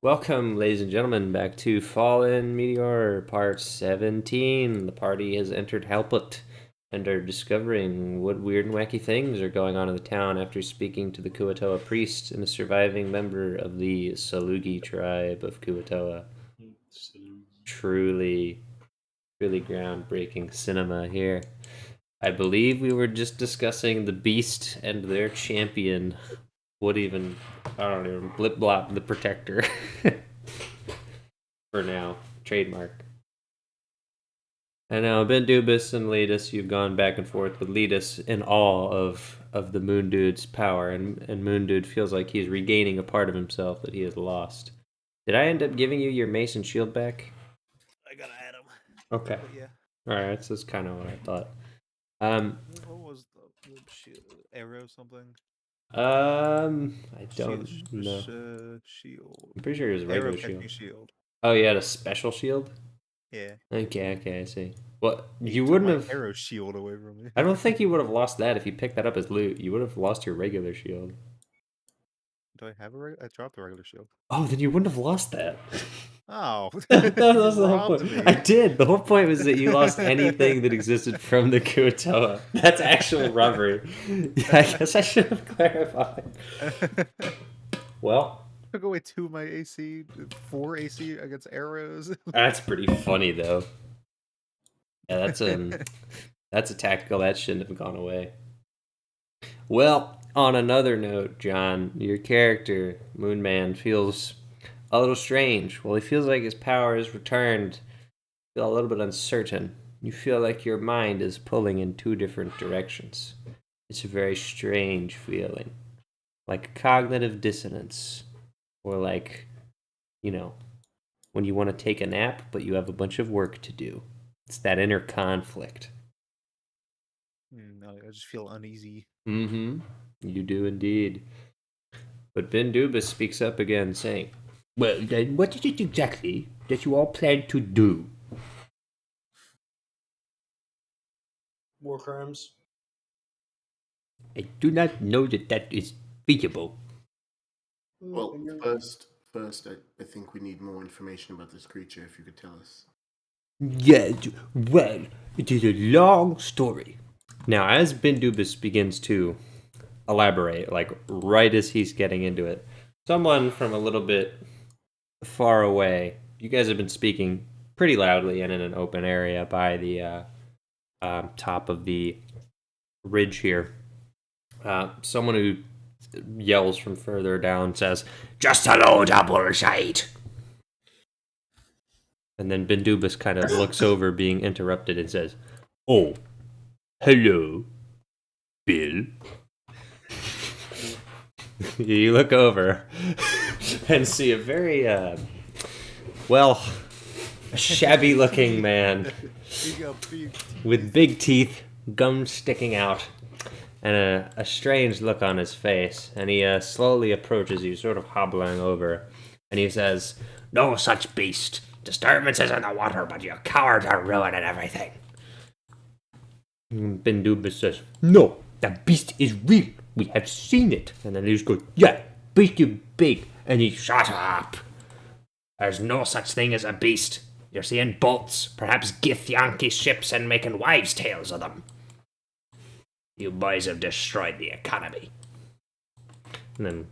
Welcome, ladies and gentlemen, back to Fallen Meteor Part 17. The party has entered Halput and are discovering what weird and wacky things are going on in the town after speaking to the Kuatoa priest and a surviving member of the Salugi tribe of Kuatoa. Truly, really groundbreaking cinema here. I believe we were just discussing the beast and their champion. I don't even, Blip Blop the Protector. For now, trademark. I know, Ben Dubis and Letus, you've gone back and forth with Letus in awe of the Moon Dude's power, and Moon Dude feels like he's regaining a part of himself that he has lost. Did I end up giving you your mace and shield back? I gotta add them. Okay. But yeah. Alright, so that's kind of what I thought. What was the shield? Arrow something? I don't know. Shield. I'm pretty sure it was a Arrow regular shield. catching shield. Oh, you had a special shield? Yeah. Okay, I see. Well, He you took wouldn't my have. arrow shield away from me. I don't think you would have lost that if you picked that up as loot. You would have lost your regular shield. Do I have I dropped the regular shield. Oh, then you wouldn't have lost that. Oh, that you was the whole robbed point. me. I did. The whole point was that you lost anything that existed from the Kuatoa. That's actual robbery. I guess I should have clarified. Well, Took away 2 of my AC, 4 AC against arrows. that's pretty funny though. Yeah, that's a tactical that shouldn't have gone away. Well, on another note, John, your character, Moonman, feels a little strange. Well, he feels like his power has returned. Feel a little bit uncertain. You feel like your mind is pulling in two different directions. It's a very strange feeling. Like cognitive dissonance. Or like, when you want to take a nap, but you have a bunch of work to do. It's that inner conflict. I just feel uneasy. Mm-hmm. You do indeed. But Ben Dubis speaks up again, saying, "Well, then what is it exactly that you all plan to do?" War crimes. I do not know that is feasible. Well, first, I think we need more information about this creature. If you could tell us. Yes, well, it is a long story. Now, as Ben Dubis begins to elaborate, like right as he's getting into it, someone from a little bit far away, you guys have been speaking pretty loudly and in an open area by the top of the ridge here. Someone who yells from further down says, "Just a load of bullshit!" And then Bindubis kind of looks over being interrupted and says, "Oh, hello, Bill." You look over and see a very, shabby looking man with big teeth, gums sticking out, and a strange look on his face. And he slowly approaches you, sort of hobbling over, and he says, "No such beast. Disturbances in the water, but you cowards are ruining everything." Bindubis says, "No, the beast is real. We have seen it." And then he just goes, "Yeah, beast is big." And he, "Shut up. There's no such thing as a beast. You're seeing boats, perhaps Githyanki ships, and making wives' tales of them. You boys have destroyed the economy." And then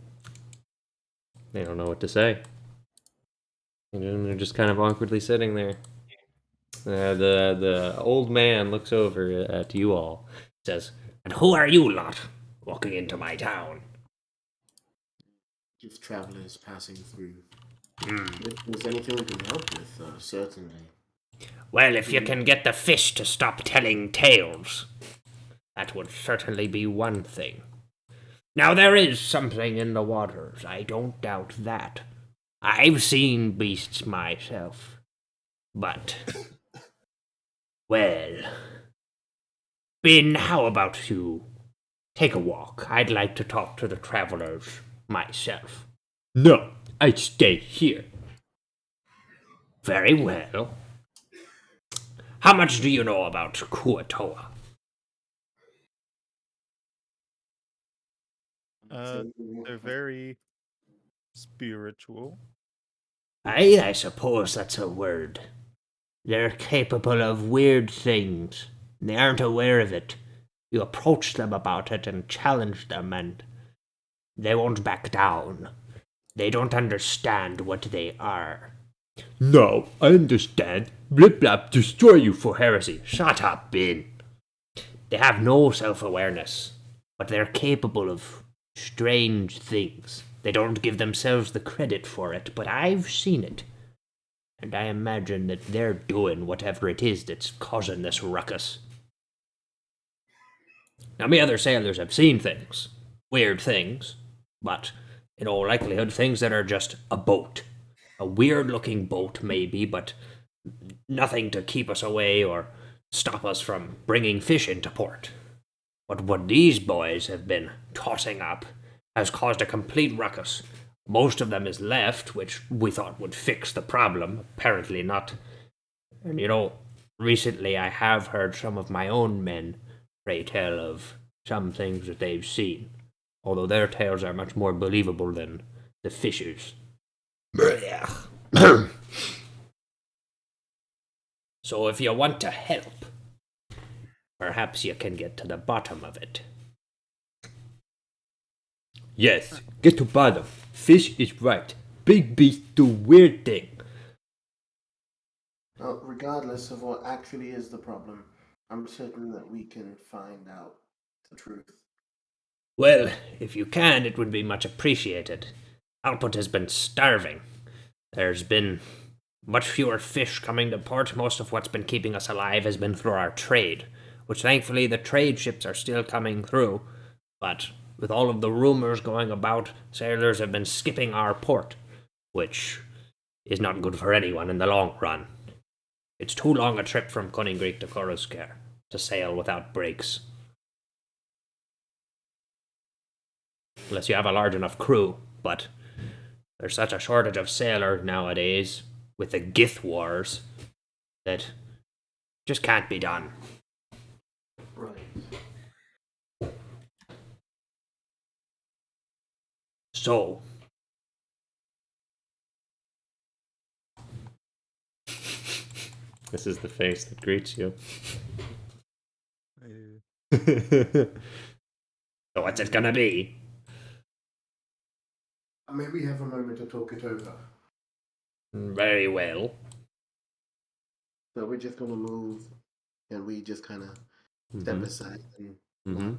they don't know what to say. And then they're just kind of awkwardly sitting there. The old man looks over at you all, says, "And who are you lot walking into my town?" Just travelers passing through. If there's anything we can help with, certainly. "Well, if you can get the fish to stop telling tales, that would certainly be one thing. Now, there is something in the waters, I don't doubt that. I've seen beasts myself. But, well, Ben, how about you take a walk? I'd like to talk to the travelers myself." "No, I stay here." "Very well. How much do you know about Kuatoa?" They're very spiritual. I suppose that's a word. They're capable of weird things. They aren't aware of it. You approach them about it and challenge them, and they won't back down. They don't understand what they are. No, I understand. Blip blap, destroy you for heresy. Shut up, Bin. They have no self-awareness, but they're capable of strange things. They don't give themselves the credit for it, but I've seen it. And I imagine that they're doing whatever it is that's causing this ruckus. Now, me other sailors have seen things. Weird things. But, in all likelihood, things that are just a boat. A weird-looking boat, maybe, but nothing to keep us away or stop us from bringing fish into port. But what these boys have been tossing up has caused a complete ruckus. Most of them is left, which we thought would fix the problem. Apparently not. And recently I have heard some of my own men pray tell of some things that they've seen, although their tales are much more believable than the fishers. So if you want to help, perhaps you can get to the bottom of it. Yes, get to bottom. Fish is right. Big beast do weird thing. Well, regardless of what actually is the problem, I'm certain that we can find out the truth. Well, if you can, it would be much appreciated. Output has been starving. There's been much fewer fish coming to port. Most of what's been keeping us alive has been through our trade, which thankfully the trade ships are still coming through. But with all of the rumors going about, sailors have been skipping our port, which is not good for anyone in the long run. It's too long a trip from Cunningree to Coruscant to sail without breaks. Unless you have a large enough crew, but there's such a shortage of sailors nowadays with the Gith Wars that just can't be done. Right. So, This is the face that greets you. so what's it gonna be? Maybe have a moment to talk it over. Very well. So we're just gonna move, and we just kind of step aside and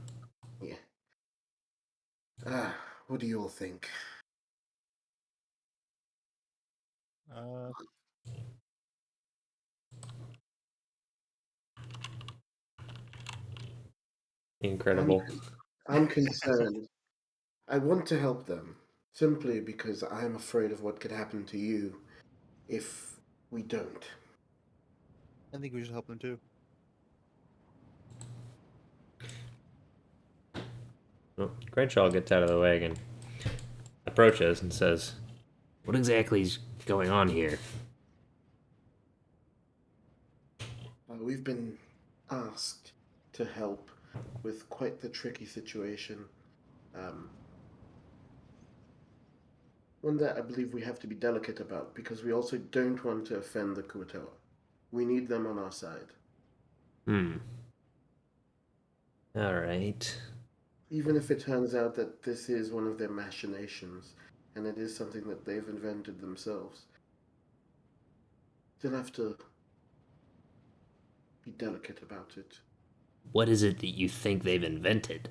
yeah. What do you all think? Incredible. I'm concerned. I want to help them simply because I'm afraid of what could happen to you if we don't. I think we should help them too. Well, Crenshaw gets out of the wagon, approaches, and says, What exactly is going on here? We've been asked to help with quite the tricky situation. One that I believe we have to be delicate about because we also don't want to offend the Kuatoa. We need them on our side. Alright. Even if it turns out that this is one of their machinations and it is something that they've invented themselves, still have to be delicate about it. What is it that you think they've invented?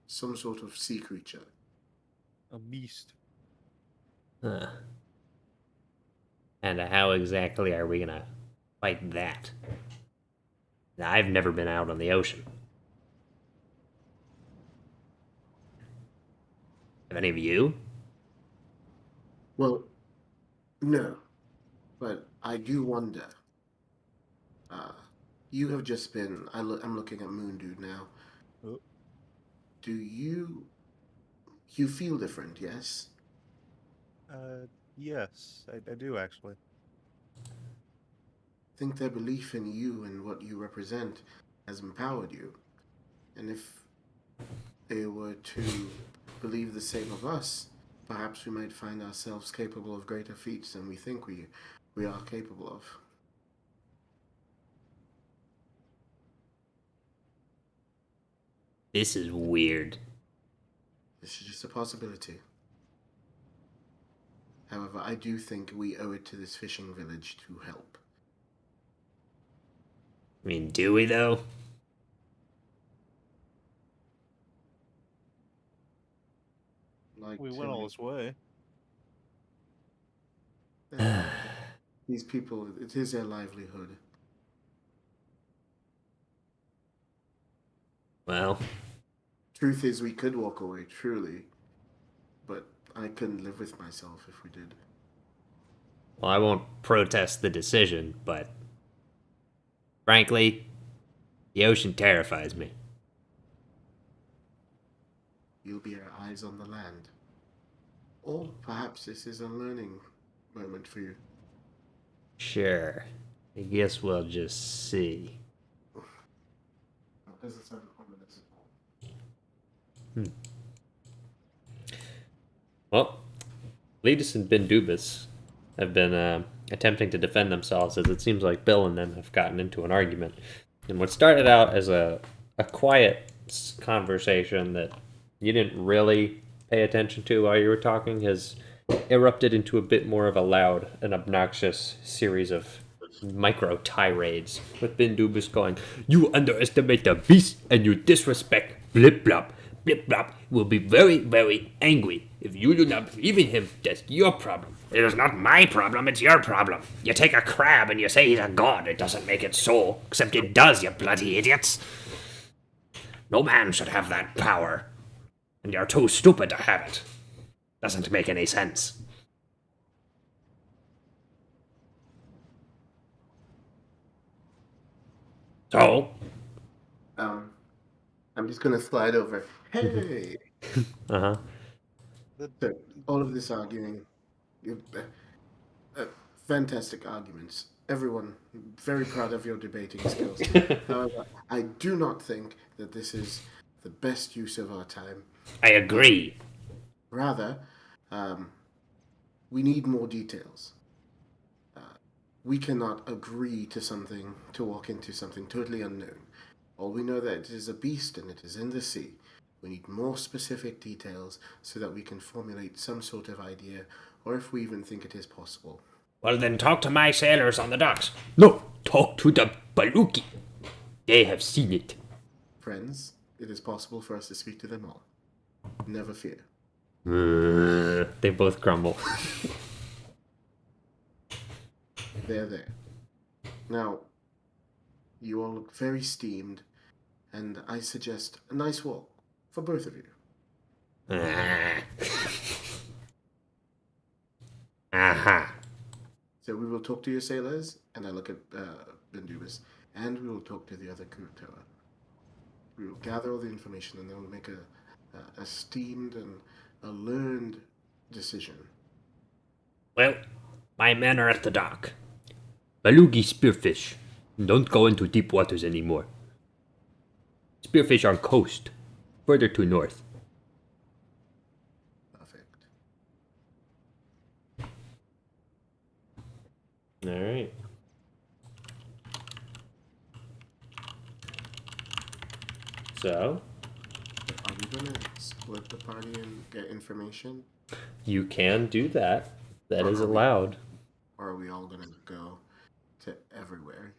Some sort of sea creature. A beast. Huh. And how exactly are we gonna fight that? Now, I've never been out on the ocean. Have any of you? Well, no. But I do wonder. You have just been. I'm looking at Moon Dude now. Oh. Do you feel different? Yes. Yes, I do actually. I think their belief in you and what you represent has empowered you, and if they were to believe the same of us, perhaps we might find ourselves capable of greater feats than we think we are capable of. This is weird. This is just a possibility. However, I do think we owe it to this fishing village to help. I mean, do we though? Like We went all this way. these people, it is their livelihood. Well, Truth is, we could walk away, truly, but I couldn't live with myself if we did. I won't protest the decision, but frankly, the ocean terrifies me. You'll be our eyes on the land. Or perhaps this is a learning moment for you. Sure. I guess we'll just see. Doesn't sound ominous at all. Well, Letus and Bindubis have been attempting to defend themselves, as it seems like Bill and them have gotten into an argument. And what started out as a quiet conversation that you didn't really pay attention to while you were talking has erupted into a bit more of a loud and obnoxious series of micro tirades, with Bindubis going, "You underestimate the beast and you disrespect Blip Blop. Blip Blop will be very, very angry. If you do not believe in him, that's your problem." It is not my problem, it's your problem. You take a crab and you say he's a god. It doesn't make it so. Except it does, you bloody idiots. No man should have that power. And you're too stupid to have it. Doesn't make any sense. So, I'm just gonna slide over. Hey! Uh-huh. So, all of this arguing, fantastic arguments. Everyone, very proud of your debating skills. However, I do not think that this is the best use of our time. I agree. Rather, we need more details. We cannot agree to something, to walk into something totally unknown. All we know that it is a beast and it is in the sea. We need more specific details so that we can formulate some sort of idea, or if we even think it is possible. Well, then talk to my sailors on the docks. No, talk to the Baluki. They have seen it. Friends, it is possible for us to speak to them all. Never fear. They both grumble. They're there. Now, you all look very steamed, and I suggest a nice walk for both of you. Aha. So we will talk to your sailors, and I look at Bindubis, and we will talk to the other Kutoa. We will gather all the information, and then we'll make a steamed and a learned decision. Well, my men are at the dock. Balugi spearfish. Don't go into deep waters anymore. Spearfish on coast, further to north. Perfect. All right. So, Are we gonna split the party and get information, you can do that. That is allowed. or are we all gonna go to everywhere?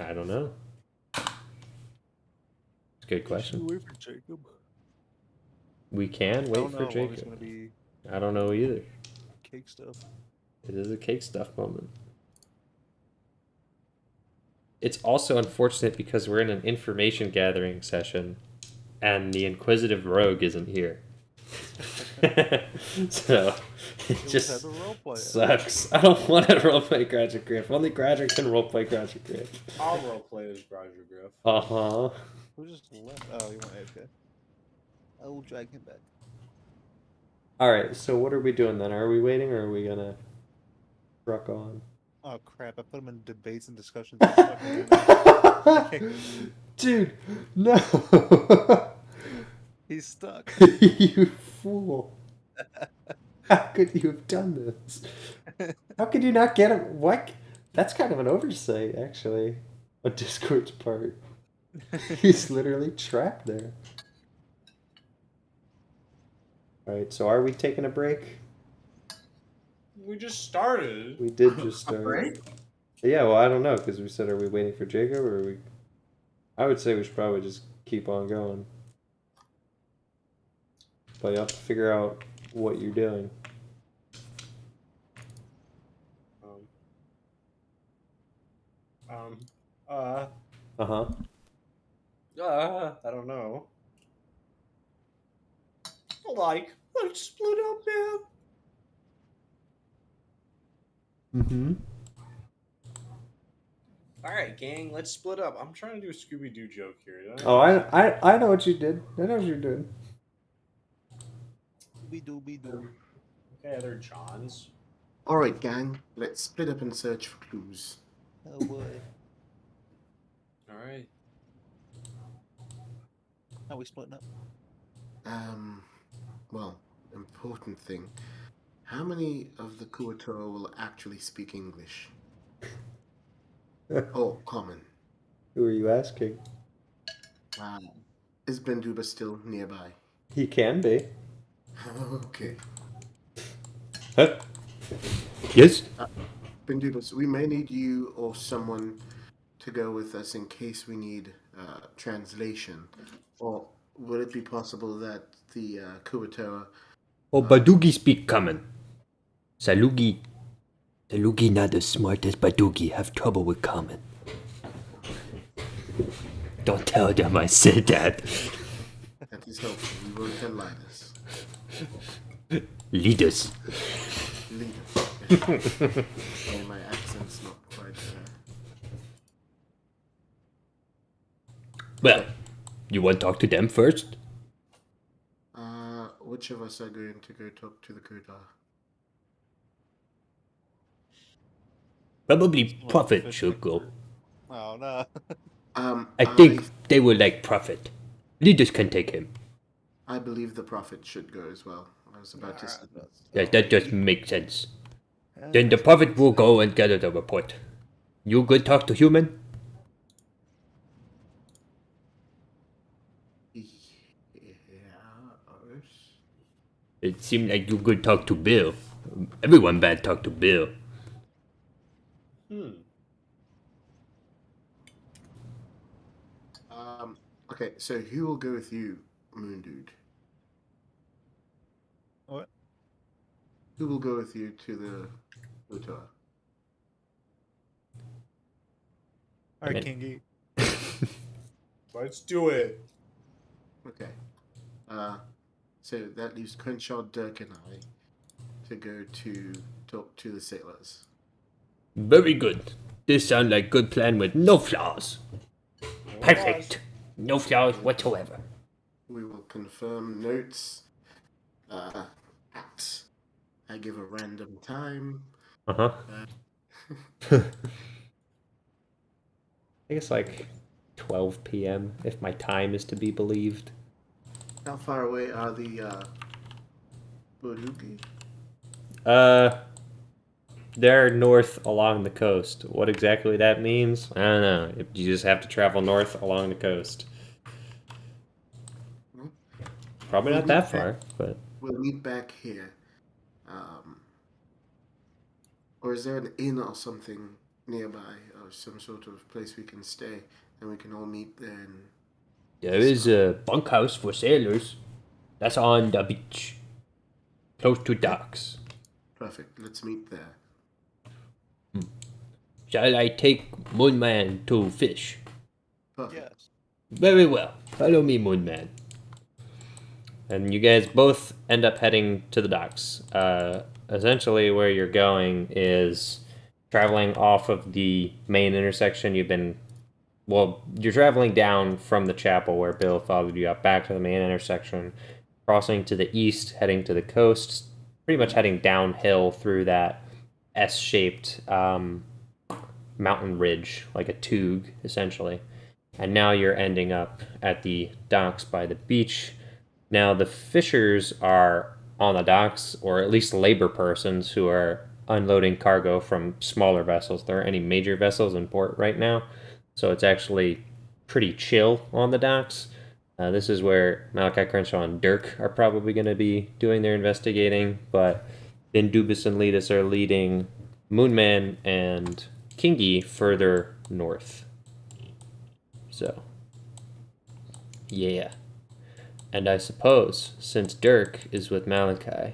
I don't know. It's a good question. Wait for Jacob. We can I wait don't for know. It's Jacob. gonna be I don't know either. cake stuff. It is a cake stuff moment. It's also unfortunate because we're in an information gathering session and the inquisitive rogue isn't here. So it just sucks. I don't want to roleplay Graduate Griff. Only Graduate can roleplay Graduate Griff. I'll roleplay as Roger Griff. Uh-huh. Who just left? Oh, you want AFK? I will drag him back. Alright, so what are we doing then? Are we waiting or are we gonna truck on? Oh crap! I put him in debates and discussions. Dude, no. He's stuck. You fool. How could you have done this? How could you not get him? What? That's kind of an oversight, actually, on Discord's part. He's literally trapped there. All right, so are we taking a break? We just started. We did just A start. break? Yeah, well, I don't know, because we said, are we waiting for Jacob, or are we... I would say we should probably just keep on going. But you have to figure out what you're doing. Um, uh, Uh-huh. I don't know. Like, let's split up, man. Mm-hmm. All right, gang, let's split up. I'm trying to do a Scooby Doo joke here. Did Oh, I know what you did. I know what you're doing. Be doo. Okay, other Johns. Alright, gang, let's split up and search for clues. Oh boy. All right. How we splitting up? Well, important thing. How many of the Kuatora will actually speak English? Oh, common. Who are you asking? Is Benduba still nearby? He can be. Okay. Huh? Yes? Bendubas, we may need you or someone to go with us in case we need translation. Or would it be possible that the Kuatora... Oh, Badugi speak common. Salugi not as smart as Badugi, have trouble with common. Don't tell them I said that. That is helpful. We won't tell Linus. Leaders. Leader. And my accent's not quite Well, you want to talk to them first? which of us are going to go talk to the Kuta? Probably Prophet should go. Oh no. I think they will like Prophet. Leaders can take him. I believe the Prophet should go as well. I was about to say that. That just makes sense. Then the Prophet will go and gather the report. You go talk to human? It seemed like you could talk to Bill. Everyone bad talk to Bill. Okay, so who will go with you, Moon Dude? What? Who will go with you to the Kuta? Alright, Kingy. Let's do it. Okay. So that leaves Crenshaw, Dirk, and I to go to talk to the sailors. Very good. This sounds like good plan with no flaws. Perfect. No flaws whatsoever. We will confirm notes at I give a random time. Uh-huh. I think it's like 12 p.m. if my time is to be believed. How far away are the Boduki? They're north along the coast. What exactly that means, I don't know. You just have to travel north along the coast. Probably not that far, but... We'll meet back here. Or is there an inn or something nearby, or some sort of place we can stay, and we can all meet there? And There is a bunkhouse for sailors. That's on the beach. Close to docks. perfect. Let's meet there. Shall I take Moonman to fish? Perfect. Yes. Very well. Follow me, Moonman. And you guys both end up heading to the docks. Essentially, where you're going is traveling off of the main intersection. You're traveling down from the chapel where Bill followed you up back to the main intersection, crossing to the east, heading to the coast, pretty much heading downhill through that S-shaped mountain ridge, like a tube, essentially. And now you're ending up at the docks by the beach. Now, the fishers are on the docks, or at least labor persons who are unloading cargo from smaller vessels. There aren't any major vessels in port right now, so it's actually pretty chill on the docks. This is where Malachi Crenshaw and Dirk are probably going to be doing their investigating, but then Dubis and Letus are leading Moonman and Kingi further north. So, yeah. And I suppose, since Dirk is with Malachi,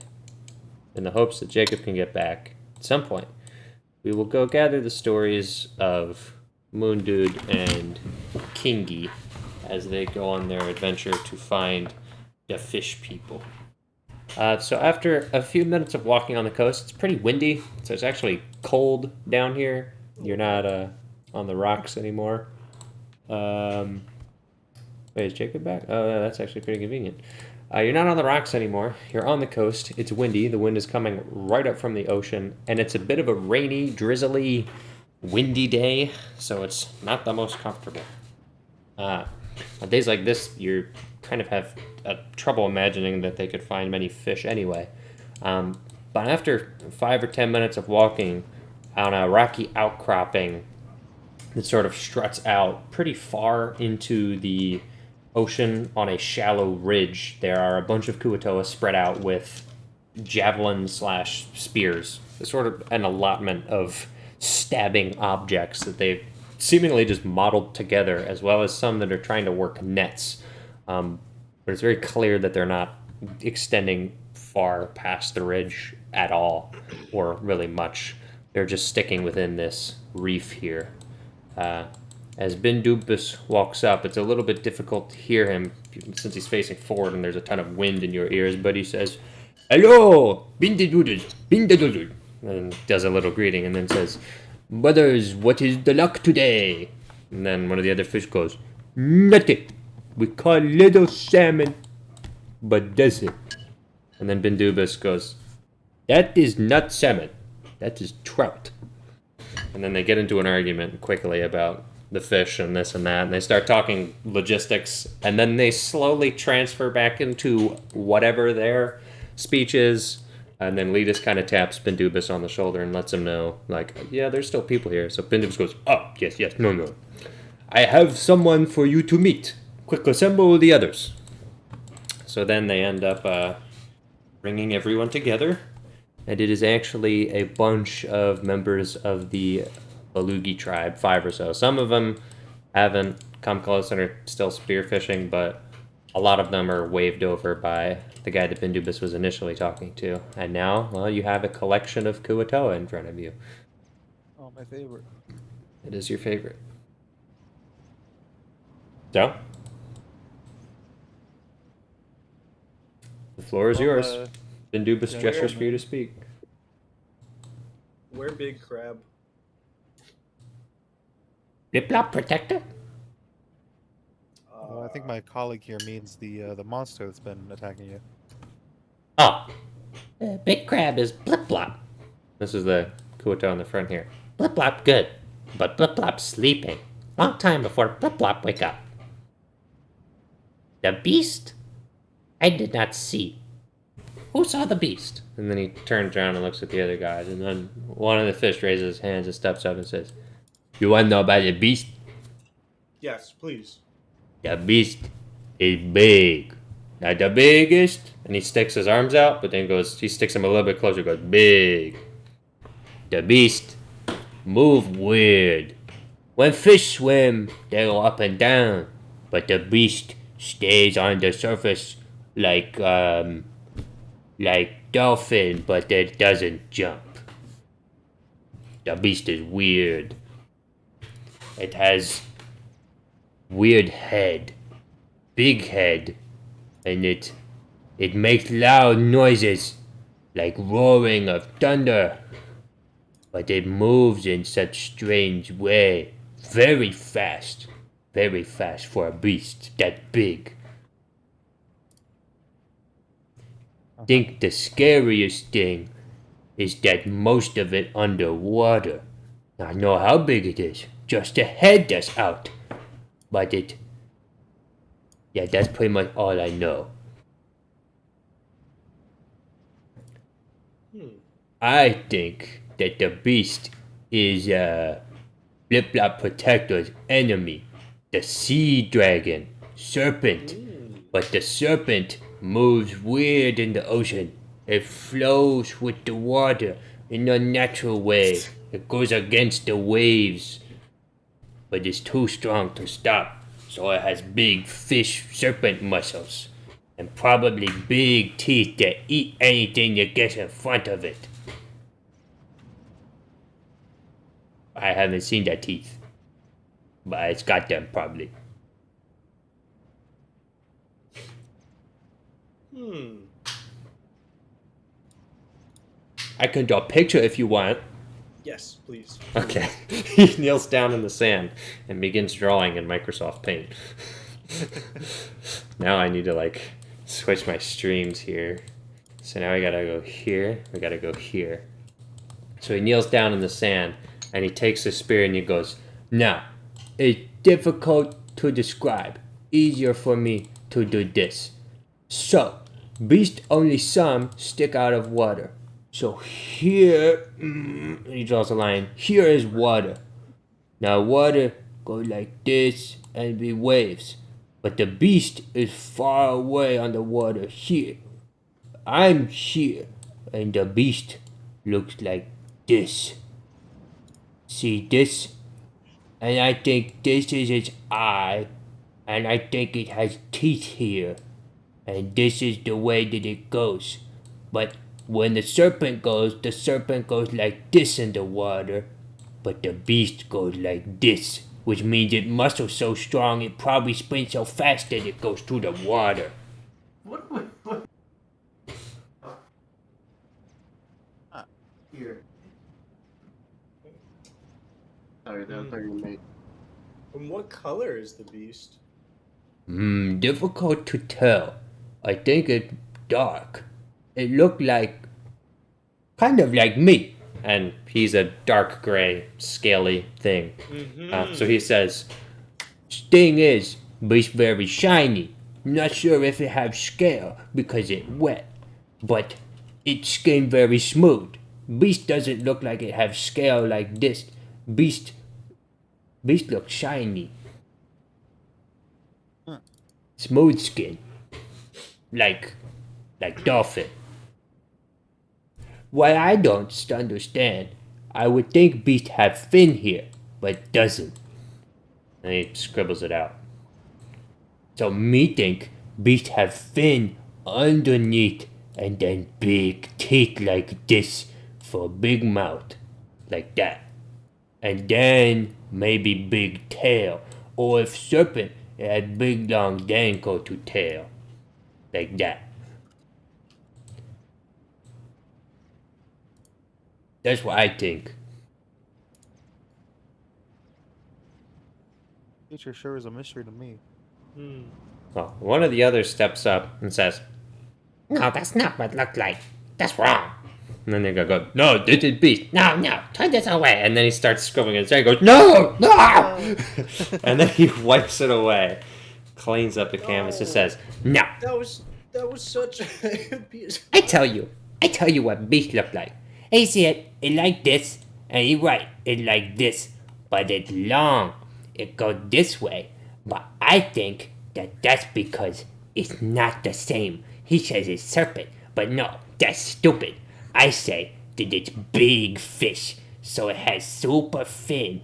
in the hopes that Jacob can get back at some point, we will go gather the stories of Moon Dude and Kingi as they go on their adventure to find the fish people. So after a few minutes of walking on the coast, it's pretty windy, so it's actually cold down here. You're not on the rocks anymore. Wait, is Jacob back? Oh, that's actually pretty convenient. You're not on the rocks anymore. You're on the coast. It's windy. The wind is coming right up from the ocean, and it's a bit of a rainy, drizzly, windy day, so it's not the most comfortable. On days like this, you kind of have trouble imagining that they could find many fish anyway. But after 5 or 10 minutes of walking on a rocky outcropping that sort of struts out pretty far into the ocean on a shallow ridge, there are a bunch of kuatoa spread out with javelin/spears. It's sort of an allotment of stabbing objects that they've seemingly just modeled together, as well as some that are trying to work nets. But it's very clear that they're not extending far past the ridge at all, or really much. They're just sticking within this reef here. As Bindubis walks up, it's a little bit difficult to hear him since he's facing forward and there's a ton of wind in your ears, but he says, "Hello, Bindudud," and does a little greeting, and then says, "Brothers, what is the luck today?" And then one of the other fish goes, "Nothing. We caught little salmon, but that's it." And then Bindubis goes, "That is not salmon. That is trout." And then they get into an argument quickly about the fish and this and that, and they start talking logistics, and then they slowly transfer back into whatever their speech is. And then Letus kind of taps Bindubis on the shoulder and lets him know, like, yeah, there's still people here. So Bindubis goes, "Oh, yes, no. I have someone for you to meet. Quick, assemble the others." So then they end up bringing everyone together. And it is actually a bunch of members of the Balugi tribe, 5 or so. Some of them haven't come close and are still spearfishing, but a lot of them are waved over by the guy that Bindubis was initially talking to. And now, well, you have a collection of kuatoa in front of you. Oh, my favorite. It is your favorite. So, the floor is yours. Bindubis yeah, gestures go, for you to speak. Where Big Crab? Blip-blop protector? I think my colleague here means the monster that's been attacking you. Oh. Big Crab is Blip-blop. This is the kuatoa on the front here. Blip-blop good, but Blip-blop's sleeping. Long time before Blip-blop wake up. The beast? I did not see. Who saw the beast? And then he turns around and looks at the other guys, and then one of the fish raises his hands and steps up and says, "You want to know about the beast? Yes, please. The beast is big. Not the biggest." And he sticks his arms out, but then he sticks them a little bit closer, goes, "Big. The beast move weird. When fish swim, they go up and down, but the beast stays on the surface like dolphin, but it doesn't jump. The beast is weird. It has weird head, big head, and it makes loud noises like roaring of thunder, but it moves in such strange way, very fast for a beast that big. Think the scariest thing is that most of it underwater. I know how big it is, just the head that's out. But that's pretty much all I know." I think that the beast is Flip Flop Protector's enemy, the sea dragon, serpent. But the serpent moves weird in the ocean. It flows with the water in a natural way. It goes against the waves, but it's too strong to stop. So it has big fish serpent muscles and probably big teeth that eat anything that gets in front of it. I haven't seen the teeth, but it's got them probably. I can draw a picture if you want. Yes, please. Okay. He kneels down in the sand and begins drawing in Microsoft Paint. Now I need to like switch my streams here. So now I gotta go here. We gotta go here. So he kneels down in the sand and he takes the spear and he goes, Now, it's difficult to describe. Easier for me to do this. So, beast only some stick out of water. So here, he draws a line. here is water. Now water goes like this and be waves. But the beast is far away on the water here. I'm here and the beast looks like this. See this? And I think this is its eye. And I think it has teeth here. And this is the way that it goes. But when the serpent goes like this in the water. But the beast goes like this, which means its muscles so strong it probably spins so fast that it goes through the water. Here. Sorry, that was very late. And what color is the beast? Difficult to tell. I think it's dark. It looked like, kind of like me. And he's a dark gray, scaly thing. So he says, Thing is, beast very shiny. Not sure if it have scale because it wet, but its skin very smooth. Beast doesn't look like it have scale like this. Beast looks shiny. Smooth skin. Like dolphin. What I don't understand, I would think beast have fin here, but doesn't. and he scribbles it out. So me think beast have fin underneath and then big teeth like this for big mouth, like that. And then maybe big tail, or if serpent it had big long then go to tail, like that. That's what I think. Future sure is a mystery to me. Well, one of the others steps up and says, No, that's not what it looked like. That's wrong. and then they go, no, this is beast. No, turn this away. And then he starts scribbling it and goes, no! And then he wipes it away, cleans up the canvas, and says, No, That was such a piece. I tell you what beast look like. He said it like this, and he right, it like this, but it's long. It goes this way, but I think that that's because it's not the same. He says it's serpent, but no, that's stupid. I say that it's big fish, so it has super fin,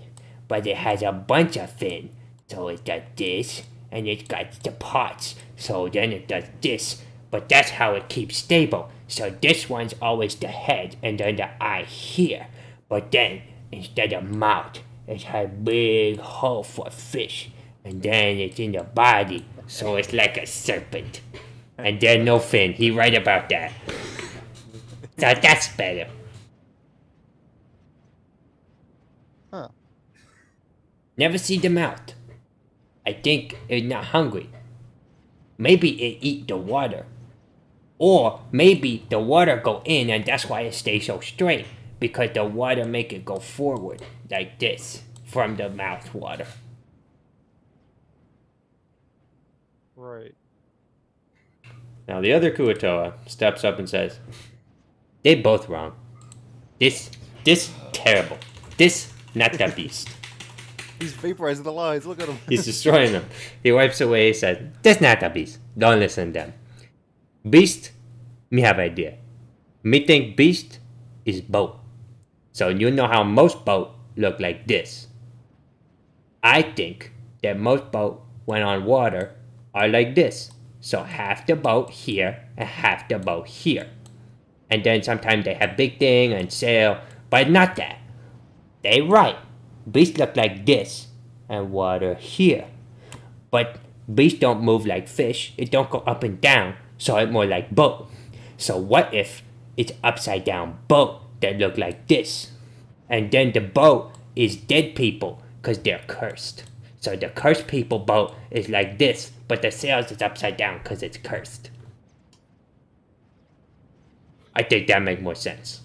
but it has a bunch of fin. So it does this, and it got the parts, so then it does this, but that's how it keeps stable. So this one's always the head and then the eye here. But then, instead of mouth, it has big hole for fish. And then it's in the body, so it's like a serpent. And then no fin, he right about that. So that's better. Huh. Never see the mouth. I think it's not hungry. Maybe it eat the water. Or maybe the water go in and that's why it stays so straight. Because the water make it go forward like this from the mouth water. Right. now the other Kuatoa steps up and says, They both wrong. This terrible. This not the beast. He's vaporizing the lines. Look at him. He's destroying them. He wipes away. He says, "This not the beast. Don't listen to them. Beast, me have idea. Me think beast is boat. So you know how most boat look like this. I think that most boat when on water are like this. So half the boat here and half the boat here. And then sometimes they have big thing and sail, but not that. They right. Beast look like this and water here. But beast don't move like fish. It don't go up and down, so it more like boat. So what if it's upside down boat that look like this? And then the boat is dead people because they're cursed. So the cursed people boat is like this, but the sails is upside down because it's cursed. I think that makes more sense.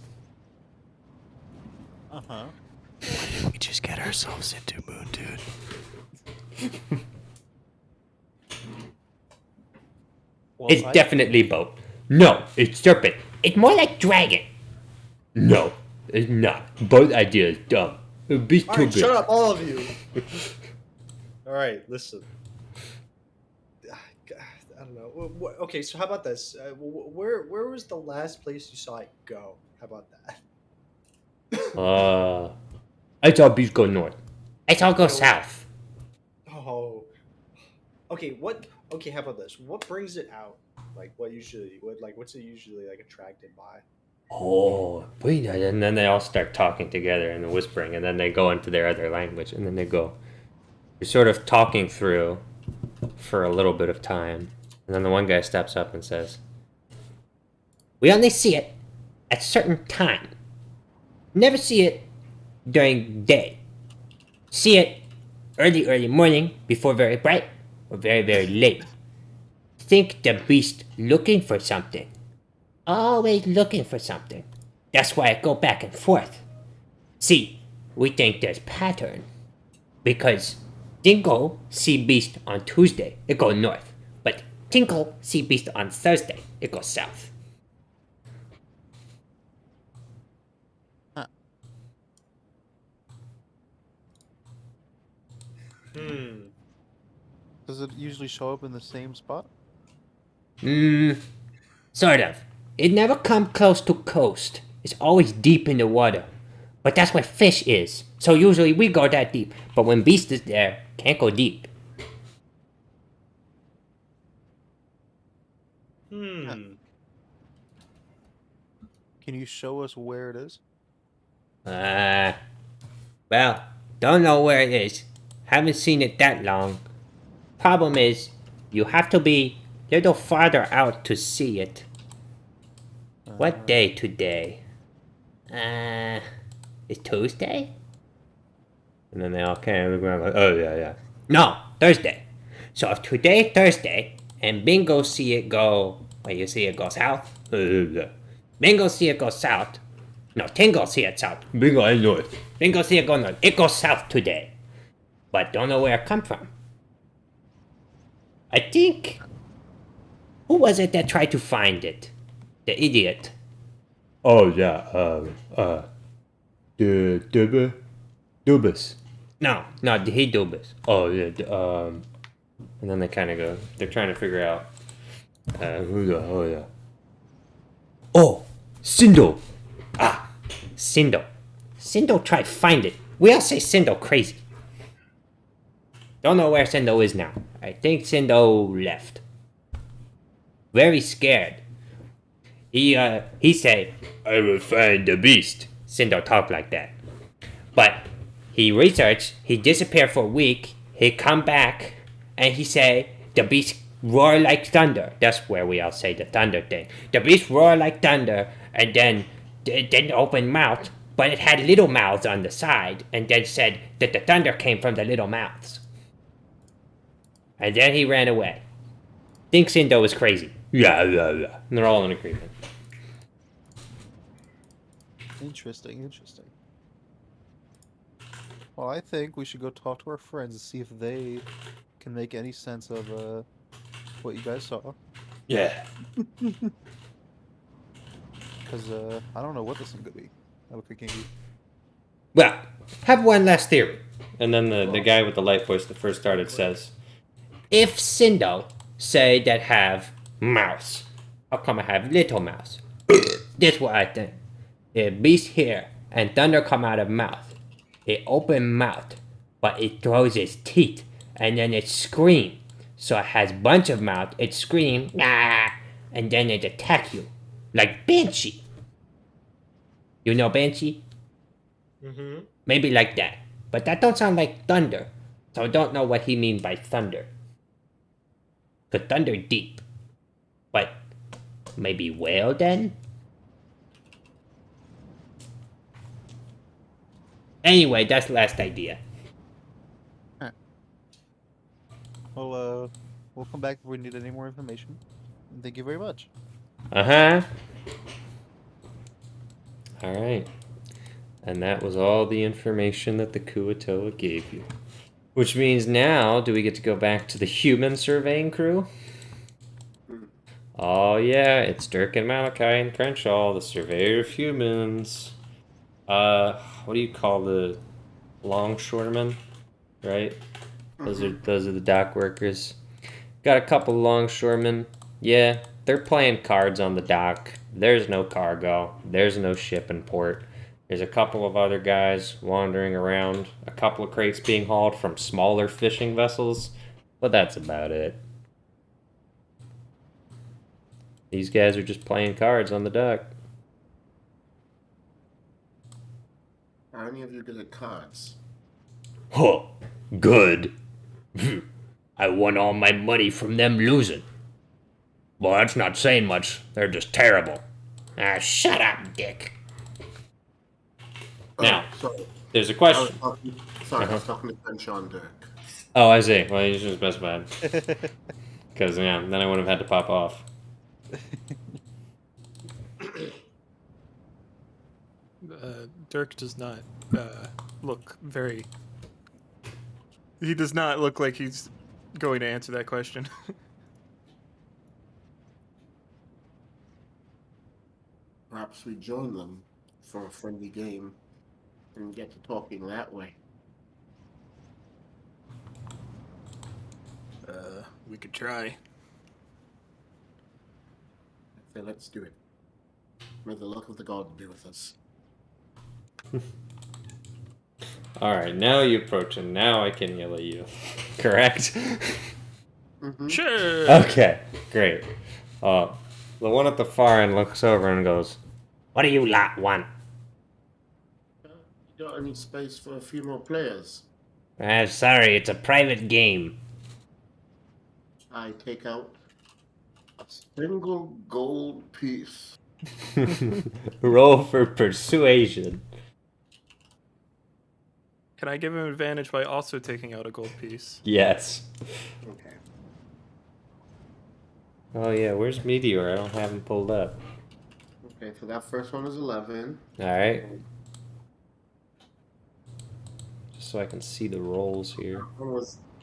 Uh-huh. We just get ourselves into Moon, dude. Well, It's definitely boat. No, it's serpent. It's more like dragon. No, it's not. Both ideas dumb. It'd be too Alright, big. shut up, all of you. Alright, listen. I don't know. Okay, so how about this? Where was the last place you saw it go? How about that? I saw beast go north. I saw it go south. Oh. Okay, what? Okay, how about this? What brings it out? Like, what's it usually like attracted by? Oh, wait, and then they all start talking together and whispering, and then they go into their other language, and then they go. You're sort of talking through for a little bit of time, and then the one guy steps up and says, "We only see it at certain time. Never see it during day. See it early morning before very bright, or very late. Think the beast looking for something. Always looking for something. That's why I go back and forth. See, we think there's pattern. Because Dingo see beast on Tuesday, it go north. But Tinkle see beast on Thursday, it goes south." Does it usually show up in the same spot? Sort of. It never come close to coast. It's always deep in the water. But that's where fish is. So usually we go that deep. But when beast is there, can't go deep. Can you show us where it is? Well, don't know where it is. Haven't seen it that long. Problem is, you have to be a little farther out to see it. What day today? It's Tuesday? And then they all kind of look around like, oh yeah. No, Thursday. So if today Thursday, and Bingo see it go, well, you see it go south? Bingo see it go south. No, Tingle see it south. Bingo is north. Bingo see it go north. It goes south today. But don't know where it come from. I think... Who was it that tried to find it? The idiot. Oh, yeah, Dubus. No, he Dubus. Oh, yeah, and then they kind of go, they're trying to figure out, Oh, Sindo. Sindo. Sindo tried to find it. We all say Sindo crazy. Don't know where Sindo is now. I think Sindo left. Very scared. He say, I will find the beast. Sindo talk like that. But he researched, he disappeared for a week, he come back, and he say, the beast roar like thunder. That's where we all say the thunder thing. The beast roar like thunder, and then it didn't open mouth, but it had little mouths on the side, and then said that the thunder came from the little mouths. And then he ran away. Think Sindo is crazy. Yeah. And they're all in agreement. Interesting. Well, I think we should go talk to our friends and see if they can make any sense of what you guys saw. Yeah. Because I don't know what this thing could be. Malakai Kingi. Well, have one last theory. And then the guy with the light voice that first started says, if Sindo say that have mouse, how come I have little mouse? This what I think. If beast here and thunder come out of mouth, it open mouth, but it throws its teeth and then it scream. So it has bunch of mouth, it scream, ah, and then it attack you. Like Banshee. You know Banshee? Mm-hmm. Maybe like that. But that don't sound like thunder. So I don't know what he mean by thunder. Cause thunder deep. But maybe whale then? Anyway, that's the last idea. Well, we'll come back if we need any more information. And thank you very much. Uh-huh. Alright. And that was all the information that the Kuatoa gave you. Which means now, do we get to go back to the human surveying crew? Oh yeah, it's Dirk and Malakai and Crenshaw, the surveyor of humans. What do you call the longshoremen? Right? Those are the dock workers. Got a couple longshoremen. Yeah, they're playing cards on the dock. There's no cargo. There's no ship in port. There's a couple of other guys wandering around. A couple of crates being hauled from smaller fishing vessels. But that's about it. These guys are just playing cards on the dock. Are any of you good at cards? Huh, good. I won all my money from them losing. Well, that's not saying much. They're just terrible. Ah, shut up, Dick. Now, sorry. there's a I question. I was talking to Crenshaw and Dirk. Oh, I see. Well, you should have specified. Because, yeah, then I would have had to pop off. Dirk does not look very. He does not look like he's going to answer that question. Perhaps we join them for a friendly game and get to talking that way. We could try. So let's do it. May the luck of the god be with us. Alright, now you approach and now I can yell at you. Correct? Sure. Okay, great. The one at the far end looks over and goes, What do you lot want? You got any space for a few more players? Sorry, it's a private game. I take out a single gold piece. roll for persuasion. Can I give him advantage by also taking out a gold piece? Yes. Okay. Oh yeah, where's Meteor? I don't have him pulled up. Okay, so that first one is 11. Alright. Just so I can see the rolls here.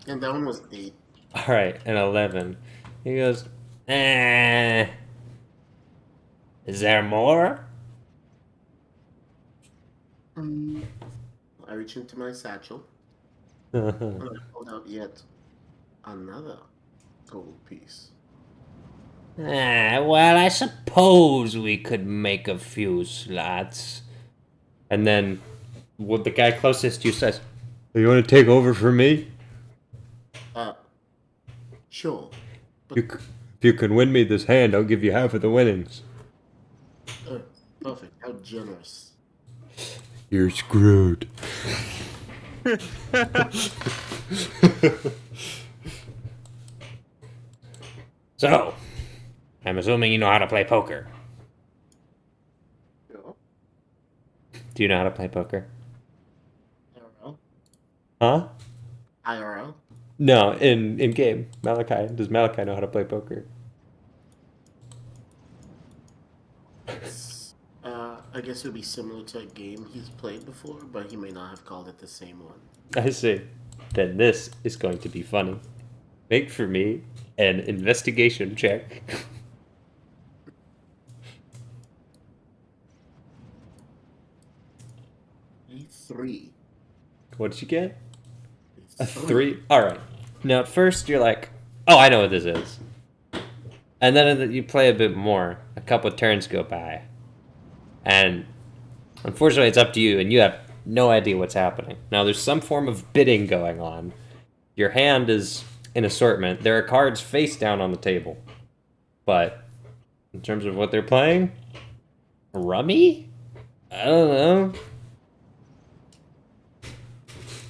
And that one was 8. Alright, an 11. He goes, Is there more? I reach into my satchel and I pulled out yet another gold piece. Well, I suppose we could make a few slots. and then what the guy closest to you says, you want to take over for me? Sure. If you can win me this hand, I'll give you half of the winnings. Perfect. How generous. You're screwed. So, I'm assuming you know how to play poker. Yeah. Do you know how to play poker? IRL. Huh? IRL. No, in game. Malakai. Does Malakai know how to play poker? I guess it would be similar to a game he's played before, but he may not have called it the same one. I see. Then this is going to be funny. Make for me an investigation check. A 3. What did you get? A A 3? Alright. Now, at first, you're like, oh, I know what this is. And then you play a bit more. A couple of turns go by. And unfortunately, it's up to you, and you have no idea what's happening. Now, there's some form of bidding going on. Your hand is in assortment. There are cards face down on the table. But in terms of what they're playing, rummy? I don't know.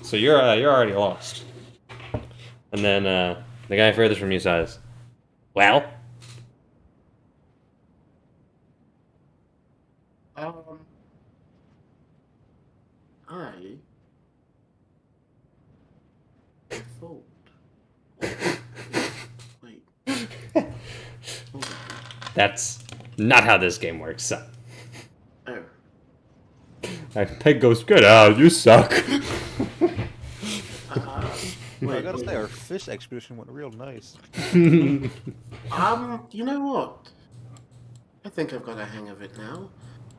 So you're already lost. And then the guy furthest from you says, "Well, I fold. Wait. Hold on. that's not how this game works, son." Oh. And Peg goes, "Good out, you suck." I gotta say, our fish expedition went real nice. You know what? I think I've got a hang of it now.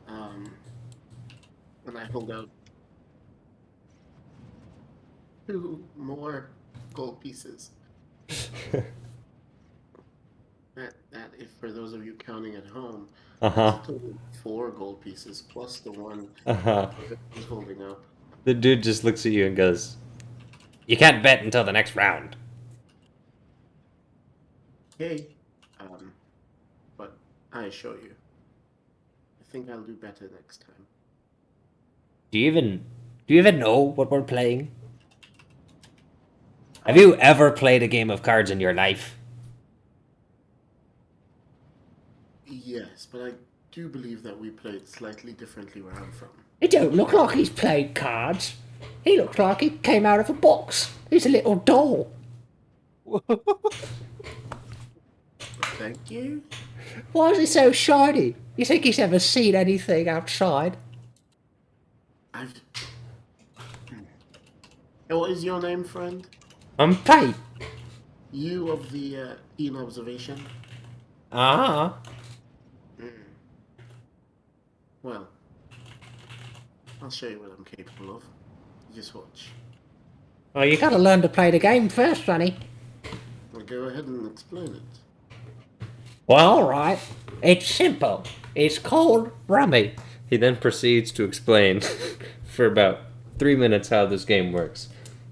And I hold out 2 more gold pieces. That, if for those of you counting at home, Uh-huh. it's a total of 4 gold pieces plus the one Uh-huh. that he's holding up. The dude just looks at you and goes, "You can't bet until the next round." Okay, but I assure you, I think I'll do better next time. Do you even know what we're playing? Have you ever played a game of cards in your life? Yes, but I do believe that we played slightly differently where I'm from. It don't look like he's played cards. He looks like he came out of a box. He's a little doll. Thank you. Why is he so shiny? You think he's ever seen anything outside? I've. And what is your name, friend? I'm Pete. You of the keen observation? Uh-huh. Well, I'll show you what I'm capable of. Just watch. Well, you gotta learn to play the game first, Sonny. I'll go ahead and explain it. Well, alright. It's simple. It's called rummy. He then proceeds to explain for about 3 minutes how this game works.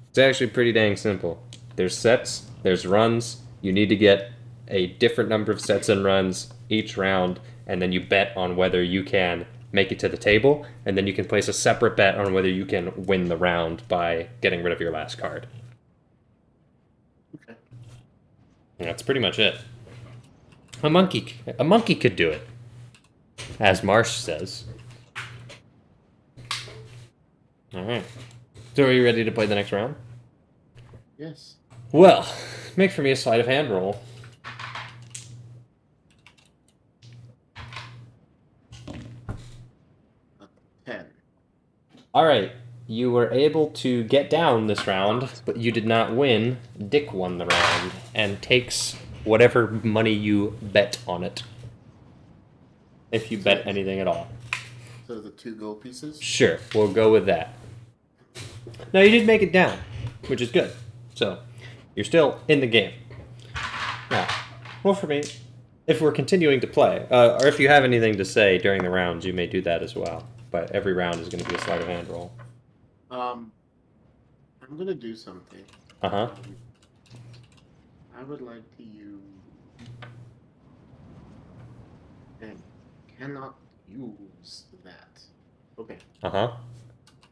It's actually pretty dang simple. There's sets, there's runs. You need to get a different number of sets and runs each round, and then you bet on whether you can make it to the table, and then you can place a separate bet on whether you can win the round by getting rid of your last card. Okay. And that's pretty much it. A monkey could do it, as Marsh says. All right. So are you ready to play the next round? Yes. Well, make for me a sleight of hand roll. A 10. All right. You were able to get down this round, but you did not win. Dick won the round and takes whatever money you bet on it. If you bet anything at all. So the 2 gold pieces? Sure, we'll go with that. Now, you did make it down, which is good. So, you're still in the game. Now, well, for me, if we're continuing to play, or if you have anything to say during the rounds, you may do that as well. But every round is going to be a sleight of hand roll. I'm gonna do something. Uh-huh. I would like to use. And cannot use that. Okay. Uh-huh.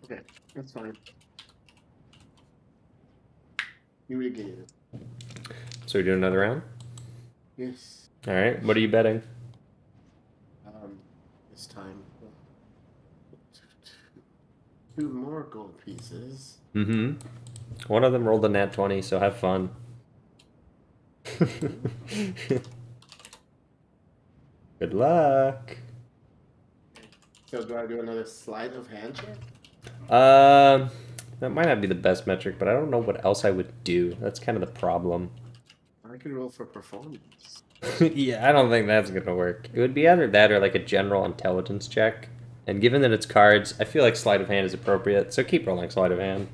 Okay, that's fine. You regain it. So we do another round? Yes. All right, what are you betting? This time. 2 more gold pieces. Mm-hmm. One of them rolled a nat 20, so have fun. Good luck. So do I do another sleight of hand check? That might not be the best metric, but I don't know what else I would do. That's kind of the problem. I could roll for performance. Yeah, I don't think that's gonna work. It would be either that or like a general intelligence check. And given that it's cards, I feel like sleight of hand is appropriate, so keep rolling sleight of hand.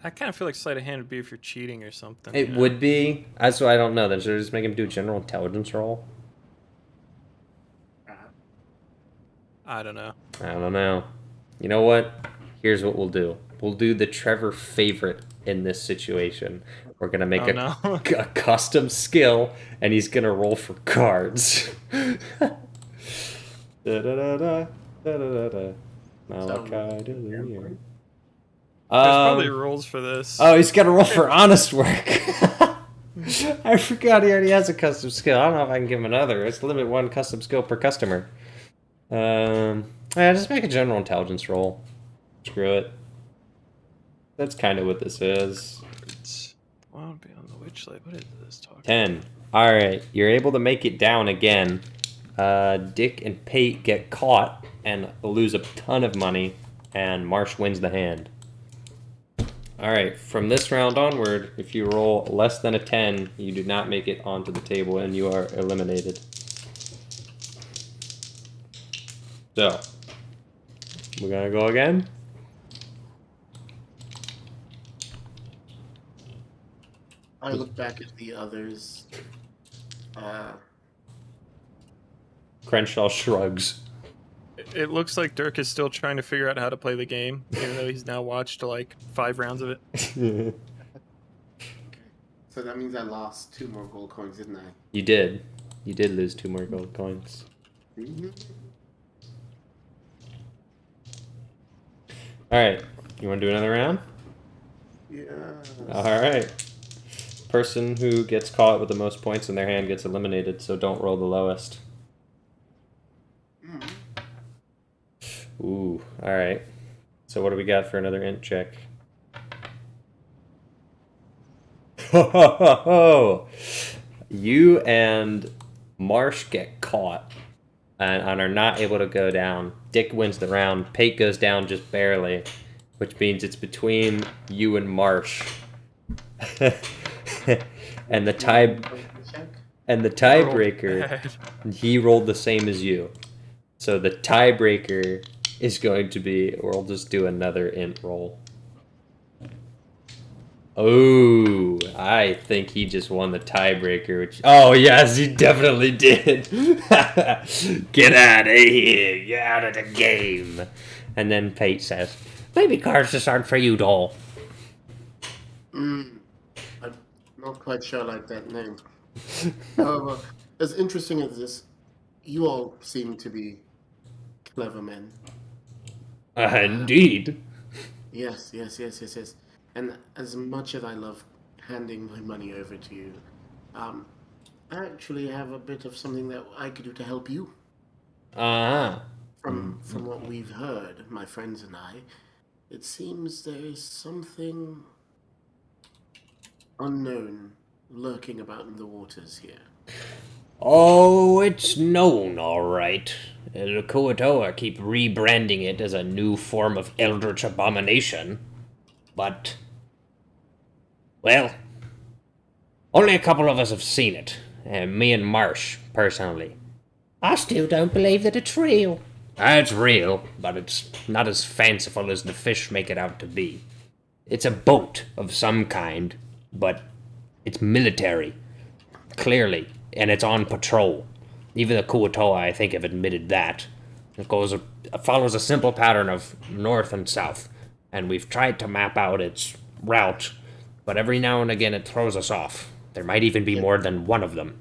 I kind of feel like sleight of hand would be if you're cheating or something. It you know? would be. That's why I don't know. Then should I just make him do a general intelligence roll? I don't know. I don't know. You know what? Here's what we'll do. We'll do the Trevor favorite in this situation. We're gonna make Oh, no. a custom skill, and he's gonna roll for cards. Da-da-da-da, da-da-da-da. Malakai to the year. There's probably rules for this. Oh, he's got to roll for honest work. I forgot he already has a custom skill. I don't know if I can give him another. It's limit one custom skill per customer. Yeah, just make a general intelligence roll. Screw it. That's kind of what this is. Well, beyond the witch light. What is this talking? 10. All right, you're able to make it down again. Dick and Pate get caught and lose a ton of money, and Marsh wins the hand. All right, from this round onward, if you roll less than a 10, you do not make it onto the table and you are eliminated. So, we're gonna go again. I look back at the others. Crenshaw shrugs. It looks like Dirk is still trying to figure out how to play the game, even though he's now watched like 5 rounds of it. So that means I lost 2 more gold coins, didn't I? You did. You did lose 2 more gold coins. Mm-hmm. All right, you want to do another round? Yeah. All right. Person who gets caught with the most points in their hand gets eliminated, so don't roll the lowest. Ooh, all right. So what do we got for another int check? Ho ho ho ho! You and Marsh get caught and are not able to go down. Dick wins the round. Pate goes down just barely, which means it's between you and Marsh. and the tiebreaker, he rolled the same as you. So the tiebreaker is going to be, we'll just do another int roll. Oh, I think he just won the tiebreaker. Which, oh yes, he definitely did. Get out of here! Get out of the game. And then Pate says, "Maybe cards just aren't for you, doll." I'm not quite sure I like that name. However, as interesting as this, you all seem to be clever men. Indeed. Yes. And as much as I love handing my money over to you, I actually have a bit of something that I could do to help you. Uh-huh. From what we've heard, my friends and I, it seems there is something unknown lurking about in the waters here. Oh, it's known, all right. The Kuatoa keep rebranding it as a new form of eldritch abomination. But, well, only a couple of us have seen it. Me and Marsh, personally. I still don't believe that it's real. It's real, but it's not as fanciful as the fish make it out to be. It's a boat of some kind, but it's military, clearly, and it's on patrol. Even the Kuatoa, I think, have admitted that. It follows a simple pattern of north and south, and we've tried to map out its route, but every now and again it throws us off. There might even be more than one of them.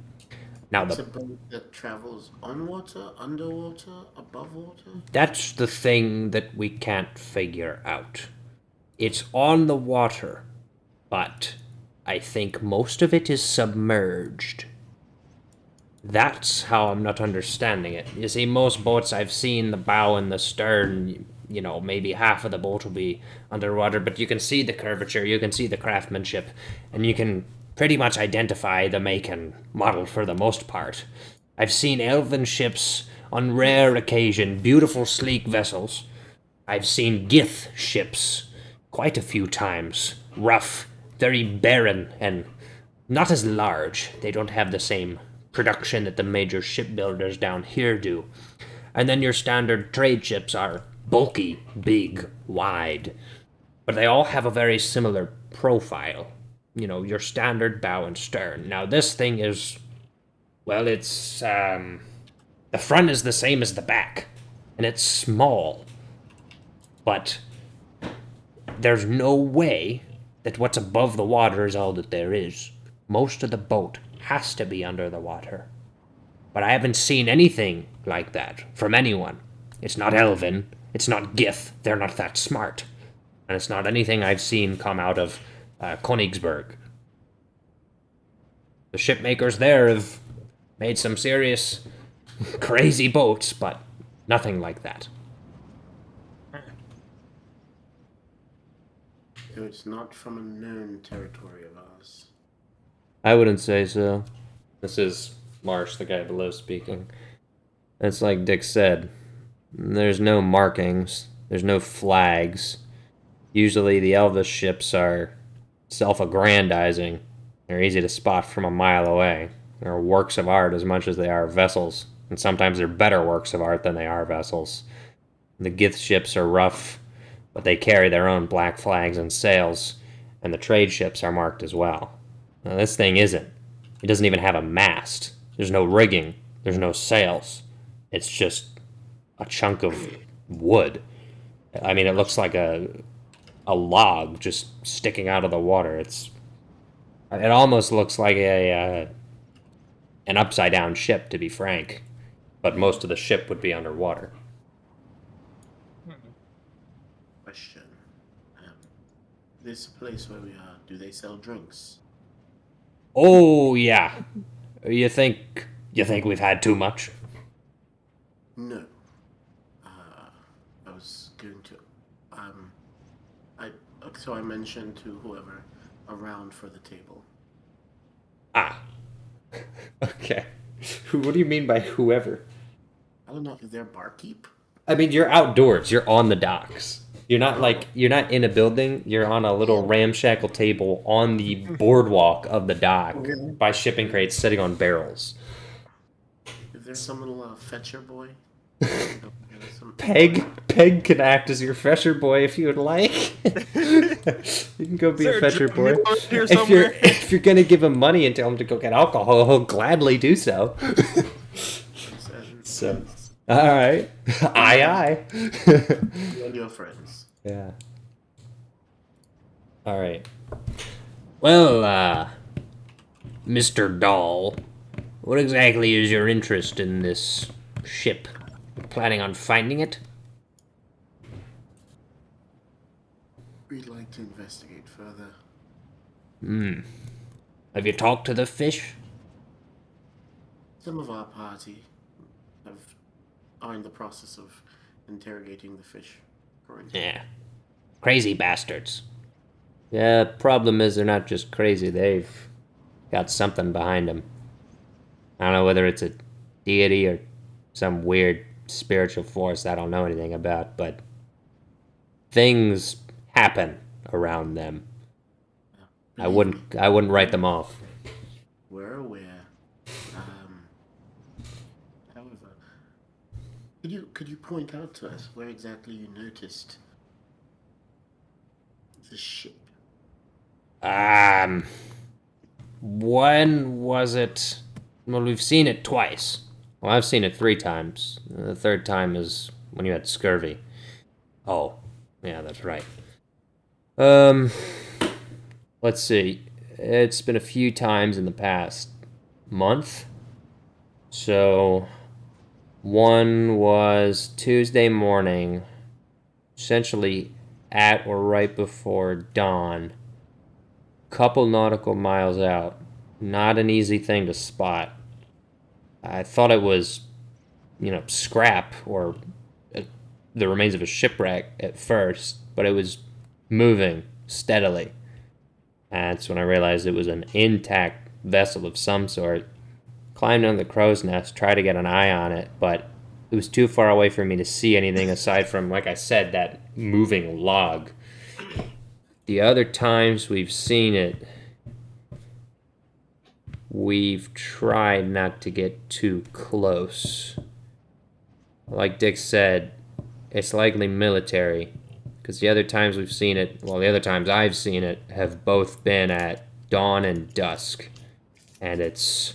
Now, It's a boat that travels on water, underwater, above water? that's the thing that we can't figure out. It's on the water, but I think most of it is submerged. That's how I'm not understanding it. You see, most boats I've seen, the bow and the stern, you know, maybe half of the boat will be underwater, but you can see the curvature, you can see the craftsmanship, and you can pretty much identify the make and model for the most part. I've seen elven ships on rare occasion, beautiful sleek vessels. I've seen Gith ships quite a few times, rough, very barren, and not as large. They don't have the same production that the major shipbuilders down here do. And then your standard trade ships are bulky, big, wide. But they all have a very similar profile. You know, your standard bow and stern. Now, this thing is, well, it's, the front is the same as the back. And it's small. But there's no way that what's above the water is all that there is. Most of the boat has to be under the water. But I haven't seen anything like that from anyone. It's not Elven. It's not Gith. They're not that smart. And it's not anything I've seen come out of Königsberg. The shipmakers there have made some serious, crazy boats, but nothing like that. So it's not from a known territory of ours. I wouldn't say so. This is Marsh, the guy below, speaking. It's like Dick said. There's no markings. There's no flags. Usually the Elvis ships are self-aggrandizing. They're easy to spot from a mile away. They're works of art as much as they are vessels. And sometimes they're better works of art than they are vessels. The Gith ships are rough, but they carry their own black flags and sails, and the trade ships are marked as well. Now, this thing isn't. It doesn't even have a mast. There's no rigging. There's no sails. It's just a chunk of wood. I mean, it looks like a log just sticking out of the water. It almost looks like an upside down ship, to be frank. But most of the ship would be underwater. Question. This place where we are, do they sell drinks? Oh, yeah. You think we've had too much? No. I was going to, so I mentioned to whoever around for the table. Ah. Okay. What do you mean by whoever? I don't know, is there barkeep? I mean, you're outdoors. You're on the docks. You're not in a building. You're on a little ramshackle table on the boardwalk of the dock by shipping crates sitting on barrels. Is there some little fetcher boy? Peg can act as your fetcher boy if you would like. You can go be a fetcher boy. If you're gonna give him money and tell him to go get alcohol, he'll gladly do so. So, all right, aye. You and your friends. Yeah. All right. Well, Mr. Dahl, what exactly is your interest in this ship? Planning on finding it? We'd like to investigate further. Have you talked to the fish? Some of our party are in the process of interrogating the fish currently. Yeah. Crazy bastards. Yeah, problem is they're not just crazy. They've got something behind them. I don't know whether it's a deity or some weird spiritual force I don't know anything about, but things happen around them. I wouldn't write them off. We're aware. However, could you point out to us where exactly you noticed the ship? When was it? Well, we've seen it twice. Well, I've seen it 3 times. The third time is when you had scurvy. Oh, Yeah, that's right. Let's see. It's been a few times in the past month. So, one was Tuesday morning, essentially at or right before dawn. Couple nautical miles out. Not an easy thing to spot. I thought it was, scrap or the remains of a shipwreck at first, but it was moving steadily. That's when I realized it was an intact vessel of some sort. Climbed on the crow's nest, tried to get an eye on it, but it was too far away for me to see anything aside from, like I said, that moving log. The other times we've seen it, we've tried not to get too close. like Dick said, it's likely military. Because the other times we've seen it, well, the other times I've seen it, have both been at dawn and dusk. And it's,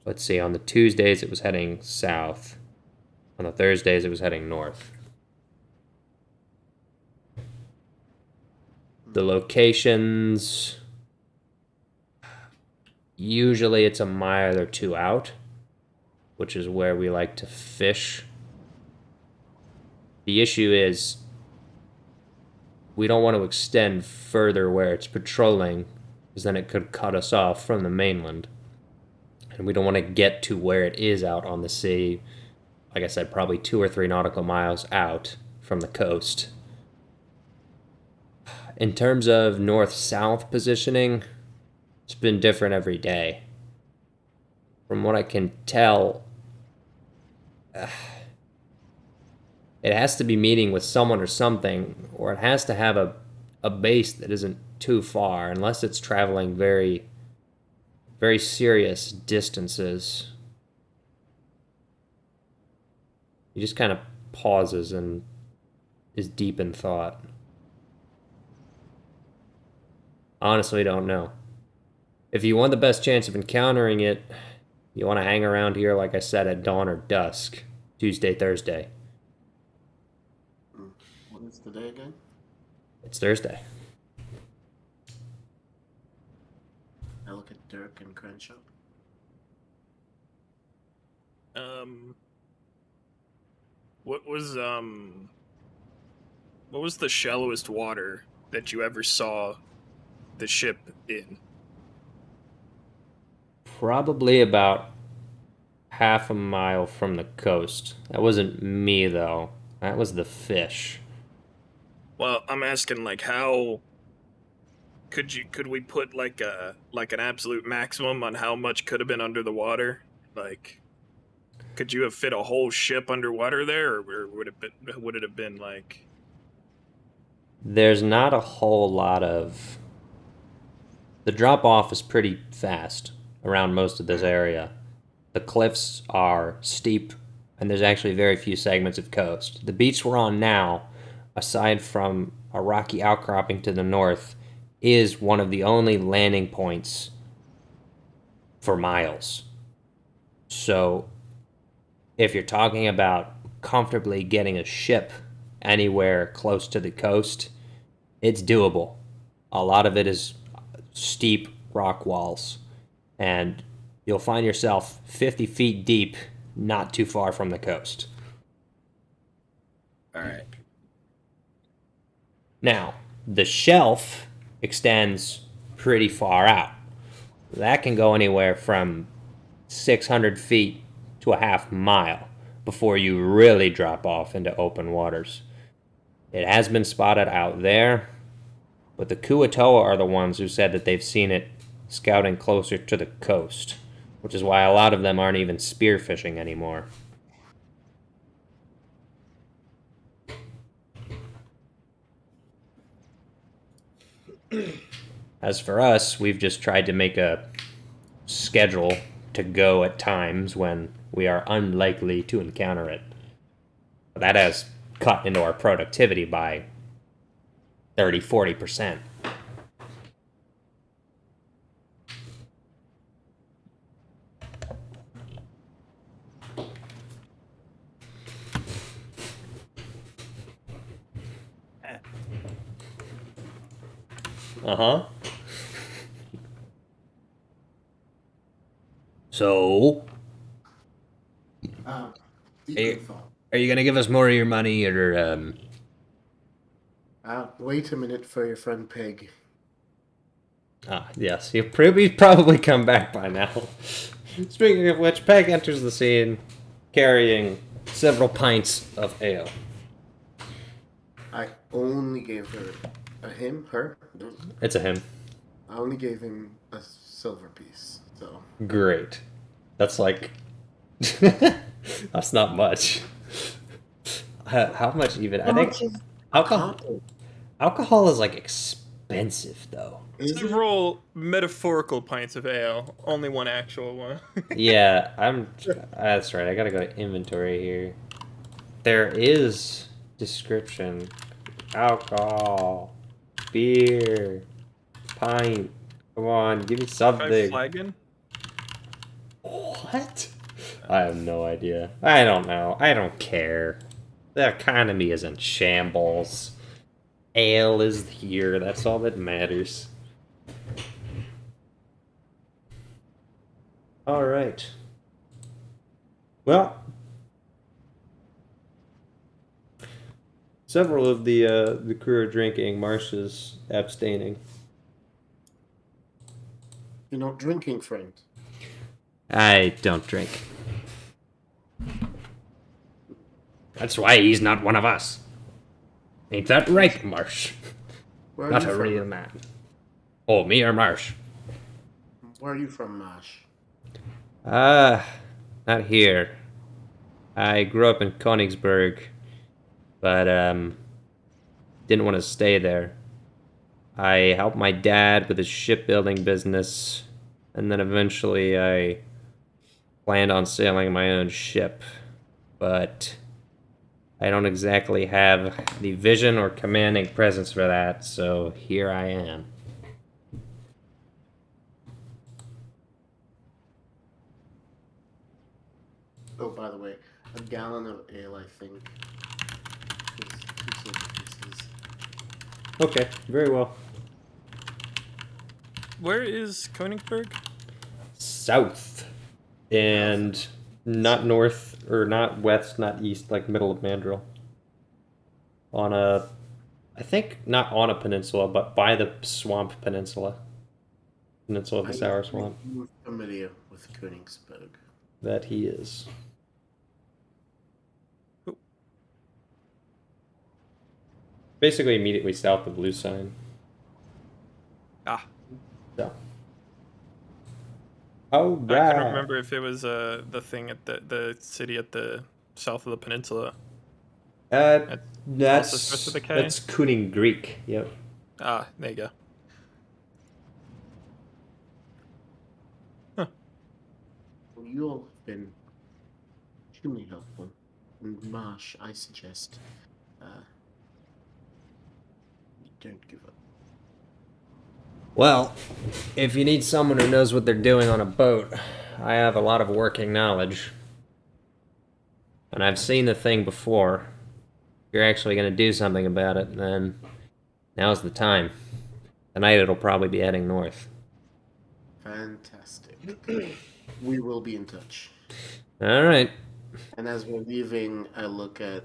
let's see, on the Tuesdays it was heading south. On the Thursdays it was heading north. The locations, usually it's a mile or two out, which is where we like to fish. The issue is we don't want to extend further where it's patrolling, because then it could cut us off from the mainland. And we don't want to get to where it is out on the sea, like I said, probably 2 or 3 nautical miles out from the coast. In terms of north-south positioning, it's been different every day. From what I can tell, it has to be meeting with someone or something, or it has to have a base that isn't too far, unless it's traveling very, very serious distances. He just kind of pauses and is deep in thought. Honestly, don't know. If you want the best chance of encountering it, you want to hang around here, like I said, at dawn or dusk, Tuesday, Thursday. What is the day again? It's Thursday. I look at Dirk and Crenshaw. What was the shallowest water that you ever saw the ship in? Probably about half a mile from the coast. That wasn't me, though. That was the fish. Well, I'm asking, like, how could we put like an absolute maximum on how much could have been under the water? Like, could you have fit a whole ship underwater there, or would it have been like? There's not a whole lot of... The drop-off is pretty fast around most of this area. The cliffs are steep, and there's actually very few segments of coast. The beach we're on now, aside from a rocky outcropping to the north, is one of the only landing points for miles. So, if you're talking about comfortably getting a ship anywhere close to the coast, it's doable. A lot of it is steep rock walls, and you'll find yourself 50 feet deep, not too far from the coast. All right. Now, the shelf extends pretty far out. That can go anywhere from 600 feet to a half mile before you really drop off into open waters. It has been spotted out there, but the Kuatoa are the ones who said that they've seen it scouting closer to the coast, which is why a lot of them aren't even spearfishing anymore. As for us, we've just tried to make a schedule to go at times when we are unlikely to encounter it. That has cut into our productivity by 30-40%. Uh-huh. So, Deep thought. are you gonna give us more of your money, or Wait a minute for your friend Peg. yes, he'll probably come back by now. Speaking of which, Peg enters the scene carrying several pints of ale. I only gave her. It's a him. I only gave him a silver piece. So Great. That's like... that's not much. How much even? I think alcohol is like expensive, though. Several metaphorical pints of ale, only one actual one. Yeah, that's right. I gotta go to inventory here. there is description. Alcohol, beer, pint. Come on, give me Try something. flagon? What? I have no idea. I don't know. I don't care. The economy is in shambles. Ale is here. That's all that matters. All right. Well, several of the crew are drinking. Marsh is abstaining. You're not drinking, friend. I don't drink. That's why he's not one of us. Ain't that right, Marsh? Where are Not you a from? real man. Oh, me or Marsh? Where are you from, Marsh? Not here. I grew up in Königsberg, but didn't want to stay there. I helped my dad with his shipbuilding business, and then eventually I planned on sailing my own ship, but I don't exactly have the vision or commanding presence for that, so here I am. Oh, by the way, a gallon of ale, I think. Is 2 silver pieces. Okay, very well. Where is Königsberg? South. And not north, or not west, not east, like middle of Mandrill. On a, I think not on a peninsula, but by the swamp peninsula. Peninsula of the Sour Swamp. I'm familiar with Königsberg. That he is. Basically immediately south of Blue Sign. Ah, So. Oh, I couldn't remember if it was the thing at the city at the south of the peninsula. Also That's starts with a K? that's Kuning Greek. Yep. Ah, there you go. Well, you all have been extremely helpful. And Marsh, I suggest you don't give up. Well, if you need someone who knows what they're doing on a boat, I have a lot of working knowledge. And I've seen the thing before. If you're actually going to do something about it, then now's the time. Tonight it'll probably be heading north. Fantastic. We will be in touch. All right. And as we're leaving, I look at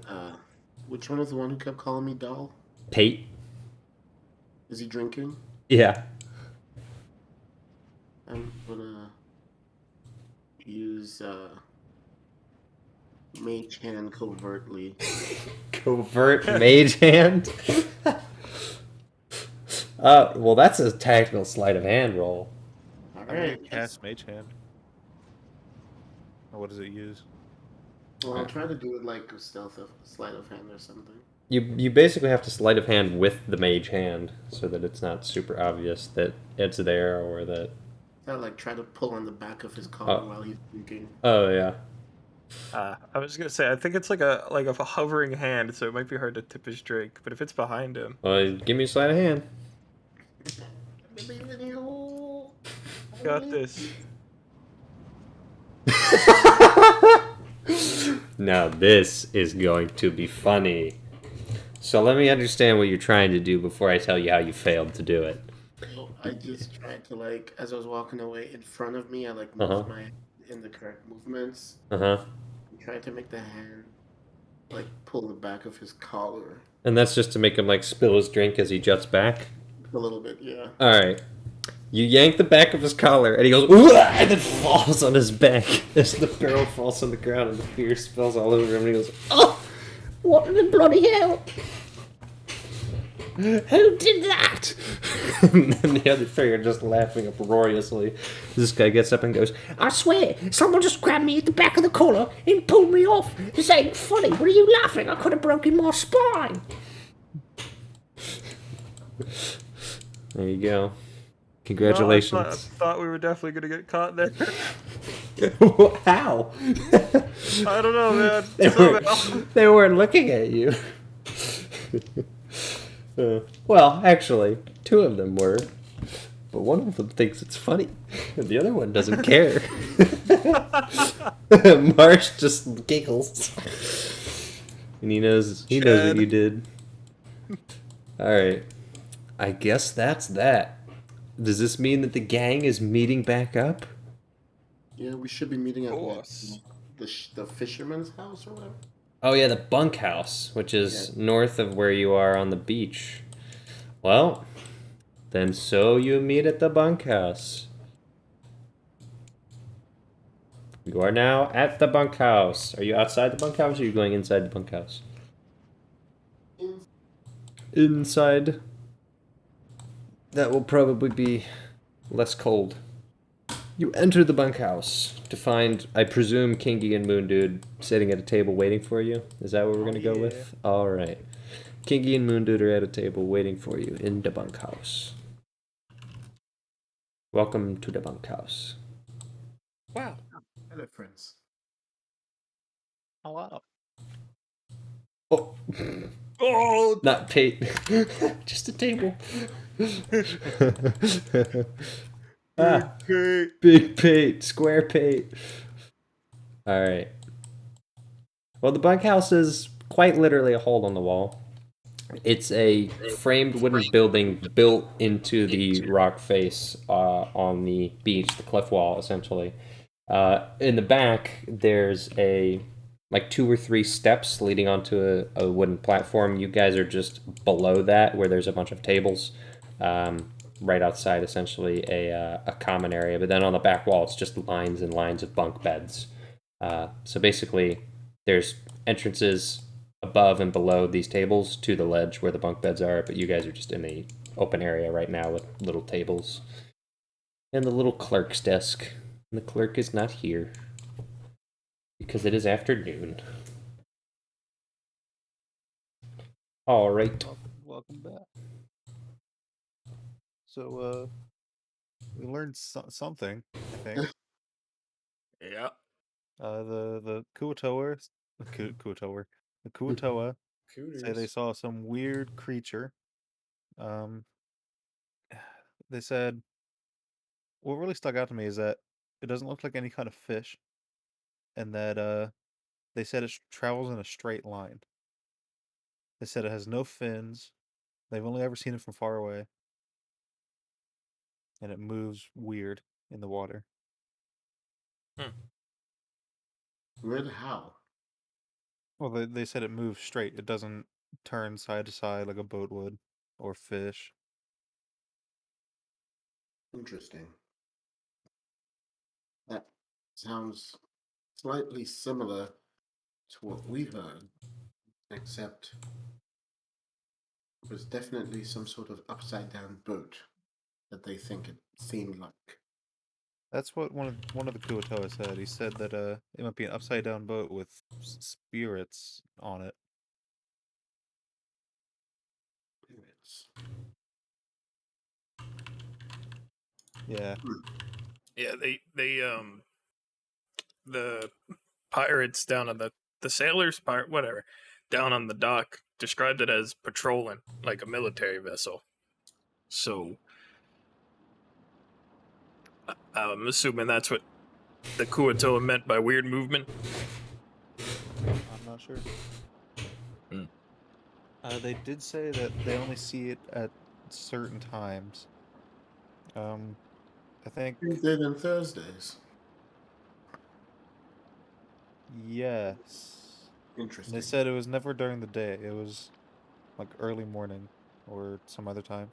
which one is the one who kept calling me doll? Pate? Is he drinking? Yeah. I'm gonna use mage hand covertly. Covert mage hand? Well, that's a tactical sleight of hand roll. All I'm gonna right. cast Mage Hand. What does it use? Well, I'll try to do it like a sleight of hand or something. You basically have to sleight of hand with the mage hand so that it's not super obvious that it's there or that. I like try to pull on the back of his collar while he's drinking. Oh yeah. I was gonna say I think it's like a hovering hand, so it might be hard to tip his drink. But if it's behind him, Well, give me a sleight of hand. I believe in you. got this. Now this is going to be funny. So let me understand what you're trying to do before I tell you how you failed to do it. So I just tried to like, as I was walking away in front of me, I like moved my in the correct movements. Uh-huh. I tried to make the hand like pull the back of his collar And that's just to make him like spill his drink as he juts back. a little bit. Yeah. All right. You yank the back of his collar, and he goes, "Ooh!" and then falls on his back as the barrel falls on the ground, and the beer spills all over him. And he goes, "Oh, what the bloody hell? Who did that?" And then the other three are just laughing uproariously. This guy gets up and goes, I swear, someone just grabbed me at the back of the collar and pulled me off. This ain't funny. What are you laughing? I could have broken my spine. "There you go. Congratulations. I thought we were definitely gonna get caught there. How? I don't know, man. They weren't looking at you. Well, actually, two of them were. But one of them thinks it's funny, and the other one doesn't care. Marsh just giggles. And he knows what Chad. you did. Alright. I guess that's that. Does this mean that the gang is meeting back up? Yeah, we should be meeting at what? Course. The fisherman's house or whatever? Oh yeah, the bunkhouse, which is north of where you are on the beach. Well, then so you meet at the bunkhouse. You are now at the bunkhouse. Are you outside the bunkhouse or are you going inside the bunkhouse? Inside. That will probably be less cold. You enter the bunkhouse to find, I presume, Kingy and Moon Dude sitting at a table waiting for you. Is that what we're gonna go with? All right. Kingy and Moon Dude are at a table waiting for you in the bunkhouse. Welcome to the bunkhouse. Wow. Hello, friends. Oh wow. Oh, Oh, not Pate. Just a table. Ah, big Pate, square Pate. All right. Well, the bunkhouse is quite literally a hole in the wall. It's a framed wooden building built into the rock face on the beach, the cliff wall, essentially. In the back, there's like 2 or 3 steps leading onto a wooden platform. You guys are just below that, where there's a bunch of tables. Right outside, essentially a common area. But then on the back wall, it's just lines and lines of bunk beds. So basically, there's entrances above and below these tables to the ledge where the bunk beds are, but you guys are just in the open area right now with little tables. And the little clerk's desk. And the clerk is not here. Because it is afternoon. Alright. Welcome back. So, we learned something, I think. Yeah. The Kuatoa, the Kuatoa say they Cooters. saw some weird creature. Um, they said what really stuck out to me is that it doesn't look like any kind of fish, and that they said it travels in a straight line. They said it has no fins. They've only ever seen it from far away, and it moves weird in the water. Weird how? Well, they said it moves straight. It doesn't turn side to side like a boat would, or fish. Interesting. That sounds slightly similar to what we heard, except it was definitely some sort of upside down boat that they think it seemed like. That's what one of the Kuatoa said. He said that it might be an upside down boat with spirits on it. It's Yeah. Yeah, they the pirates down on the sailors pirate whatever down on the dock described it as patrolling like a military vessel. So I'm assuming that's what the Kuatoa meant by weird movement. I'm not sure. Hmm. They did say that they only see it at certain times. I think Tuesdays and Thursdays. yes. And Interesting. they said it was never during the day. It was like early morning or some other time.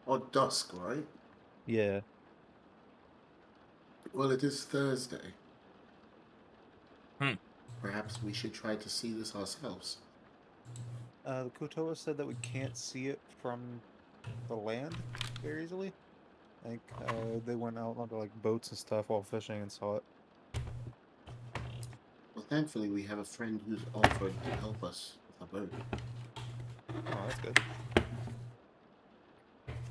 Or dusk, right? Yeah. Well, it is Thursday. Hmm. Perhaps we should try to see this ourselves. The Kuatoa said that we can't see it from the land very easily. I think they went out onto like boats and stuff while fishing and saw it. Well, thankfully, we have a friend who's offered to help us with a boat. Oh, that's good.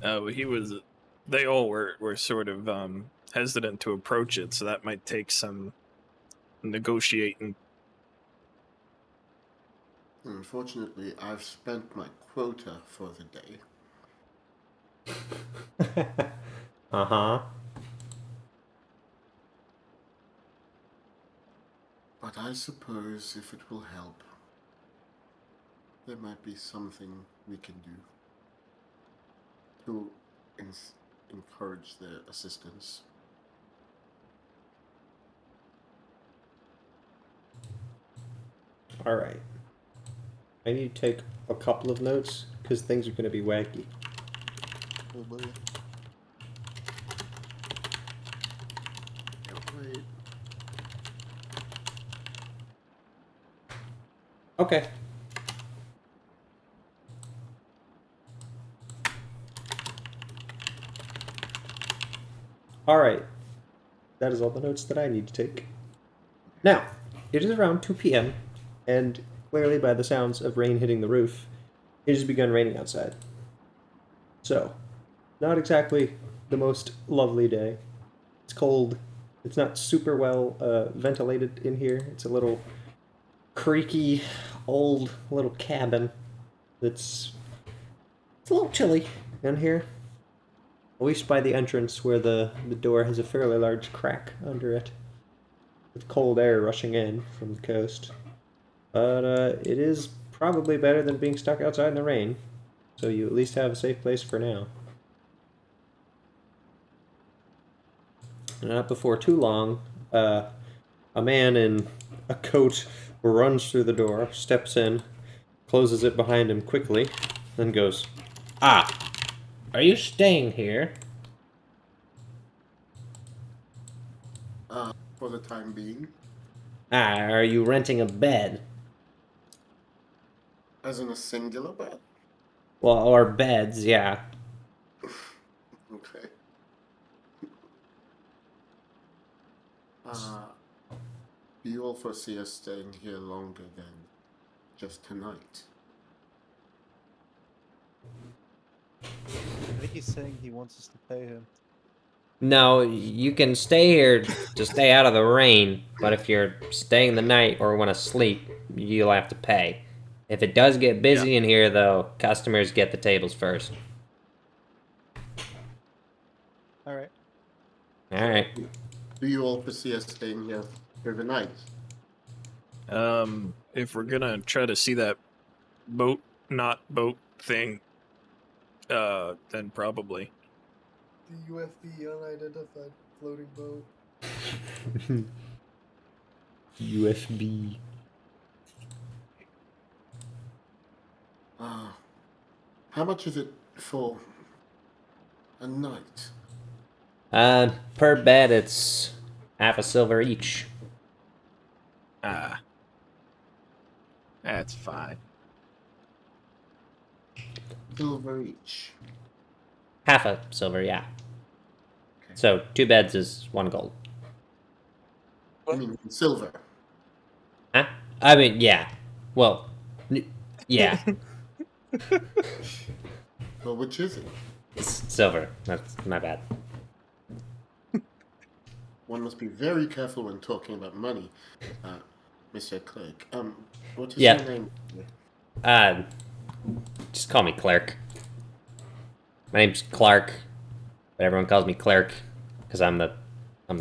he was. They all were sort of hesitant to approach it, so that might take some negotiating. Unfortunately, I've spent my quota for the day. Uh-huh. But I suppose if it will help, there might be something we can do to encourage their assistance. All right. I need to take a couple of notes because things are going to be wacky. Oh boy. Wait. Okay. All right. That is all the notes that I need to take. Now, it is around 2 p.m., and clearly by the sounds of rain hitting the roof, it has begun raining outside. So, not exactly the most lovely day. It's cold. It's not super well ventilated in here. It's a little creaky, old little cabin. It's a little chilly in here. At least by the entrance, where the door has a fairly large crack under it, with cold air rushing in from the coast. But it is probably better than being stuck outside in the rain, so you at least have a safe place for now. Not before too long, a man in a coat runs through the door, steps in, closes it behind him quickly, then goes, "Ah, are you staying here?" For the time being, "Ah, are you renting a bed?" as in a singular bed. "Well, or beds, yeah." Okay. Uh, do you all foresee us staying here longer than just tonight? I think he's saying he wants us to pay him. No, you can stay here to stay out of the rain, but if you're staying the night or want to sleep, you'll have to pay. If it does get busy in here, though, customers get the tables first. All right. Alright. Do you all foresee us staying here for the night? If we're gonna try to see that not boat thing, then probably. The UFB unidentified floating boat. UFB. How much is it for a night? Per bed, it's half a silver each. Ah, that's fine. Silver each. Half a silver, yeah. Okay. So 2 beds is 1 gold. I mean, silver. Huh? I mean, yeah. Well, yeah. Well, which is it? It's silver. That's my bad. One must be very careful when talking about money, Mr. Clerk. What is Yeah. your name? Uh, just call me Clerk. My name's Clark, but everyone calls me Clerk because I'm the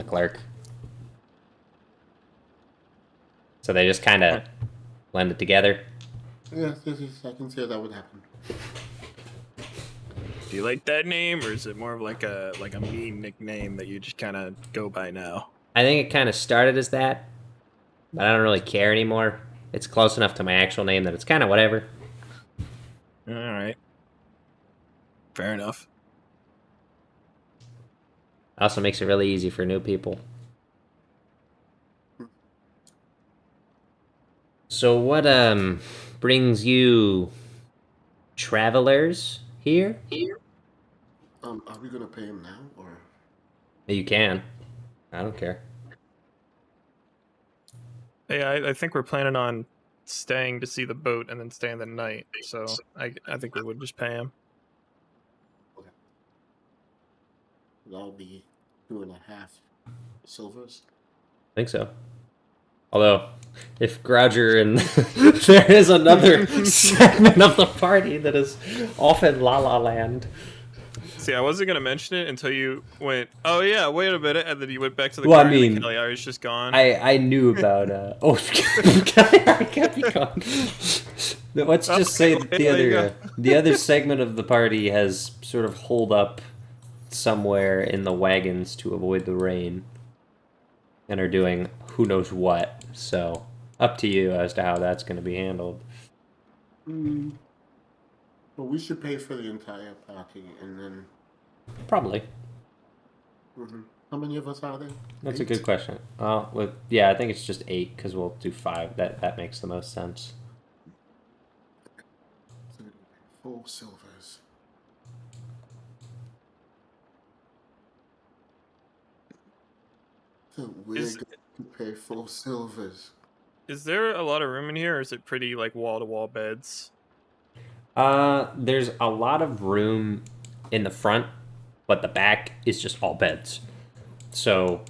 clerk. So they just kind of blend it together. Yes, I can see how that would happen. Do you like that name, or is it more of like a mean nickname that you just kind of go by now? I think it kind of started as that, but I don't really care anymore. It's close enough to my actual name that it's kind of whatever. All right, fair enough. Also makes it really easy for new people. So what brings you travelers here? Are we gonna pay him now, or? You can. I don't care. Hey, I think we're planning on staying to see the boat and then staying the night. So I think we would just pay him. That'll be 2.5 silvers. I think so. Although, if Grouger and there is another segment of the party that is off in La La Land. See, I wasn't gonna mention it until you went, "Oh yeah, wait a minute," and then you went back to the Well, I car and mean, the Cagliari is just gone. I knew about I can't be gone. Let's just say that the other segment of the party has sort of holed up somewhere in the wagons to avoid the rain, and are doing who knows what. So up to you as to how that's going to be handled. But we should pay for the entire party, and then Probably. how many of us are there? That's 8? a good question. Yeah, I think it's just 8 because we'll do 5. That makes the most sense. So it'll be 4 silvers. So we're going to pay 4 silvers. Is there a lot of room in here, or is it pretty like wall-to-wall beds? There's a lot of room in the front, but the back is just all beds. So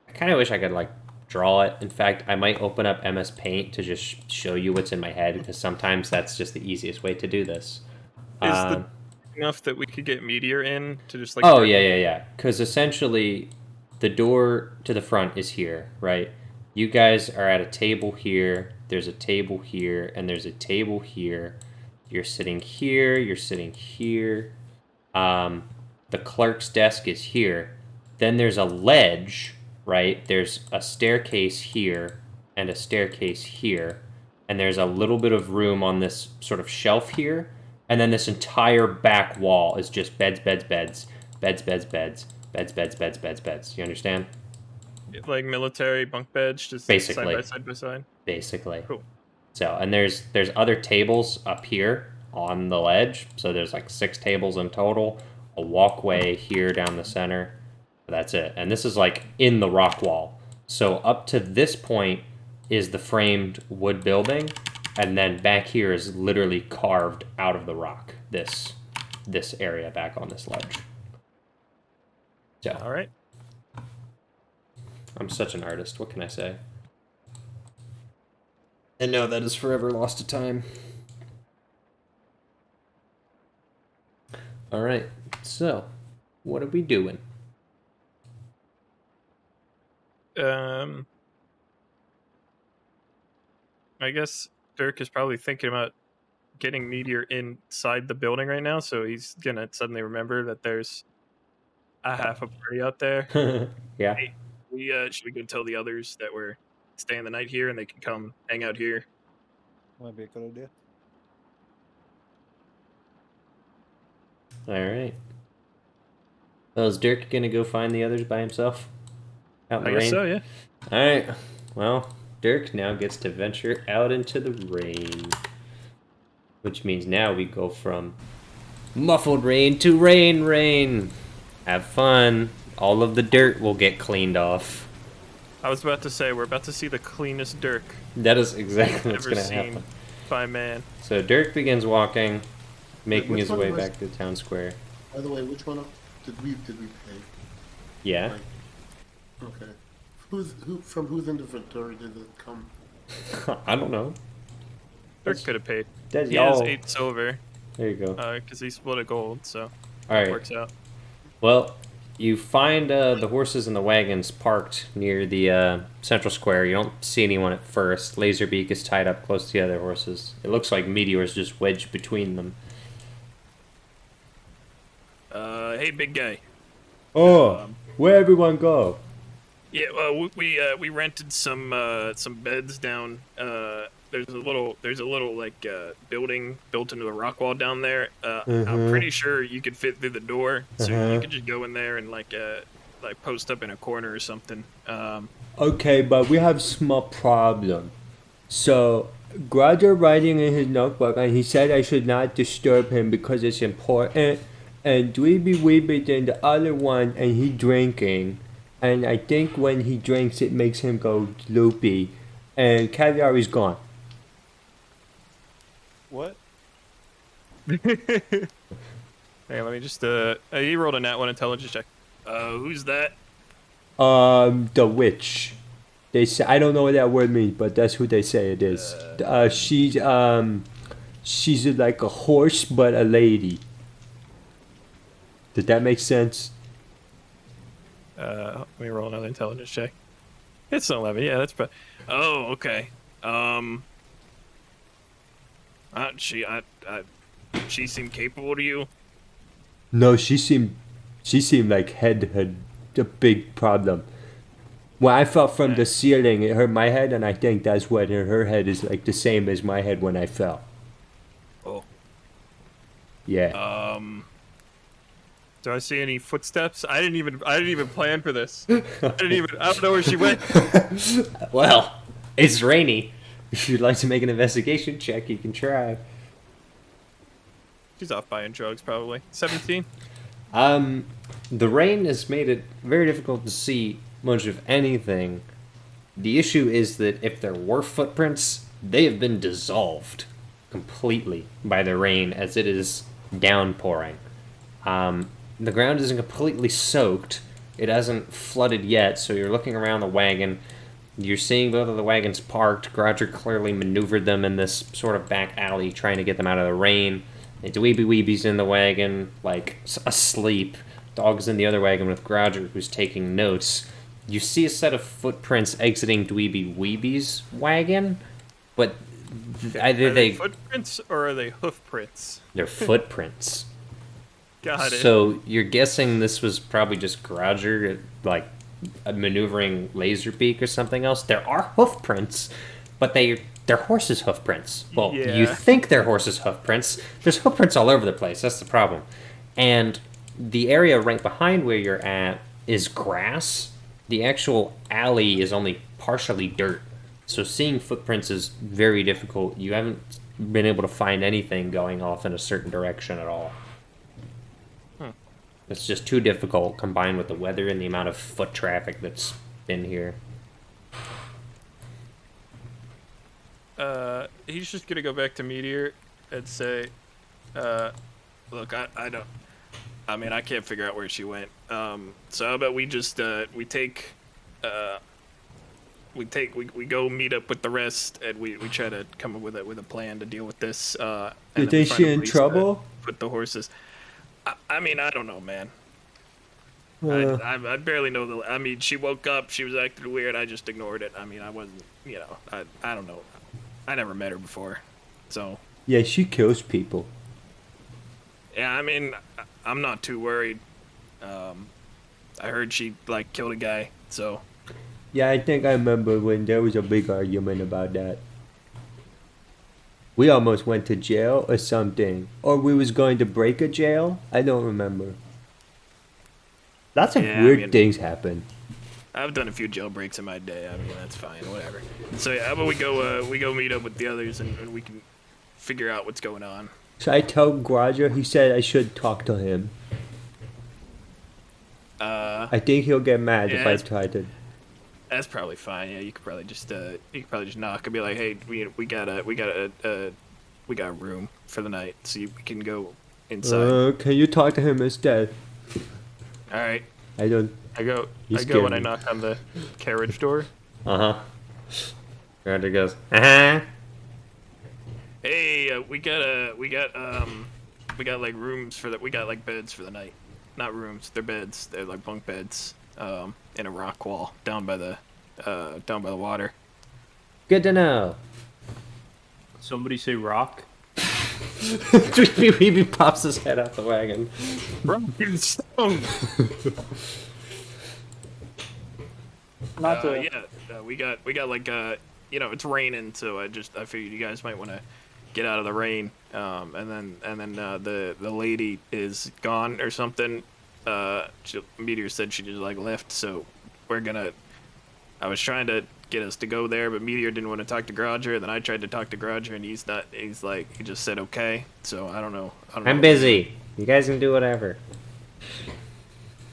I kind of wish I could like draw it. In fact, I might open up MS Paint to just show you what's in my head, because sometimes that's just the easiest way to do this. Is the enough that we could get Meteor in to just like? Oh yeah. Because essentially, the door to the front is here, right? You guys are at a table here. There's a table here, and there's a table here. You're sitting here. You're sitting here. The clerk's desk is here. Then there's a ledge, right? There's a staircase here and a staircase here. And there's a little bit of room on this sort of shelf here. And then this entire back wall is just beds. You understand? Like military bunk beds, just Basically. side by side. Basically. Cool. So, and there's other tables up here on the ledge. So there's like 6 tables in total. A walkway here down the center. That's it. And this is like in the rock wall. So up to this point is the framed wood building, and then back here is literally carved out of the rock. This area back on this ledge. So, All right. I'm such an artist. What can I say? And no, that is forever lost to time. All right. So, what are we doing? I guess Dirk is probably thinking about getting Meteor inside the building right now, so he's gonna suddenly remember that there's a half a party out there. Yeah. Hey, should we go tell the others that we're staying the night here and they can come hang out here? Might be a good idea. All right. Well, is Dirk gonna go find the others by himself? Out in the I rain? guess so, yeah. All right. Well, Dirk now gets to venture out into the rain, which means now we go from muffled rain to rain. Have fun. All of the dirt will get cleaned off. I was about to say we're about to see the cleanest Dirk That is exactly what's ever gonna seen happen. by man. So Dirk begins walking, making which his one way was- back to the town square. By the way, which one did we pay? Yeah. Okay. From whose inventory did it come? I don't know. Dirk could have paid. That's He has y'all. 8 silver, There you go. because he split a gold, so All right. works out. Well, you find the horses and the wagons parked near the central square. You don't see anyone at first. Laserbeak is tied up close to the other horses. It looks like Meteor's just wedged between them. Hey, big guy. Oh, where everyone go? Yeah, well, we rented some beds down. There's a little like building built into the rock wall down there. I'm pretty sure you could fit through the door, so you could just go in there and like post up in a corner or something. Okay, but we have small problem. So, Grouger writing in his notebook, and he said I should not disturb him because it's important. And Dweeby Weeby in the other one, and he drinking. And I think when he drinks, it makes him go loopy. And Caviar is gone. What? Hey, let me just he rolled a nat 1 intelligence check. Who's that? The witch. They say I don't know what that word means, but that's who they say it is. She's like a horse but a lady. Did that make sense? Let me roll another intelligence check. It's an 11. Yeah, that's. Oh, okay. She seemed capable to you. No, she seemed like had a big problem. When I fell from the ceiling, it hurt my head, and I think that's what her head is like the same as my head when I fell. Oh. Yeah. Do I see any footsteps? I didn't even plan for this. I don't know where she went. Well, it's rainy. If you'd like to make an investigation check, you can try. She's off buying drugs, probably. 17. The rain has made it very difficult to see much of anything. The issue is that if there were footprints, they have been dissolved completely by the rain as it is downpouring. The ground isn't completely soaked. It hasn't flooded yet, so you're looking around the wagon. You're seeing both of the wagons parked. Roger clearly maneuvered them in this sort of back alley, trying to get them out of the rain. And Dweeby Weeby's in the wagon, like, asleep. Dog's in the other wagon with Roger, who's taking notes. You see a set of footprints exiting Dweeby Weeby's wagon, but either Are they footprints or are they hoof prints? They're footprints. Got it. So you're guessing this was probably just Roger, like, maneuvering Laserbeak or something else? There are hoof prints, but they're horses' hoof prints. Well, Yeah. you think they're horses' hoof prints. There's hoof prints all over the place. That's the problem. And the area right behind where you're at is grass. The actual alley is only partially dirt. So seeing footprints is very difficult. You haven't been able to find anything going off in a certain direction at all. It's just too difficult combined with the weather and the amount of foot traffic that's been here. He's just gonna go back to Meteor and say, look, I don't. I mean, I can't figure out where she went. So how about we just we go meet up with the rest and we try to come up with a plan to deal with this. You think she in trouble? Put the horses. I mean, I don't know, man. I barely know I mean, she woke up, she was acting weird, I just ignored it. I mean, I wasn't, I don't know. I never met her before, so. Yeah, she kills people. Yeah, I mean, I'm not too worried. I heard she, like, killed a guy, so. Yeah, I think I remember when there was a big argument about that. We almost went to jail or something. Or we was going to break a jail. I don't remember. Lots of weird things happen. I've done a few jailbreaks in my day. I mean, that's fine, whatever. So yeah, how about we go meet up with the others and we can figure out what's going on. Should I tell Roger? He said I should talk to him. I think he'll get mad if I try to. That's probably fine. Yeah, you could probably just knock and be like, hey, we got a room for the night, so we can go inside. Can you talk to him instead? All right. I go when I knock on the carriage door. Roger goes, uh-huh. Hey, we got like rooms for that. We got like beds for the night. Not rooms, they're beds. They're like bunk beds. In a rock wall down by the water. Good to know. Somebody say rock. He pops his head out the wagon. Rock and stone. We got like it's raining, so I figured you guys might want to get out of the rain. And then the lady is gone or something. Meteor said she just like left, so I was trying to get us to go there, but Meteor didn't want to talk to Roger. Then I tried to talk to Roger, and he just said okay. So I don't know. I'm busy. You guys can do whatever.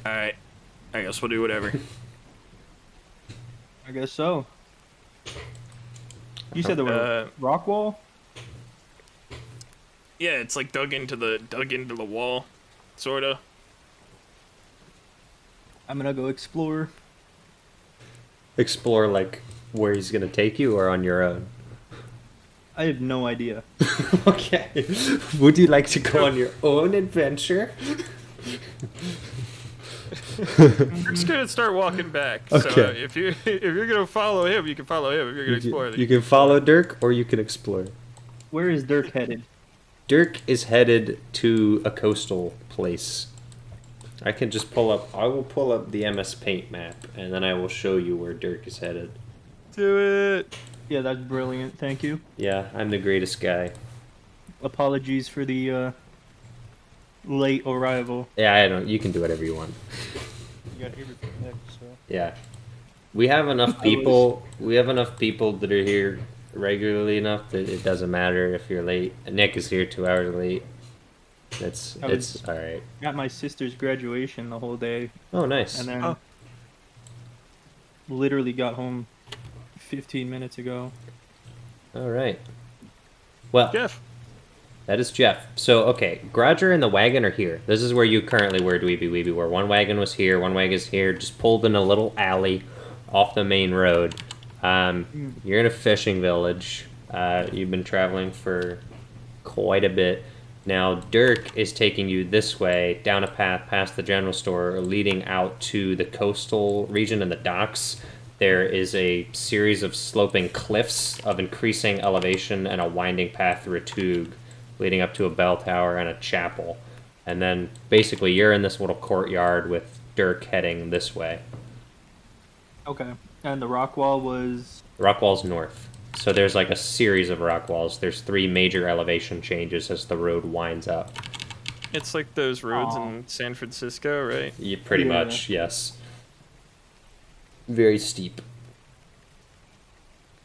All right, I guess we'll do whatever. I guess so. You said there was a rock wall? Yeah, it's like dug into the wall, sorta. I'm gonna go explore. Explore like where he's gonna take you, or on your own. I have no idea. Okay. Would you like to go on your own adventure? We're just gonna start walking back. So Okay. if you're gonna follow him, you can follow him. If you're gonna explore, then You can follow Dirk, or you can explore. Where is Dirk headed? Dirk is headed to a coastal place. I can just pull up. I will pull up the MS Paint map, and then I will show you where Dirk is headed. do it. Yeah, that's brilliant. Thank you. Yeah, I'm the greatest guy. Apologies for the late arrival. Yeah, I don't. You can do whatever you want. You got here before Nick, so. Yeah, we have enough people. We have enough people that are here regularly enough that it doesn't matter if you're late. Nick is here 2 hours late. It's all right. At my sister's graduation the whole day, Oh, nice. and then literally got home 15 minutes ago. All right. Well, Jeff. that is Jeff. So, okay, Grodger and the wagon are here. This is where you currently were, Dweeby Weeby, where one wagon was here, one wagon is here, just pulled in a little alley off the main road. You're in a fishing village. You've been traveling for quite a bit. Now, Dirk is taking you this way, down a path past the general store, leading out to the coastal region and the docks. There is a series of sloping cliffs of increasing elevation and a winding path through a tube, leading up to a bell tower and a chapel. And then, basically, you're in this little courtyard with Dirk heading this way. Okay. And the rock wall was... The rock wall's north. So there's like a series of rock walls. There's 3 major elevation changes as the road winds up. It's like those roads in San Francisco, right? Yeah, pretty much, yes. Very steep.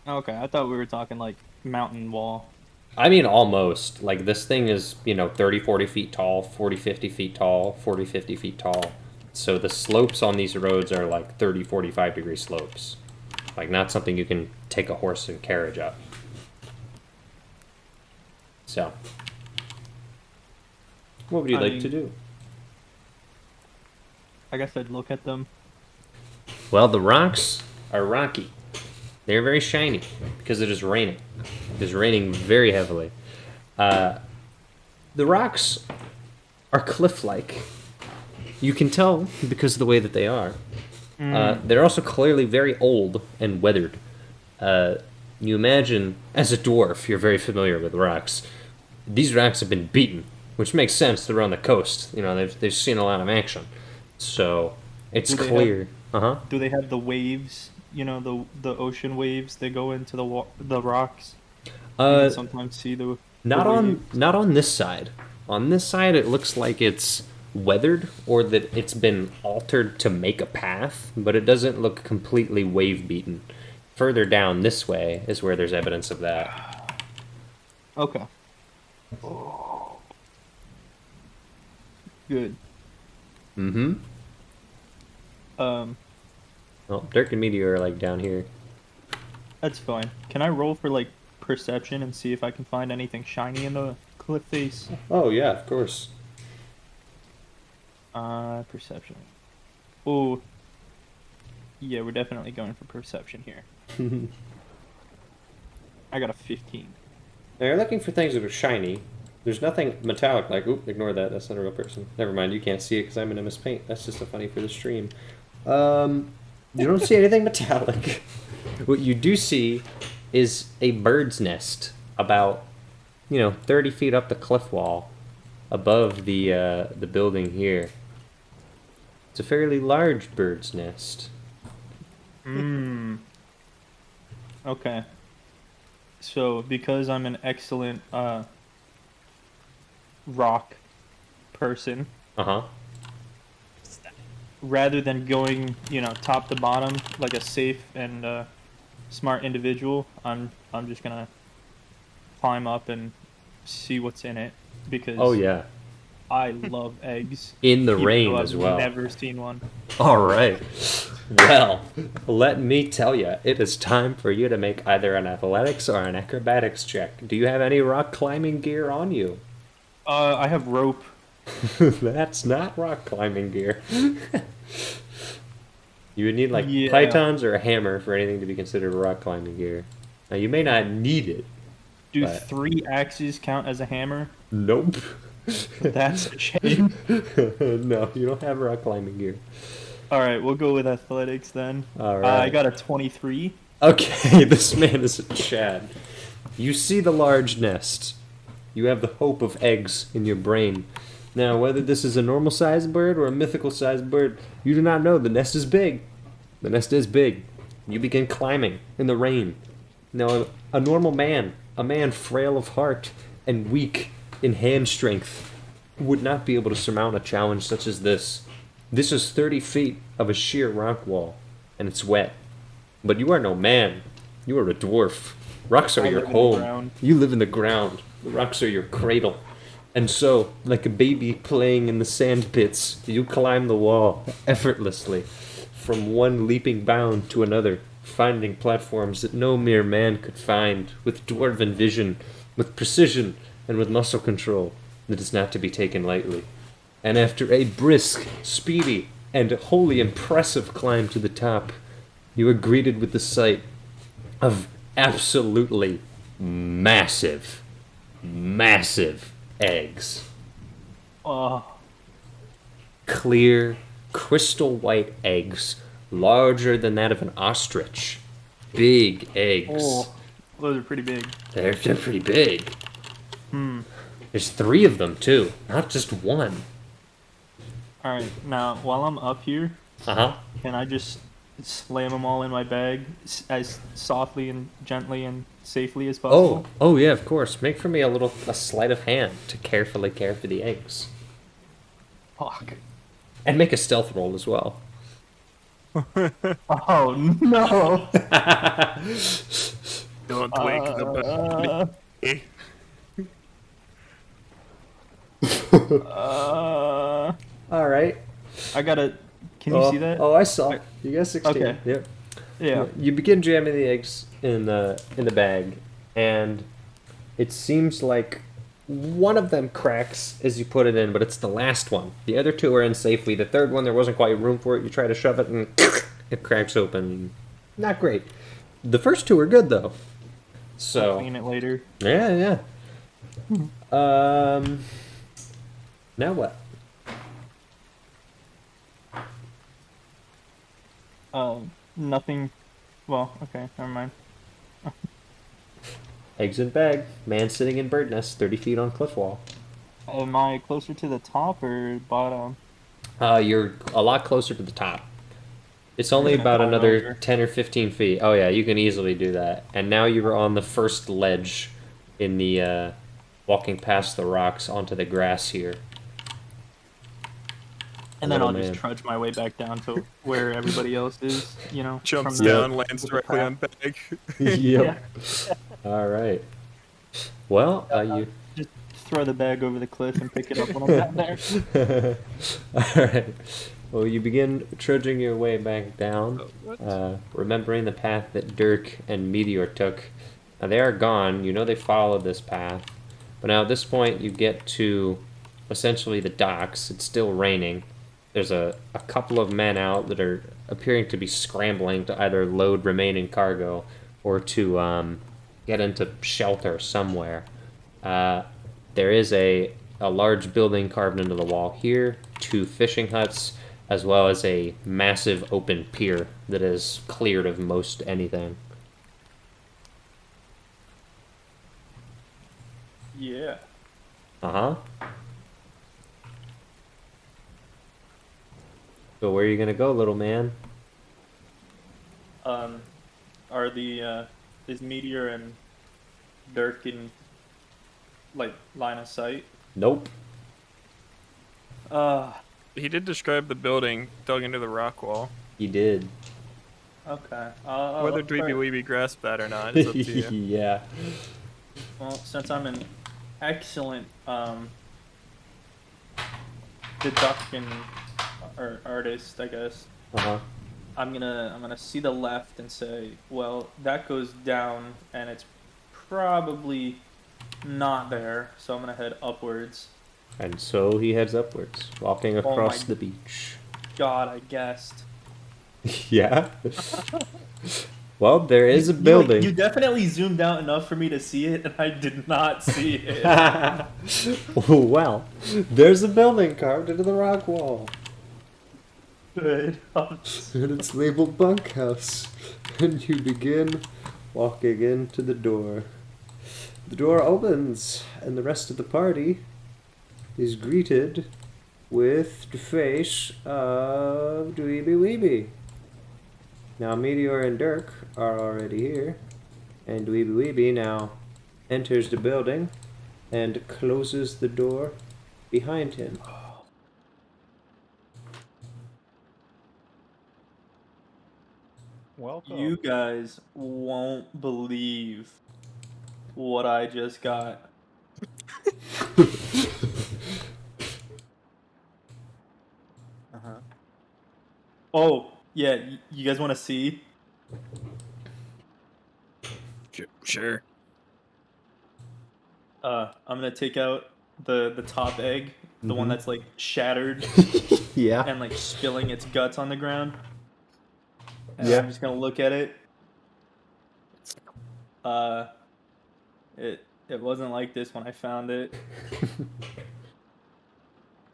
Okay, I thought we were talking like mountain wall. I mean, almost. Like, this thing is, 30, 40 feet tall, 40, 50 feet tall, 40, 50 feet tall. So the slopes on these roads are like 30, 45 degree slopes. Like, not something you can take a horse and carriage up. So, what would you like to do? I guess I'd look at them. Well, the rocks are rocky. They're very shiny because it is raining. It is raining very heavily. The rocks are cliff-like. You can tell because of the way that they are. They're also clearly very old and weathered. You imagine, as a dwarf, you're very familiar with rocks. These rocks have been beaten, which makes sense. They're on the coast. They've seen a lot of action. So, it's clear. Do they have the waves? The ocean waves that go into the rocks. You can sometimes see the not waves. on this side. On this side, it looks like it's weathered or that it's been altered to make a path, but it doesn't look completely wave beaten. Further down this way is where there's evidence of that. Okay. Good. Mm-hmm. Well, Dirk and Meteor are like down here. That's fine. Can I roll for like perception and see if I can find anything shiny in the cliff face? Oh yeah, of course. Perception. Oh. Yeah, we're definitely going for perception here. I got a 15. Now you're looking for things that are shiny. There's nothing metallic like, oop, ignore that, that's not a real person. Never mind, you can't see it because I'm in MS Paint. That's just so funny for the stream. You don't see anything metallic. What you do see is a bird's nest about, 30 feet up the cliff wall above the building here. It's a fairly large bird's nest. Okay. So, because I'm an excellent rock person, rather than going, top to bottom like a safe and smart individual, I'm just gonna climb up and see what's in it because Oh yeah. I love eggs. In the even rain though as I've well. Never seen one. All right. Well, let me tell you, it is time for you to make either an athletics or an acrobatics check. Do you have any rock climbing gear on you? I have rope. That's not rock climbing gear. You would need like Yeah. pythons or a hammer for anything to be considered rock climbing gear. Now you may not need it. Do But- 3 axes count as a hammer? Nope. That's a shame. No, you don't have rock climbing gear. All right, we'll go with athletics then. All I right. got a 23. Okay, this man is a Chad. You see the large nest. You have the hope of eggs in your brain. Now, whether this is a normal sized bird or a mythical sized bird, you do not know. The nest is big. The nest is big. You begin climbing in the rain. Now, a normal man, a man frail of heart and weak in hand strength, would not be able to surmount a challenge such as this. This is 30 feet of a sheer rock wall, and it's wet. But you are no man. You are a dwarf. Rocks are I your live in the home. ground. You live in the ground. The rocks are your cradle. And so, like a baby playing in the sand pits, you climb the wall effortlessly, from one leaping bound to another, finding platforms that no mere man could find, with dwarven vision, with precision, and with muscle control that is not to be taken lightly. And after a brisk, speedy, and wholly impressive climb to the top, you are greeted with the sight of absolutely massive, massive eggs. Oh, Clear, crystal white eggs, larger than that of an ostrich. Big eggs. oh, those are pretty big. They're pretty big. Hmm. There's 3 of them, too, not just one. All right, now while I'm up here, Uh-huh. can I just slam them all in my bag as softly and gently and safely as possible? Oh, yeah, of course. Make for me a sleight of hand to carefully care for the eggs. Fuck. And make a stealth roll as well. Oh no. Don't wake the body. All right. I gotta. Can you see that? Oh, I saw. You got 16. Okay. Yep. Yeah. You begin jamming the eggs in the bag, and it seems like one of them cracks as you put it in, but it's the last one. The other 2 are in safely. The third one, there wasn't quite room for it. You try to shove it, and it cracks open. Not great. The first 2 are good though. I'll So clean it later. yeah. Now what? Nothing. Well, okay, never mind. Eggs in bag. Man sitting in bird nest, 30 feet on cliff wall. Am I closer to the top or bottom? You're a lot closer to the top. It's only about Climb another over. 10 or 15 feet. Oh yeah, you can easily do that. And now you are on the first ledge in the, walking past the rocks onto the grass here. And then I'll Little just man. trudge my way back down to where everybody else is, you know. Jumps from the- down, lands with the directly path. on bag. Yep. All right. Well, you. Just throw the bag over the cliff and pick it up when I'm down there. All right. Well, you begin trudging your way back down, remembering the path that Dirk and Meteor took. Now, they are gone. You know they followed this path. But now at this point, you get to essentially the docks. It's still raining. There's a couple of men out that are appearing to be scrambling to either load remaining cargo or to get into shelter somewhere. There is a large building carved into the wall here, 2 fishing huts, as well as a massive open pier that is cleared of most anything. Yeah. Uh-huh. So where are you gonna go, little man? Are the is Meteor and Dirk in like line of sight? Nope. He did describe the building dug into the rock wall. He did. Okay. Whether Dweeby Weeby grasped that or not is up to you. Yeah. Well, since I'm an excellent deduction or artist, I guess Uh-huh. I'm gonna see the left and say, well, that goes down, and it's probably not there, so I'm gonna head upwards. And so he heads upwards, walking across my- the beach. God, I guessed. Yeah. Well, there is a You building. definitely zoomed out enough for me to see it, and I did not see it. Well, there's a building carved into the rock wall. Good. And it's labeled bunkhouse. And you begin walking into the door. The door opens, and the rest of the party is greeted with the face of Dweeby Weeby. Now, Meteor and Dirk are already here, and Dweeby Weeby now enters the building and closes the door behind him. Welcome. You guys won't believe what I just got. Uh-huh. Oh, yeah, you guys want to see? Sure. I'm gonna take out the top egg, the one that's like shattered Yeah. and like spilling its guts on the ground. And Yeah. I'm just gonna look at it. It wasn't like this when I found it,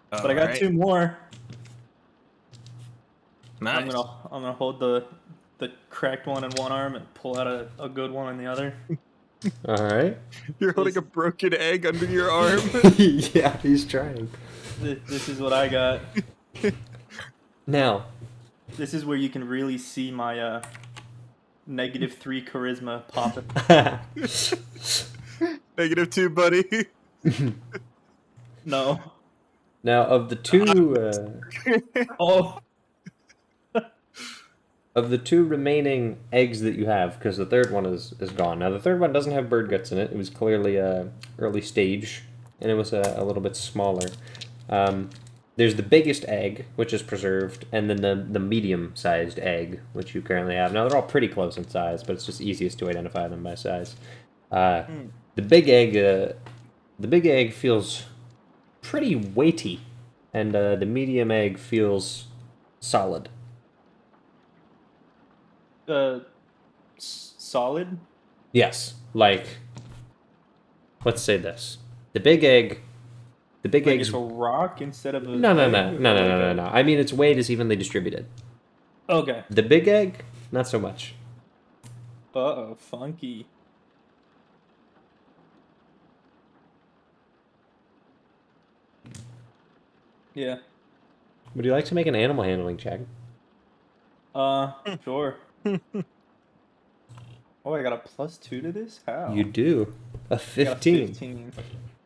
but I got two more. Nice. I'm gonna hold the cracked one in one arm and pull out a good one in the other. All right. You're holding a broken egg under your arm. Yeah, he's trying. This is what I got. Now, This is where you can really see my -3 charisma popping. -2, buddy. No. now of the two Oh. of the two remaining eggs that you have, because the third one is gone. Now the third one doesn't have bird guts in it. It was clearly early stage, and it was a little bit smaller. There's the biggest egg, which is preserved, and then the medium-sized egg, which you currently have. Now they're all pretty close in size, but it's just easiest to identify them by size. The big egg feels pretty weighty, and the medium egg feels solid. Solid. Yes, like, let's say this: the big egg. The big Like egg's it's a rock instead of a no. egg, or like No. I mean, its weight is evenly distributed. Okay. The big egg, not so much. Uh-oh, funky. Yeah. Would you like to make an animal handling check? Sure. Oh, I got a +2 to this? How? You do. A I got a 15. 15.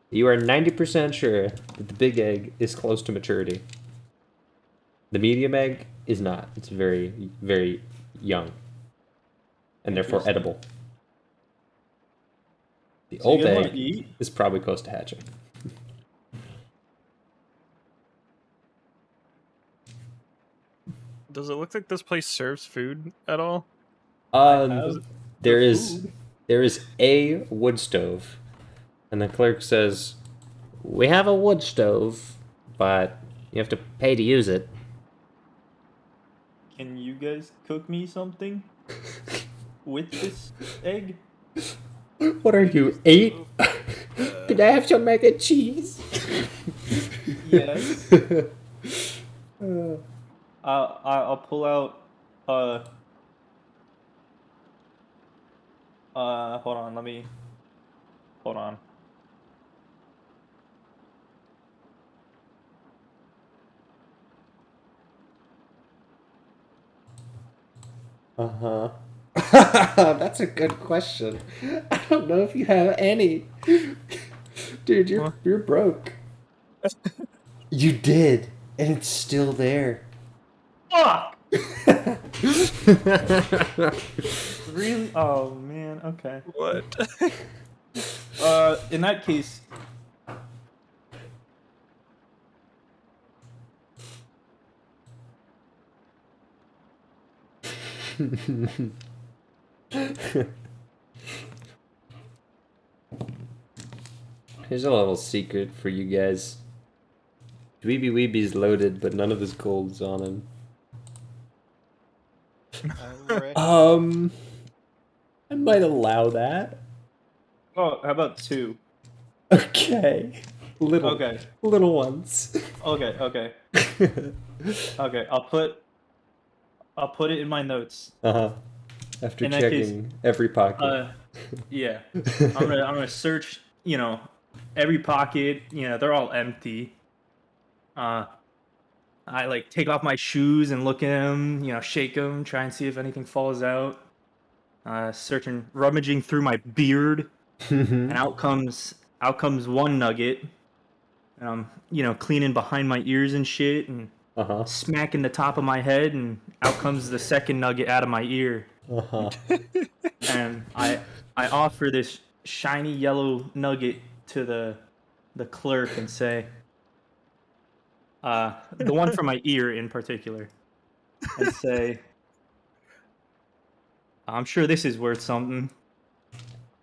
You are 90% sure that the big egg is close to maturity. The medium egg is not. It's very, very young. And therefore Interesting. edible. The So you old guys wanna egg eat? is probably close to hatching. Does it look like this place serves food at all? have There the is food. there is a wood stove. And the clerk says, "We have a wood stove, but you have to pay to use it." Can you guys cook me something with this egg? What are you, 8? Could I have some mac and cheese? Yes. I'll pull out hold on, hold on. Uh-huh. That's a good question. I don't know if you have any. Dude, you're broke. You did, and it's still there. Fuck! Really? Oh man, okay. What? In that case, Here's a little secret for you guys. Dweeby Weeby's loaded, but none of his gold's on him. I might allow that. Oh, how about 2? Okay. Okay. Little ones. Okay. Okay. I'll put it in my notes. Uh-huh. After In that case, checking every pocket. yeah. I'm gonna search. Every pocket. They're all empty. I like take off my shoes and look at them. Shake them, try and see if anything falls out. Searching, rummaging through my beard, and out comes one nugget. And I'm cleaning behind my ears and shit, and Uh-huh. smacking the top of my head, and out comes the second nugget out of my ear. Uh-huh. And I offer this shiny yellow nugget to the clerk and say, the one from my ear in particular, and say, I'm sure this is worth something.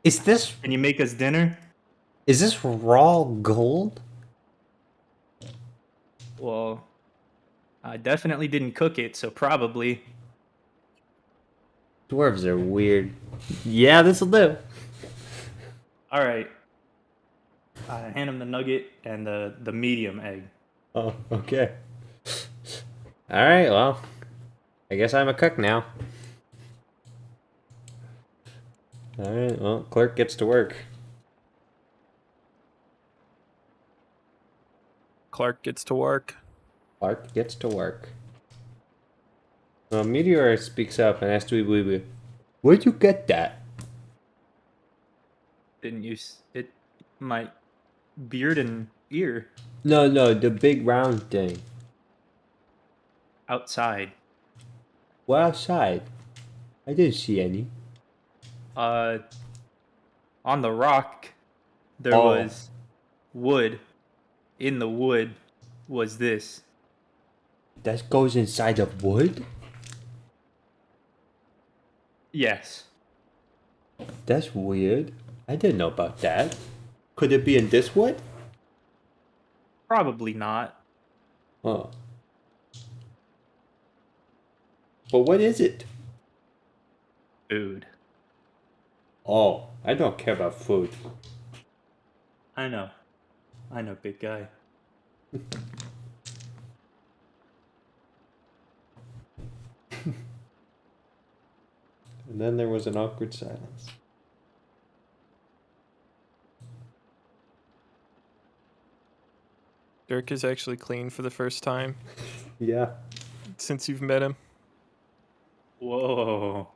Is this Can you make us dinner? raw gold? Well, I definitely didn't cook it, so probably. Dwarves are weird. Yeah, this'll do. All right. I hand him the nugget and the medium egg. Oh, okay. Alright, well. I guess I'm a cook now. Alright, well, clerk gets to work. Clark gets to work. Clark gets to work. Meteor speaks up and asks Weeby, where'd you get that? Didn't use it. My beard and ear No, the big round thing. outside. Well, outside. I didn't see any. On the rock, there Oh. was wood. In the wood was this. That goes inside of wood? Yes. That's weird. I didn't know about that. Could it be in this wood? Probably not. Oh. But what is it? Food. Oh, I don't care about food. I know, big guy. And then there was an awkward silence. Dirk is actually clean for the first time Yeah. since you've met him. Whoa.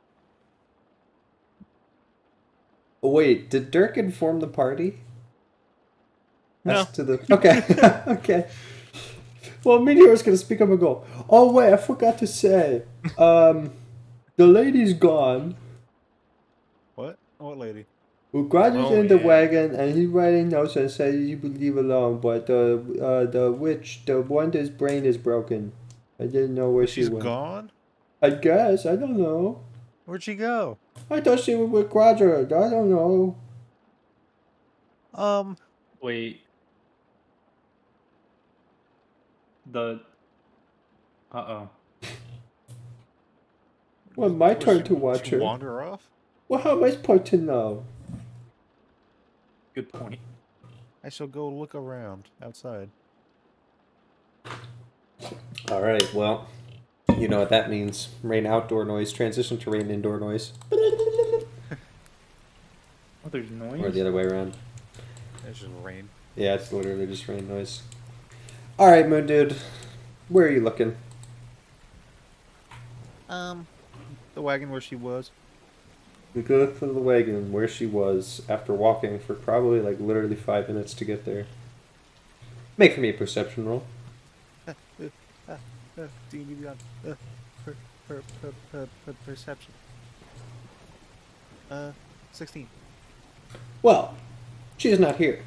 Oh, wait, did Dirk inform the party? No. As to the okay, okay. Well, Meteor's gonna speak up and go. Oh wait, I forgot to say. The lady's gone. What? What lady? Ugrad is Oh, in the yeah. wagon, and he's writing notes and says you would leave alone. But the witch, the one whose brain is broken. I didn't know where she She's went. gone? I guess I don't know. Where'd she go? I thought she was with Roger. I don't know. Wait. Uh oh. Well, my Was turn she- to watch she her. wander off? Well, how am I supposed to know? Good point. I shall go look around outside. All right. Well, you know what that means. Rain outdoor noise transition to rain indoor noise, Oh, there's noise. or the other way around. There's just rain. Yeah, it's literally just rain noise. All right, Moon Dude, where are you looking? The wagon where she was. We go look for the wagon where she was after walking for probably like literally 5 minutes to get there. Make me a perception roll. D&D Beyond. Perception. 16. Well, she is not here.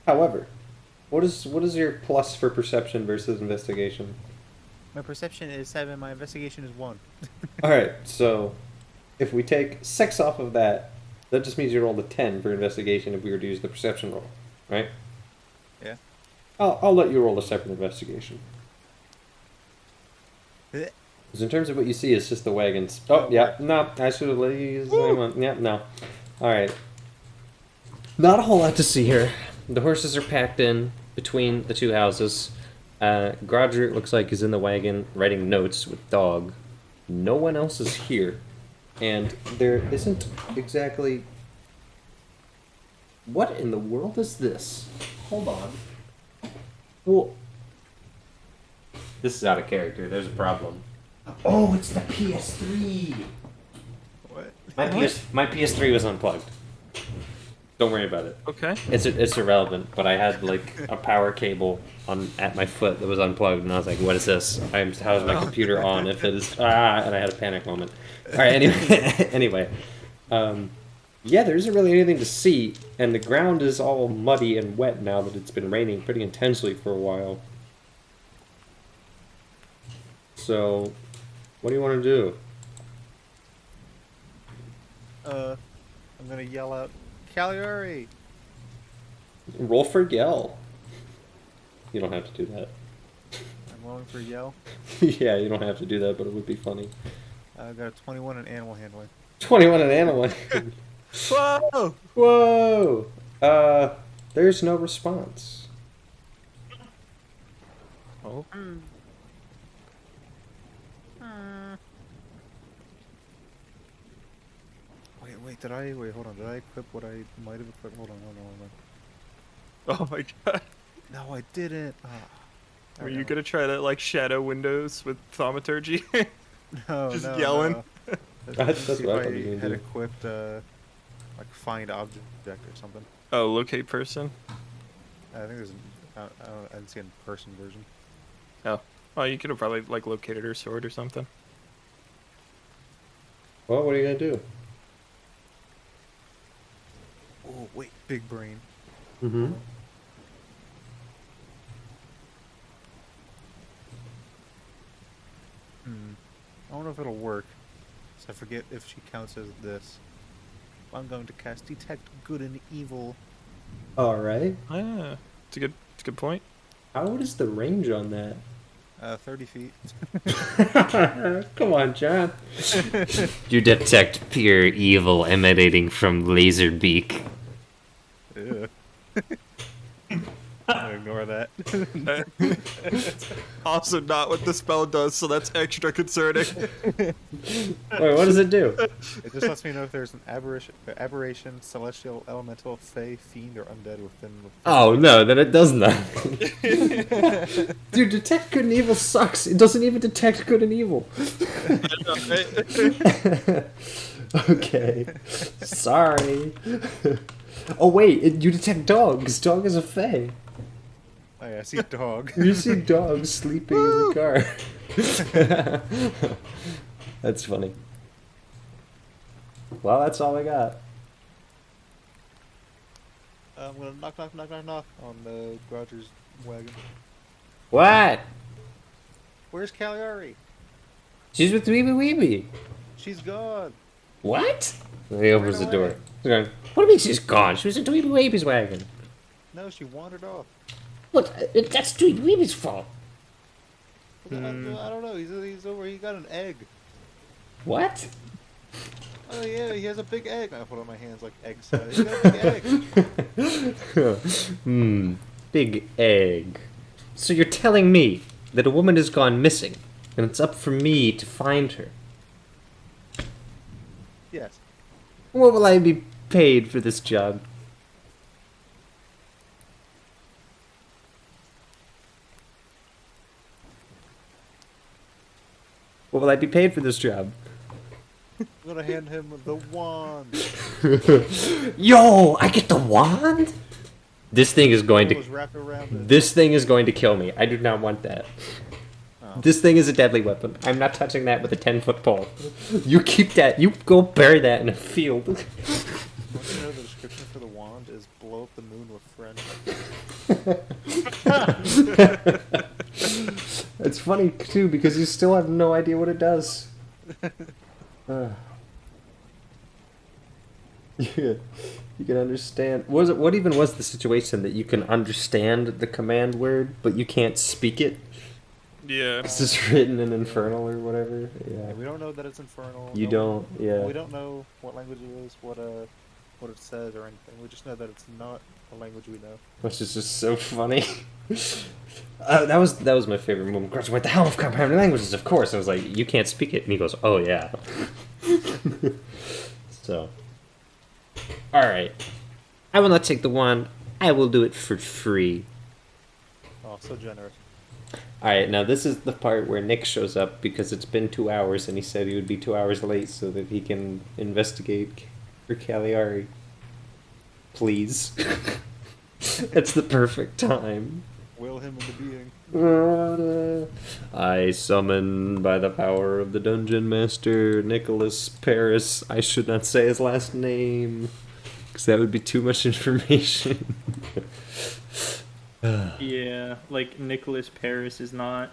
However, what is your plus for perception versus investigation? My perception is 7. My investigation is 1. All right, so if we take 6 off of that, that just means you rolled a 10 for investigation if we were to use the perception roll, right? Yeah. I'll let you roll a separate investigation. Because in terms of what you see, it's just the wagons. Oh, yeah. No, I should have let you use the same one. Yeah, no. Alright. Not a whole lot to see here. The horses are packed in between the two houses. Grodger, it looks like, is in the wagon writing notes with Dog. No one else is here. And there isn't exactly... What in the world is this? Hold on. Well... This is out of character. There's a problem. Oh, it's the PS3! What? My PS3 was unplugged. Don't worry about it. Okay. It's irrelevant, but I had like a power cable at my foot that was unplugged, and I was like, "What is this? How is my computer on? If it is and I had a panic moment. All right, anyway, yeah, there isn't really anything to see, and the ground is all muddy and wet now that it's been raining pretty intensely for a while. So, what do you want to do? I'm gonna yell out, Cagliari! Roll for yell. You don't have to do that. I'm rolling for yell. Yeah, you don't have to do that, but it would be funny. I got a 21 in animal handling. 21 in animal handling. Whoa! Whoa! There's no response. Oh. Wait, hold on. Did I equip what I might have equipped? Hold on. Oh my god. No, I didn't. Were you gonna try that like shadow windows with thaumaturgy? No, Just no, yelling? no. That's See what I if thought you were I gonna had do. equipped, like, find object or something. Oh, locate person? I think there's I didn't see a person version. Oh, you could have probably like located her sword or something. Well, what are you gonna do? Oh, wait, big brain. Mm-hmm. I don't know if it'll work. So I forget if she counts as this. I'm going to cast Detect Good and Evil. All right. Yeah, it's a good point. What is the range on that? 30 feet. Come on, John. You detect pure evil emanating from Laserbeak. Ugh. I'm gonna ignore that. Also not what the spell does, so that's extra concerning. Wait, what does it do? It just lets me know if there's an aberration, celestial, elemental, fey, fiend, or undead within. Oh no, then it does nothing. Dude, detect good and evil sucks. It doesn't even detect good and evil. Okay. Sorry. Oh wait, you detect dogs. Dog is a fae. Oh yeah, I see dog. You see dogs sleeping in the car. That's funny. Well, that's all I got. I'm gonna knock on the Grodger's wagon. What? Where's Cagliari? She's with Weeby Weeby. She's gone. What? He opens the Ran door. away. He's going, what do you mean she's gone? She was in Weeby Weeby's wagon. No, she wandered off. What? That's Weeby Weeby's fault. I don't know. He's over. He got an egg. What? Oh yeah, he has a big egg. I put on my hands like egg size. He got a big egg. Big egg. So you're telling me that a woman has gone missing, and it's up for me to find her. Yes. What will I be paid for this job? What will I be paid for this job? I'm gonna hand him the wand. Yo, I get the wand? This thing is going It was to... wrapped around it. This thing is going to kill me. I do not want that. Oh. This thing is a deadly weapon. I'm not touching that with a 10-foot pole. You keep that. You go bury that in a field. Want to know the description for the wand is blow up the moon with friend. It's funny, too, because you still have no idea what it does. Yeah, you can understand. What even was the situation that you can understand the command word, but you can't speak it? Yeah. This is written in Infernal or whatever. Yeah. Yeah, we don't know that it's infernal. You no don't, yeah. We don't know what language it is, what it says or anything. We just know that it's not a language we know. Which is just so funny. That was my favorite moment. Graduate the helm of compounded languages, of course. I was like, you can't speak it, and he goes, oh yeah. So, all right. I will not take the wand. I will do it for free. Oh, so generous. All right, now this is the part where Nick shows up because it's been 2 hours, and he said he would be 2 hours late so that he can investigate for Cagliari. Please. It's the perfect time. Will him into being. I summon by the power of the Dungeon Master, Nicholas Paris. I should not say his last name, because that would be too much information. Yeah, like Nicholas Paris is not.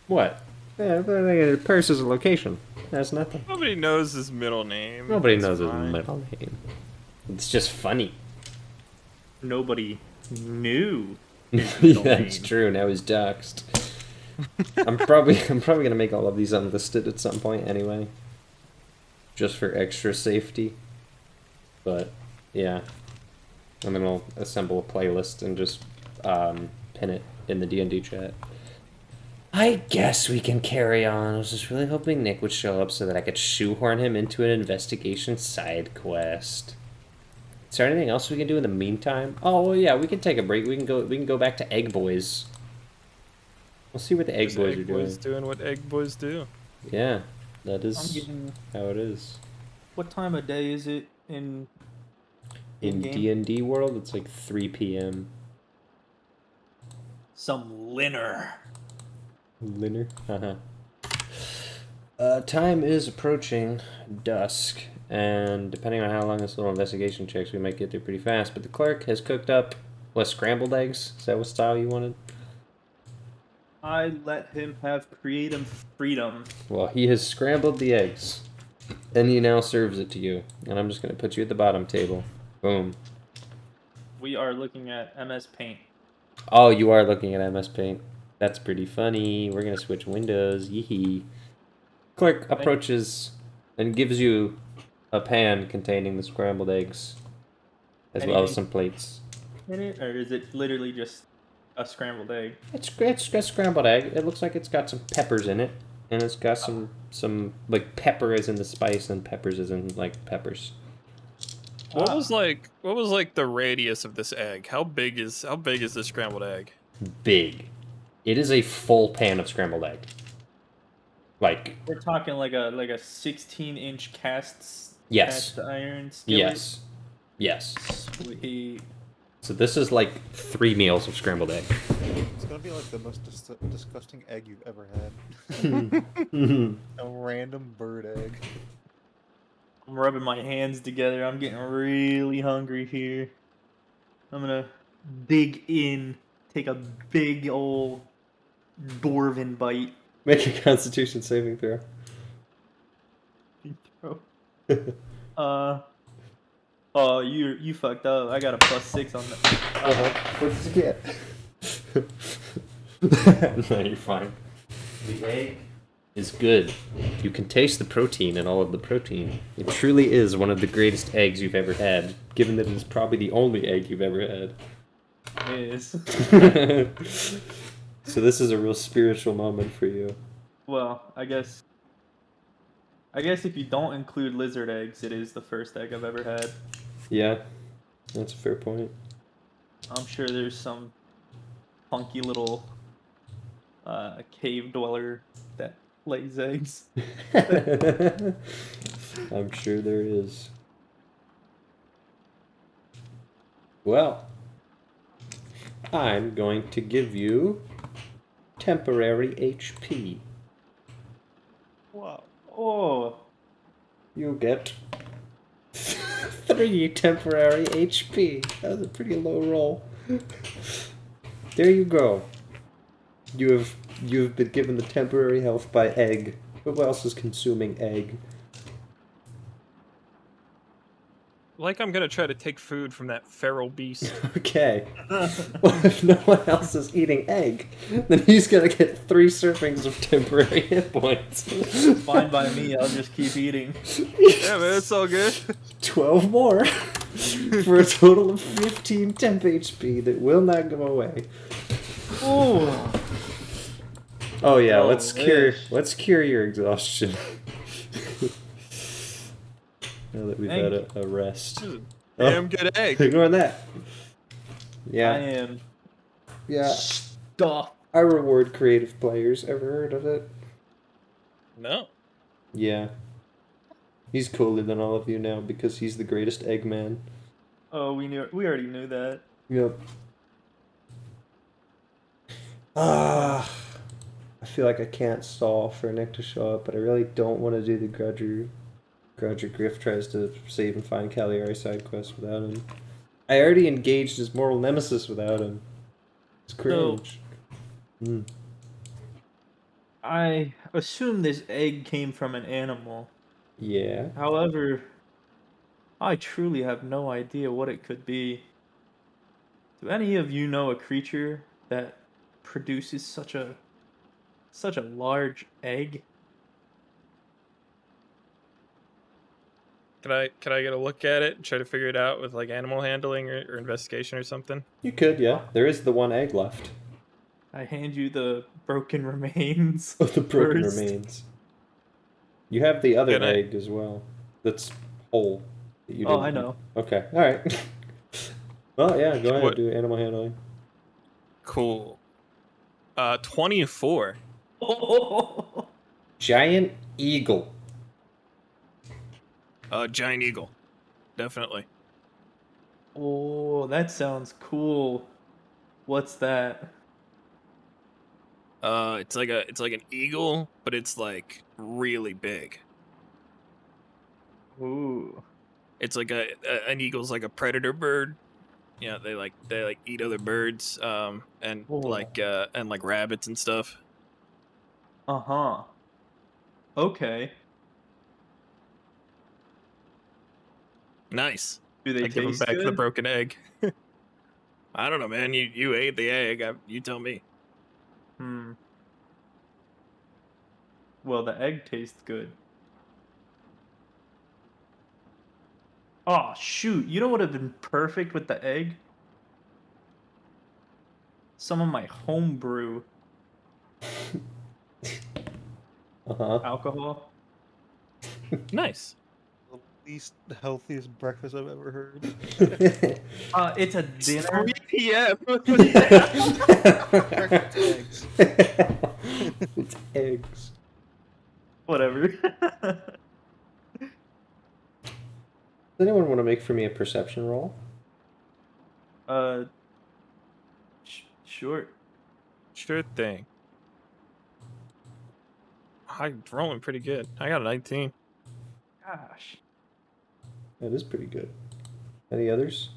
What? Yeah, but, Paris is a location. That's nothing. Nobody knows his middle name. Nobody It's knows his fine. middle name. It's just funny. Nobody knew. Yeah, His middle it's name. true. Now he's doxxed. I'm probably gonna make all of these unlisted at some point anyway, just for extra safety. But yeah, and then I'll assemble a playlist and just pin it in the D&D chat. I guess we can carry on. I was just really hoping Nick would show up so that I could shoehorn him into an investigation side quest. Is there anything else we can do in the meantime? Oh well, yeah, we can take a break. We can go back to Egg Boys. We'll see what the Egg Just Boys Egg are doing. Boys doing what Egg Boys do. Yeah, that I'm is getting. how it is. What time of day is it in? In In-game? D&D world, it's like 3 p.m. Some linner. Linner? Uh-huh. Time is approaching dusk, and depending on how long this little investigation takes, we might get there pretty fast. But the clerk has cooked up, what, scrambled eggs? Is that what style you wanted? I let him have creative freedom. Well, he has scrambled the eggs, and he now serves it to you. And I'm just going to put you at the bottom table. Boom. We are looking at MS Paint. Oh, you are looking at MS Paint. That's pretty funny. We're going to switch windows. Yee. Clerk approaches and gives you a pan containing the scrambled eggs, as well as Anything some plates. in it, or is it literally just a scrambled egg? It's got scrambled egg. It looks like it's got some peppers in it, and it's got some like pepper as in the spice, and peppers as in like peppers. What was like the radius of this egg? How big is this scrambled egg? Big. It is a full pan of scrambled egg. Like We're talking like a 16-inch cast yes, iron skillet. yes. Sweet. So this is like 3 meals of scrambled egg. It's gonna be like the most disgusting egg you've ever had. A random bird egg. I'm rubbing my hands together. I'm getting really hungry here. I'm gonna dig in, take a big old dwarven bite. Make a Constitution saving throw. Oh, you fucked up. I got a +6 on that. What did you get? No, you're fine. The egg is good. You can taste the protein and all of the protein. It truly is one of the greatest eggs you've ever had, given that it is probably the only egg you've ever had. It is. So this is a real spiritual moment for you. Well, I guess if you don't include lizard eggs, it is the first egg I've ever had. Yeah, that's a fair point. I'm sure there's some funky little cave dweller that lays eggs. I'm sure there is. Well, I'm going to give you temporary HP. Wow. Oh. You get 3 temporary HP. That was a pretty low roll. There you go. You've been given the temporary health by egg. Who else is consuming egg? I'm gonna try to take food from that feral beast. Okay. Well, if no one else is eating egg, then he's gonna get 3 servings of temporary hit points. Fine by me. I'll just keep eating. Yeah, man, it's all good. 12 more for a total of 15 temp HP that will not go away. Ooh. Oh yeah, Oh, let's cure your exhaustion. Now that we've had a rest. Damn good egg. Ignore that. I Yeah, am yeah. stuffed. I reward creative players. Ever heard of it? No. Yeah. He's cooler than all of you now because he's the greatest Eggman. Oh, we already knew that. Yep. Ah. I feel like I can't stall for Nick to show up, but I really don't want to do the Grudger. Griff tries to save and find Cagliari side quest without him. I already engaged his mortal nemesis without him. It's cringe. I assume this egg came from an animal. Yeah. However, I truly have no idea what it could be. Do any of you know a creature that produces such a large egg? Can I get a look at it and try to figure it out with like animal handling or investigation or something? You could, yeah. There is the one egg left. I hand you the broken remains. Of the broken first. remains. You have the other Can I- egg as well. That's whole. That you Oh, didn't I eat. know. Okay, alright. Well, yeah, go ahead, What- do animal handling. Cool. 24. Giant eagle. Giant eagle. Definitely. Oh, that sounds cool. What's that? It's like an eagle, but it's like really big. Ooh. It's like an eagle's like a predator bird. Yeah, they eat other birds, and Oh. like rabbits and stuff. Uh-huh. Okay. Nice. Do they I give him taste back the good? broken egg. I don't know, man. You ate the egg. You tell me. Well, the egg tastes good. Oh, shoot. You know what would have been perfect with the egg? Some of my homebrew Uh-huh. alcohol. Nice. The least healthiest breakfast I've ever heard. It's a dinner. 3 p.m. Breakfast eggs. It's eggs. Whatever. Does anyone want to make for me a perception roll? Sure. Sure thing. I'm rolling pretty good. I got a 19. Gosh. That is pretty good. Any others?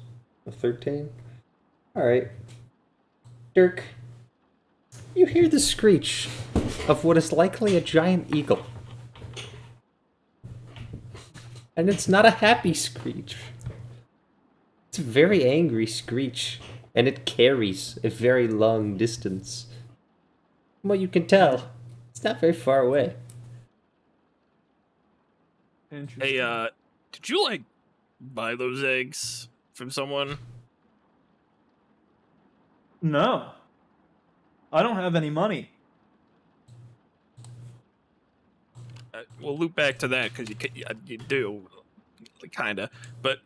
A 13? Alright. Dirk, you hear the screech of what is likely a giant eagle. And it's not a happy screech. It's a very angry screech, and it carries a very long distance. From what you can tell, it's not very far away. Interesting. Hey, did you like buy those eggs from someone? No. I don't have any money. We'll loop back to that because you do, kinda. But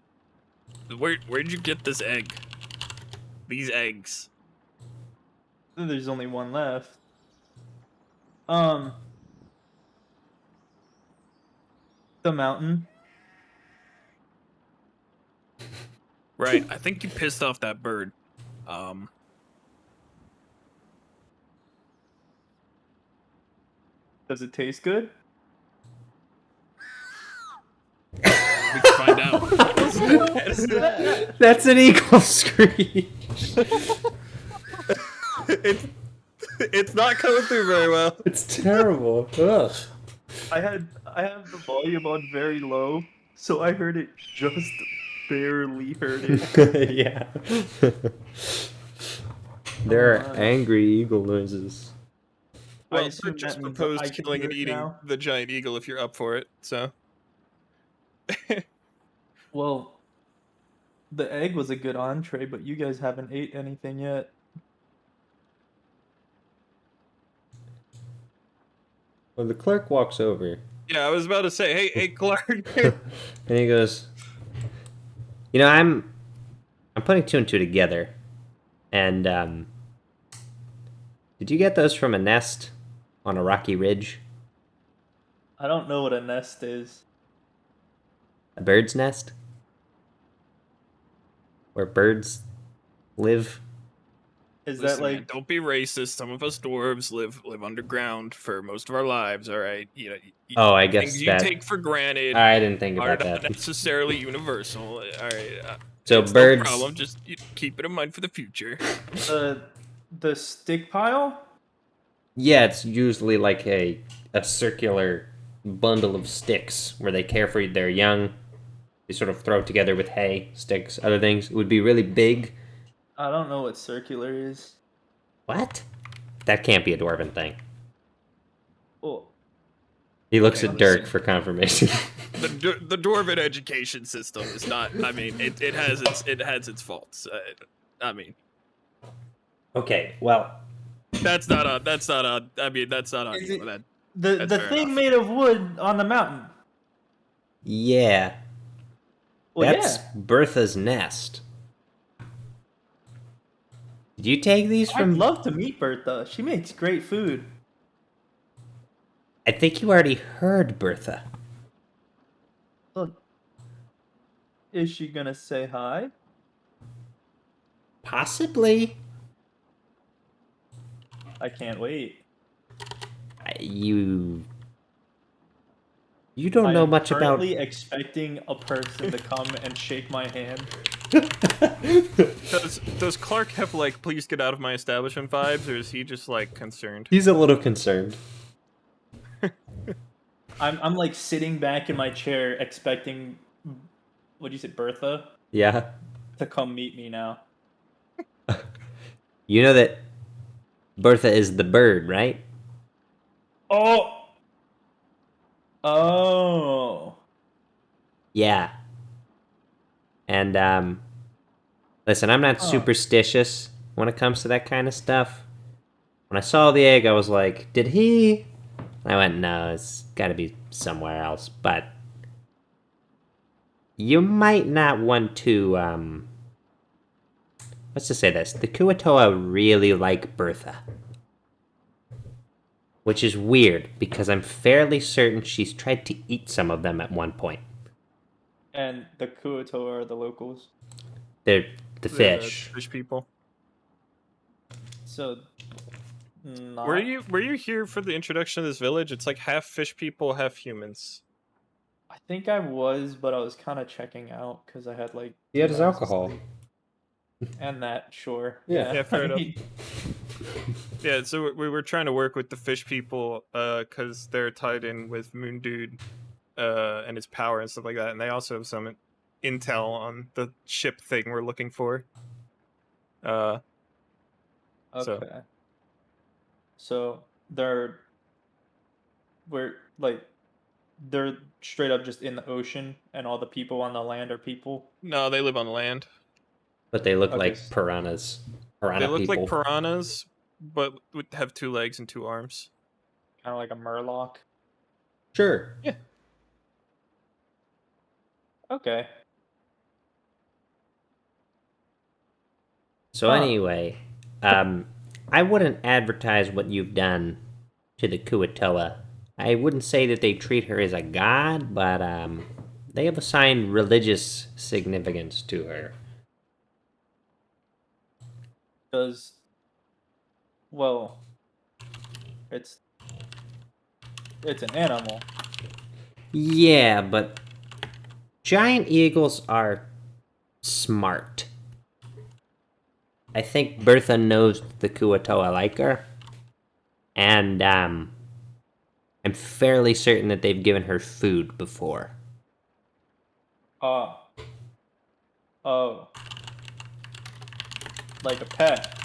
where'd you get this egg? These eggs. There's only one left. The mountain. Right. I think you pissed off that bird. Does it taste good? We can find out. That's an eagle screech. It's not coming through very well. It's terrible. Ugh. I have the volume on very low, so I heard it just barely heard it. Yeah. There are my. angry eagle noises. I Well, assume Bert just that means proposed I can killing do and it eating now. the giant eagle if you're up for it. So Well, the egg was a good entree, but you guys haven't ate anything yet. When the clerk walks over, yeah, I was about to say, hey, Clark. and he goes, "You know, I'm putting two and two together, and did you get those from a nest on a rocky ridge? I don't know what a nest is. A bird's nest, where birds live?" Is Listen, that man, like don't be racist. Some of us dwarves live underground for most of our lives. All right, Oh, I guess things you that take for granted I didn't think are about not that. necessarily universal. All right, So it's birds, no problem. Just keep it in mind for the future. the stick pile? yeah, it's usually like a circular bundle of sticks where they care for their young. They sort of throw it together with hay, sticks, other things. It would be really big. I don't know what circular is. What? That can't be a dwarven thing. Well, He looks okay, at Dirk listen. for confirmation. The dwarven education system is not. I mean, it has its faults. I mean, Okay, well, that's not on. That's not on. I mean, that's not on Is you. it- That the That's the fair thing enough. made of wood on the mountain. yeah, Well, that's yeah. Bertha's nest. Did you take these I'd from? love to meet Bertha. She makes great food. I think you already heard Bertha. Look, is she gonna say hi? Possibly. I can't wait. You don't I know am much about. currently expecting a person to come and shake my hand. Does Clark have like please get out of my establishment vibes, or is he just like concerned? He's a little concerned. I'm like sitting back in my chair expecting, what do you say, Bertha, Yeah. to come meet me now. You know that Bertha is the bird, right? Oh. Oh. Yeah. And listen, I'm not Huh. superstitious when it comes to that kind of stuff. When I saw the egg, I was like, "Did he?" And I went, "No, it's got to be somewhere else." But you might not want to. Let's just say this: the Kuatoa really like Bertha, which is weird because I'm fairly certain she's tried to eat some of them at one point. And the Kuatoa are the locals. They're the They're fish. the fish people. So, not. Were you here for the introduction of this village? It's like half fish people, half humans. I think I was, but I was kind of checking out because I had like. He had 2 his hours of alcohol. sleep. And that, sure. Yeah. Yeah, fair I enough. mean, Yeah, so we were trying to work with the fish people, because they're tied in with Moon Dude, and his power and stuff like that, and they also have some intel on the ship thing we're looking for. Okay. So So we're like they're straight up just in the ocean, and all the people on the land are people. no, they live on land. But they look Okay, like piranhas. Piranha They look people. like piranhas, but would have 2 legs and 2 arms. Kind of like a murloc. Sure. Okay. So Huh. anyway, I wouldn't advertise what you've done to the Kuatoa. I wouldn't say that they treat her as a god, but they have assigned religious significance to her. Does well, it's an animal. Yeah, but giant eagles are smart. I think Bertha knows the Kuatoa like her, and I'm fairly certain that they've given her food before. Oh, like a pet.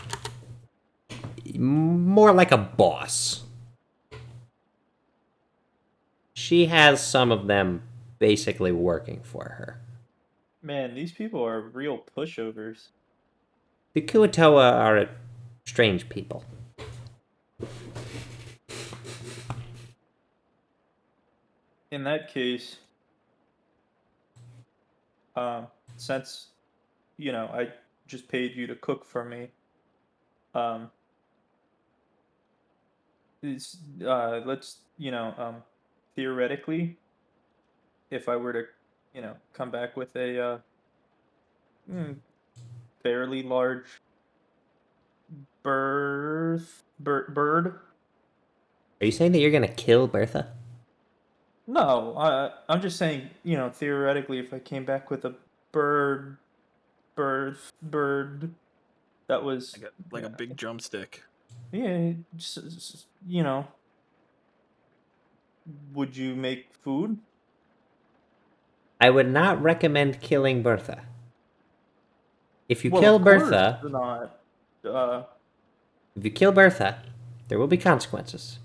More like a boss. She has some of them basically working for her. Man, these people are real pushovers. The Kuatoa are strange people. In that case, since I just paid you to cook for me, um, let's theoretically, if I were to come back with a mm, fairly large bird. Are you saying that you're gonna kill Bertha? No, I'm just saying, theoretically, if I came back with a bird, bird that was, Like a big drumstick. yeah, would you make food? I would not recommend killing Bertha. If you Well, kill of course Bertha, not. if you kill Bertha, there will be consequences.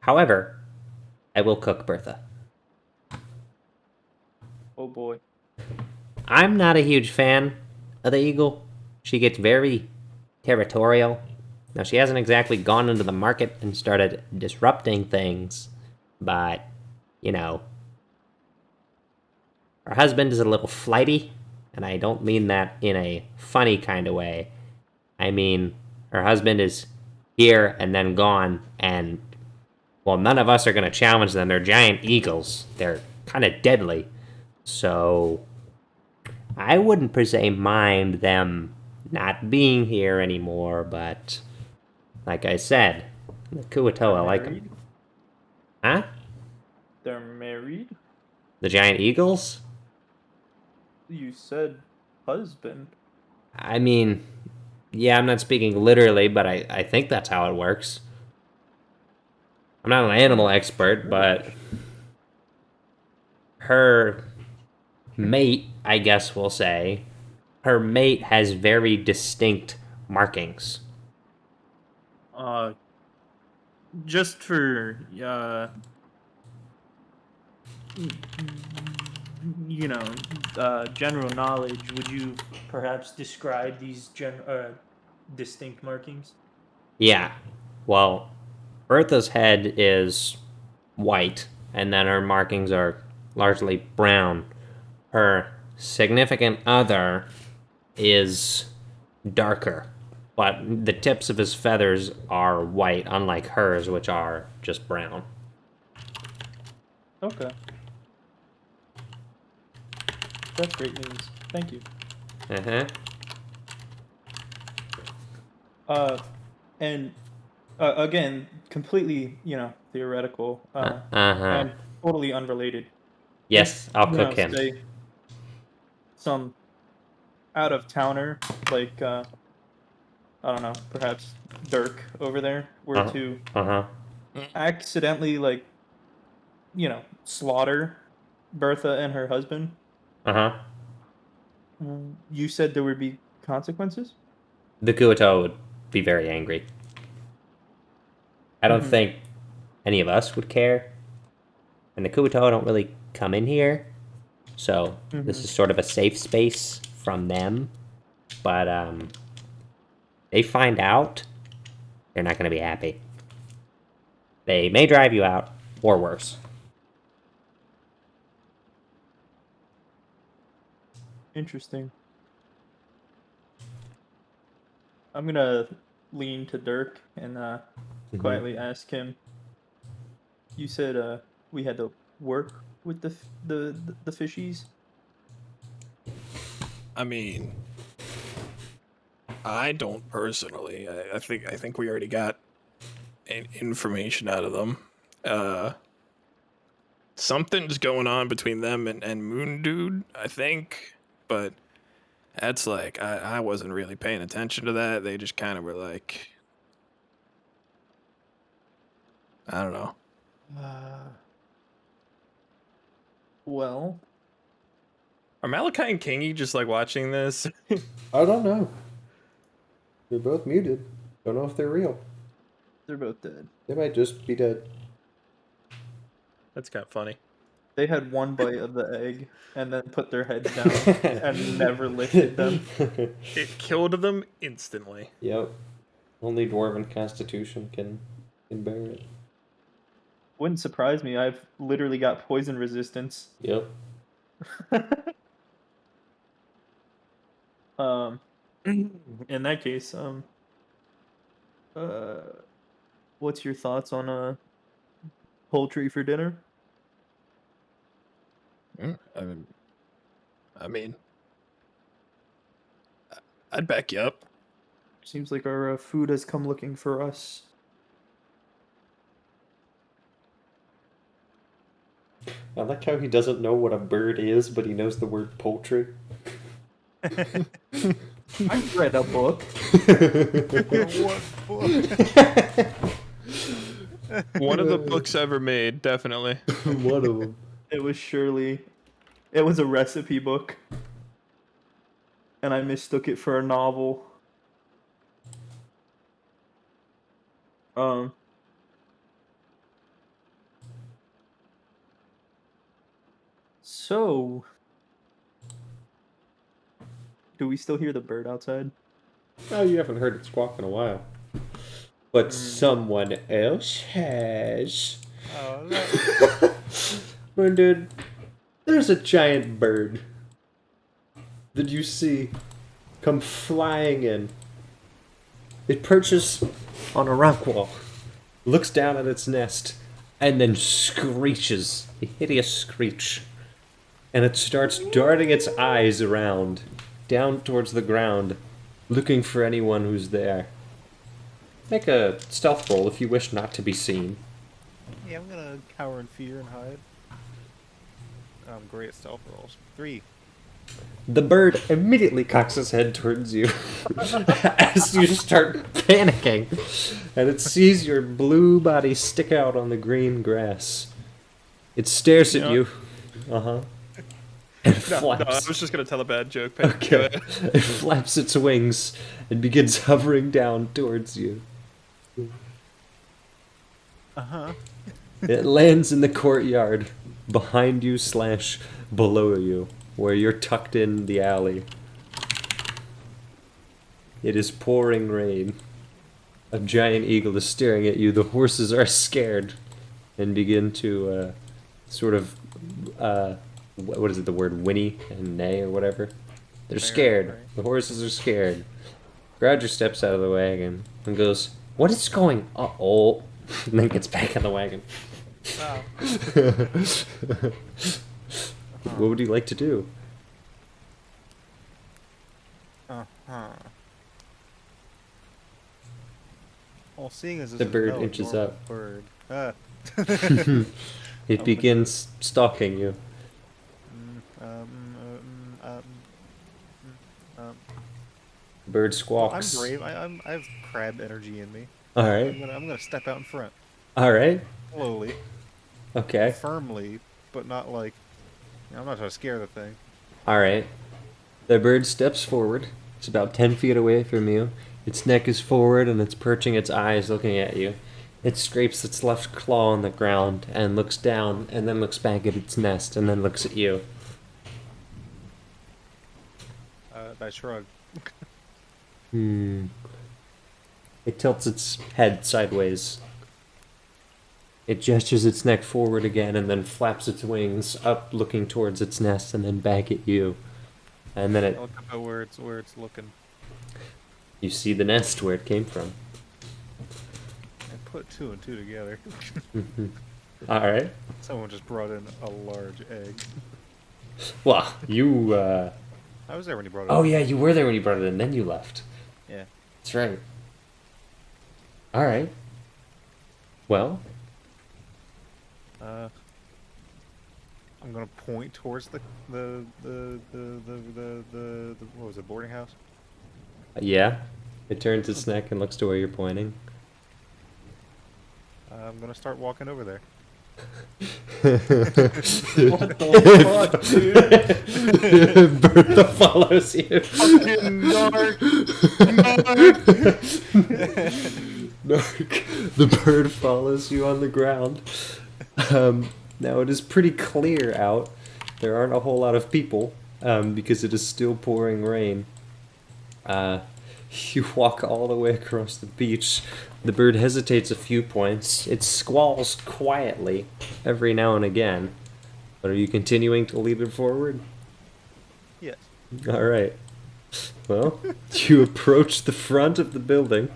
However, I will cook Bertha. Oh boy. I'm not a huge fan of the eagle. She gets very territorial. Now, she hasn't exactly gone into the market and started disrupting things, but, you know, her husband is a little flighty, and I don't mean that in a funny kind of way. I mean, her husband is here and then gone, and, well, none of us are going to challenge them. They're giant eagles. They're kind of deadly. So, I wouldn't per se mind them not being here anymore, but like I said, the Kuatoa They're like them. married? Huh? They're married? The giant eagles? You said husband. I mean, yeah, I'm not speaking literally, but I think that's how it works. I'm not an animal expert, but her mate, I guess we'll say, her mate has very distinct markings. Uh, just for general knowledge, would you perhaps describe these distinct markings? Yeah. Well, Bertha's head is white, and then her markings are largely brown. Her significant other is darker, but the tips of his feathers are white, unlike hers, which are just brown. Okay, that's great news. Thank you. Uh-huh. Uh, and again, completely, theoretical, Uh-huh. and totally unrelated. If, Yes, I'll cook him. say some out of towner, like, I don't know, perhaps Dirk over there were Uh-huh. to Uh-huh. accidentally, like, slaughter Bertha and her husband, Uh-huh. you said there would be consequences? The Kuato would be very angry. I don't Mm-hmm. think any of us would care. And the Kuato don't really come in here. So Mm-hmm. this is sort of a safe space from them. But they find out, they're not going to be happy. They may drive you out, or worse. Interesting. I'm gonna lean to Dirk and Mhm. quietly ask him. You said we had to work with the fishies. I mean, I don't personally. I think we already got information out of them. Uh, Something's going on between them and Moon Dude, I think, but that's like I wasn't really paying attention to that. They just kind of were like, I don't know. Uh, well, Are Malakai and Kingy just like watching this? I don't know. They're both muted. Don't know if they're real. They're both dead. They might just be dead. That's kind of funny. They had one bite of the egg and then put their heads down and never lifted them. It killed them instantly. Yep. Only dwarven constitution can bear it. Wouldn't surprise me. I've literally got poison resistance. Yep. In that case, what's your thoughts on poultry for dinner? I mean, I'd back you up. Seems like our food has come looking for us. I like how he doesn't know what a bird is, but he knows the word poultry. I read a book. What book? One of the books ever made, definitely. One of them. It was a recipe book. And I mistook it for a novel. So, do we still hear the bird outside? Oh, you haven't heard it squawk in a while. But someone else has. Oh, no. Well, dude, there's a giant bird that you see come flying in. It perches on a rock wall, looks down at its nest, and then screeches a hideous screech. And it starts darting its eyes around, down towards the ground, looking for anyone who's there. Make a stealth roll if you wish not to be seen. Yeah, I'm gonna cower in fear and hide. I'm great at stealth rolls. 3. The bird immediately cocks its head towards you as you start panicking, and it sees your blue body stick out on the green grass. It stares at you. And No, I flaps. was just gonna tell a bad joke. Okay. It flaps its wings and begins hovering down towards you. It lands in the courtyard behind you / below you, where you're tucked in the alley. It is pouring rain. A giant eagle is staring at you. The horses are scared and begin to sort of, what is it, the word whinny and neigh or whatever? They're scared. right. The horses are scared. Grouger steps out of the wagon and goes, "What is going on?" Oh, and then gets back in the wagon. Wow. What would you like to do? Well, seeing as this The is bird no inches normal up. Bird. It begins stalking you. The bird I'm squawks. brave. I have crab energy in me. All I'm right. gonna step out in front, All right. slowly, Okay. firmly, but not like. I'm not trying to scare the thing. All right. The bird steps forward. It's about 10 feet away from you. Its neck is forward and it's perching its eyes looking at you. It scrapes its left claw on the ground and looks down and then looks back at its nest and then looks at you. I shrug. It tilts its head sideways. It gestures its neck forward again and then flaps its wings up looking towards its nest and then back at you. And then I it look up at where it's looking. you see the nest where it came from. I put 2 and 2 together. All right. Someone just brought in a large egg. Well, you I was there when he brought it. oh in. yeah, you were there when you brought it in, then you left. Yeah. That's right. All right. Well, I'm gonna point towards the what was it, boarding house? yeah. It turns its neck and looks to where you're pointing. I'm gonna start walking over there. What the fuck, dude? Bertha follows you. Fucking narc. Narc. The bird follows you on the ground. Now it is pretty clear out. There aren't a whole lot of people because it is still pouring rain. You walk all the way across the beach. The bird hesitates a few points. It squalls quietly every now and again. But are you continuing to lead it forward? Yes. All right. Well, you approach the front of the building,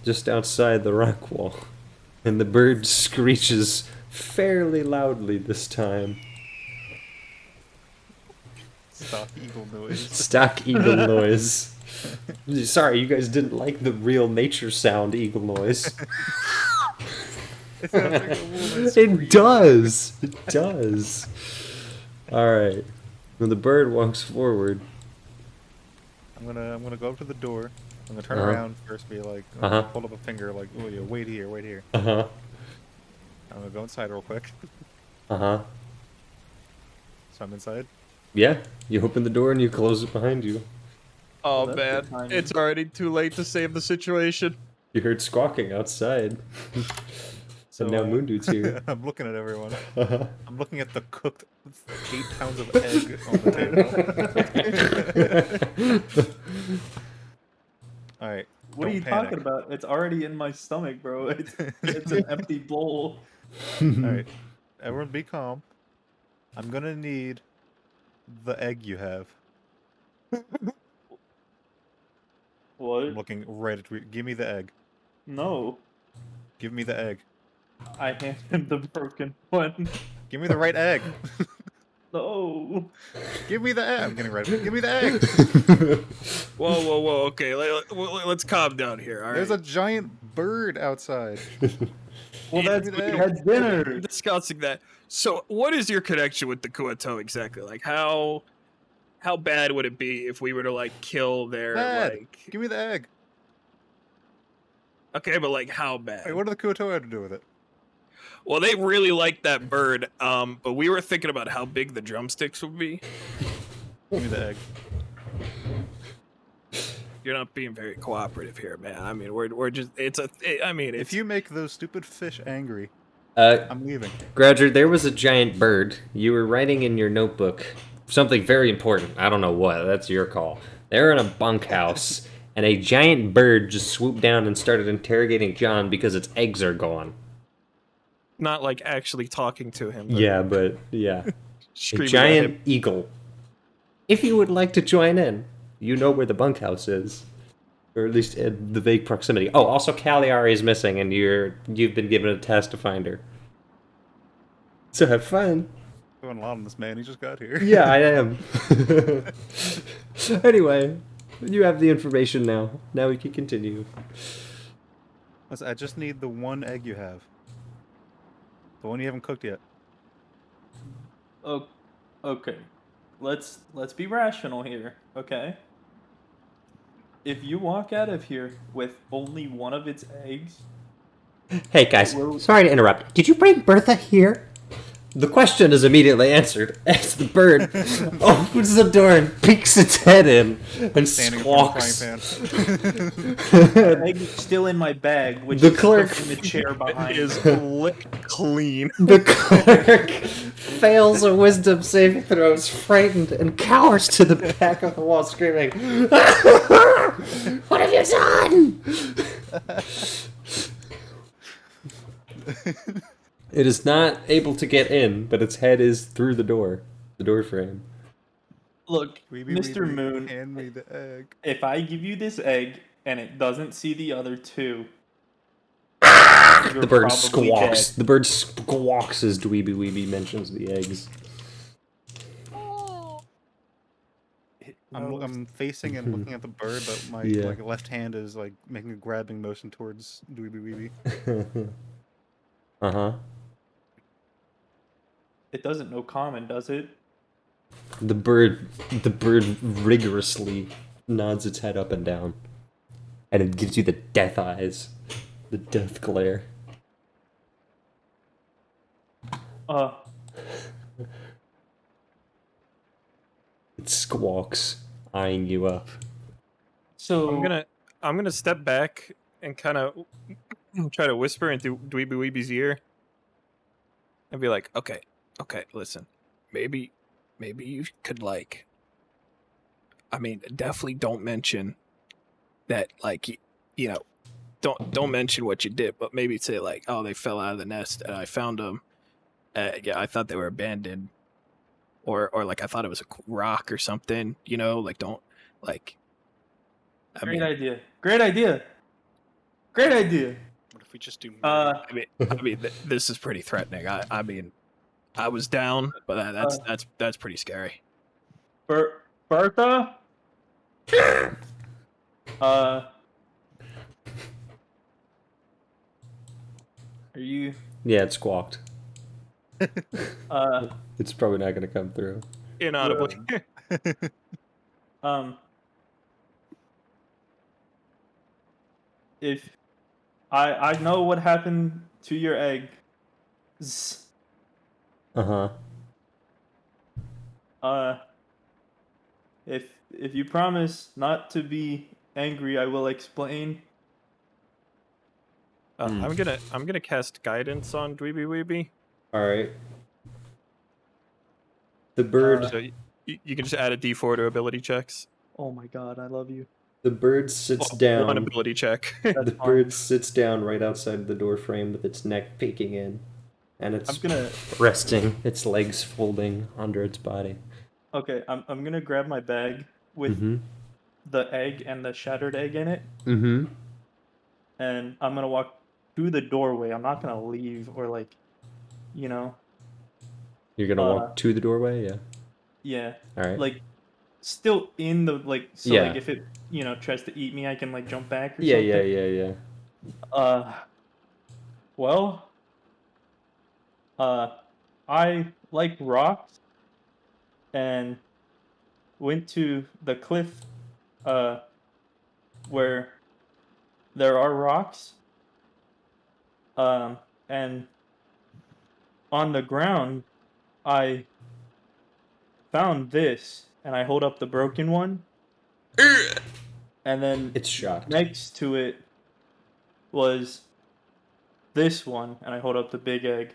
just outside the rock wall, and the bird screeches fairly loudly this time. Stock eagle noise. Stock eagle noise. Sorry, you guys didn't like the real nature sound eagle noise. It sounds like a woman It screaming. does. It does. All right. When the bird walks forward, I'm gonna go up to the door. I'm gonna turn Uh-huh. around first, be like, hold up a finger, like, oh yeah, wait here, wait here. uh huh, I'm gonna go inside real quick. uh huh. So I'm inside. Yeah, you open the door and you close it behind you. Oh That's man, good timing. it's already too late to save the situation. You heard squawking outside. So And now Moondude's here. I'm looking at everyone. Uh-huh. I'm looking at the cooked 8 pounds of egg on the table. All right. What are don't you panic. talking about? It's already in my stomach, bro. It's an empty bowl. All right. Everyone, be calm. I'm gonna need the egg you have. I'm What? looking right at you. Give me the egg. No. Give me the egg. I hand him the broken one. Give me the right egg. No. Give me the egg. I'm getting ready. Give me the egg. Whoa. Okay, let's calm down here. All right. There's a giant bird outside. Well, Give that's me the what you egg. had dinner. discussing that. So, what is your connection with the Kuato exactly? Like, how bad would it be if we were to like kill their Bad. like? Give me the egg. Okay, but like, how bad? Wait, what do the Kuoto have to do with it? Well, they really like that bird. But we were thinking about how big the drumsticks would be. Give me the egg. You're not being very cooperative here, man. I mean, we're just I mean, If you make those stupid fish angry, Uh, I'm leaving. Grouger, there was a giant bird. You were writing in your notebook something very important. I don't know what. That's your call. They're in a bunkhouse, and a giant bird just swooped down and started interrogating John because its eggs are gone. not like actually talking to him. Yeah, but yeah. A Screaming at giant him. eagle. If you would like to join in, you know where the bunkhouse is. Or at least in the vague proximity. Oh, also Cagliari is missing, and you've been given a task to find her. So have fun. Going a lot on this man. He just got here. Yeah, I am. Anyway, you have the information now. Now we can continue. Listen, I just need the one egg you have. The one you haven't cooked yet. Oh, okay. Let's be rational here, okay? If you walk out of here with only one of its eggs, Hey guys, Well- sorry to interrupt. Did you bring Bertha here? The question is immediately answered as the bird opens the door and peeks its head in and Standing in front of squawks. the frying pan. the egg is still in my bag, which The is clerk stuck in the chair behind. Is licked clean. The clerk fails a wisdom saving throw, is frightened, and cowers to the back of the wall, screaming, "What have you done?" It is not able to get in, but its head is through the door frame. Look, Weeby, Mr. weeby, Moon, hand me the egg. if I give you this egg and it doesn't see the other two, The bird squawks. The bird squawks as Dweeby Weeby mentions the eggs. I'm facing and looking at the bird, but my Yeah. like left hand is like making a grabbing motion towards Dweeby Weeby. Uh-huh. It doesn't know common, does it? The bird rigorously nods its head up and down. And it gives you the death eyes. The death glare. Uh, It squawks, eyeing you up. so I'm gonna step back and kind of try to whisper into Dweeby Weeby's ear and be like, okay, listen, maybe you could like, I mean, definitely don't mention that, like, you know, don't mention what you did, but maybe say like, oh, they fell out of the nest and I found them. Yeah, I thought they were abandoned, or like I thought it was a rock or something. You know, like don't like. I great mean, idea. Great idea. Great idea. What if we just do murder? this is pretty threatening. I mean, I was down, but that's pretty scary. Bertha. Are you? Yeah, it squawked. Uh, It's probably not gonna come through. Inaudibly. um. If I know what happened to your egg. Uh-huh. If you promise not to be angry, I will explain. I'm gonna cast guidance on Dweeby Weeby. Alright. The bird So you can just add a D4 to ability checks. Oh my god, I love you. the bird sits One down. ability check. The fine. bird sits down right outside the door frame with its neck peeking in. And it's I'm gonna. resting, its legs folding under its body. Okay, I'm gonna grab my bag with Mm-hmm. the egg and the shattered egg in it, Mm-hmm. and I'm gonna walk through the doorway. I'm not gonna leave or like, you know, You're gonna walk to the doorway? Yeah. yeah, Alright. like still in the like. So Yeah. like if it tries to eat me, I can like jump back or Yeah, something. yeah. Well, I like rocks and went to the cliff, where there are rocks, and on the ground, I found this, and I hold up the broken one, and then It's shocked. next to it was this one, and I hold up the big egg.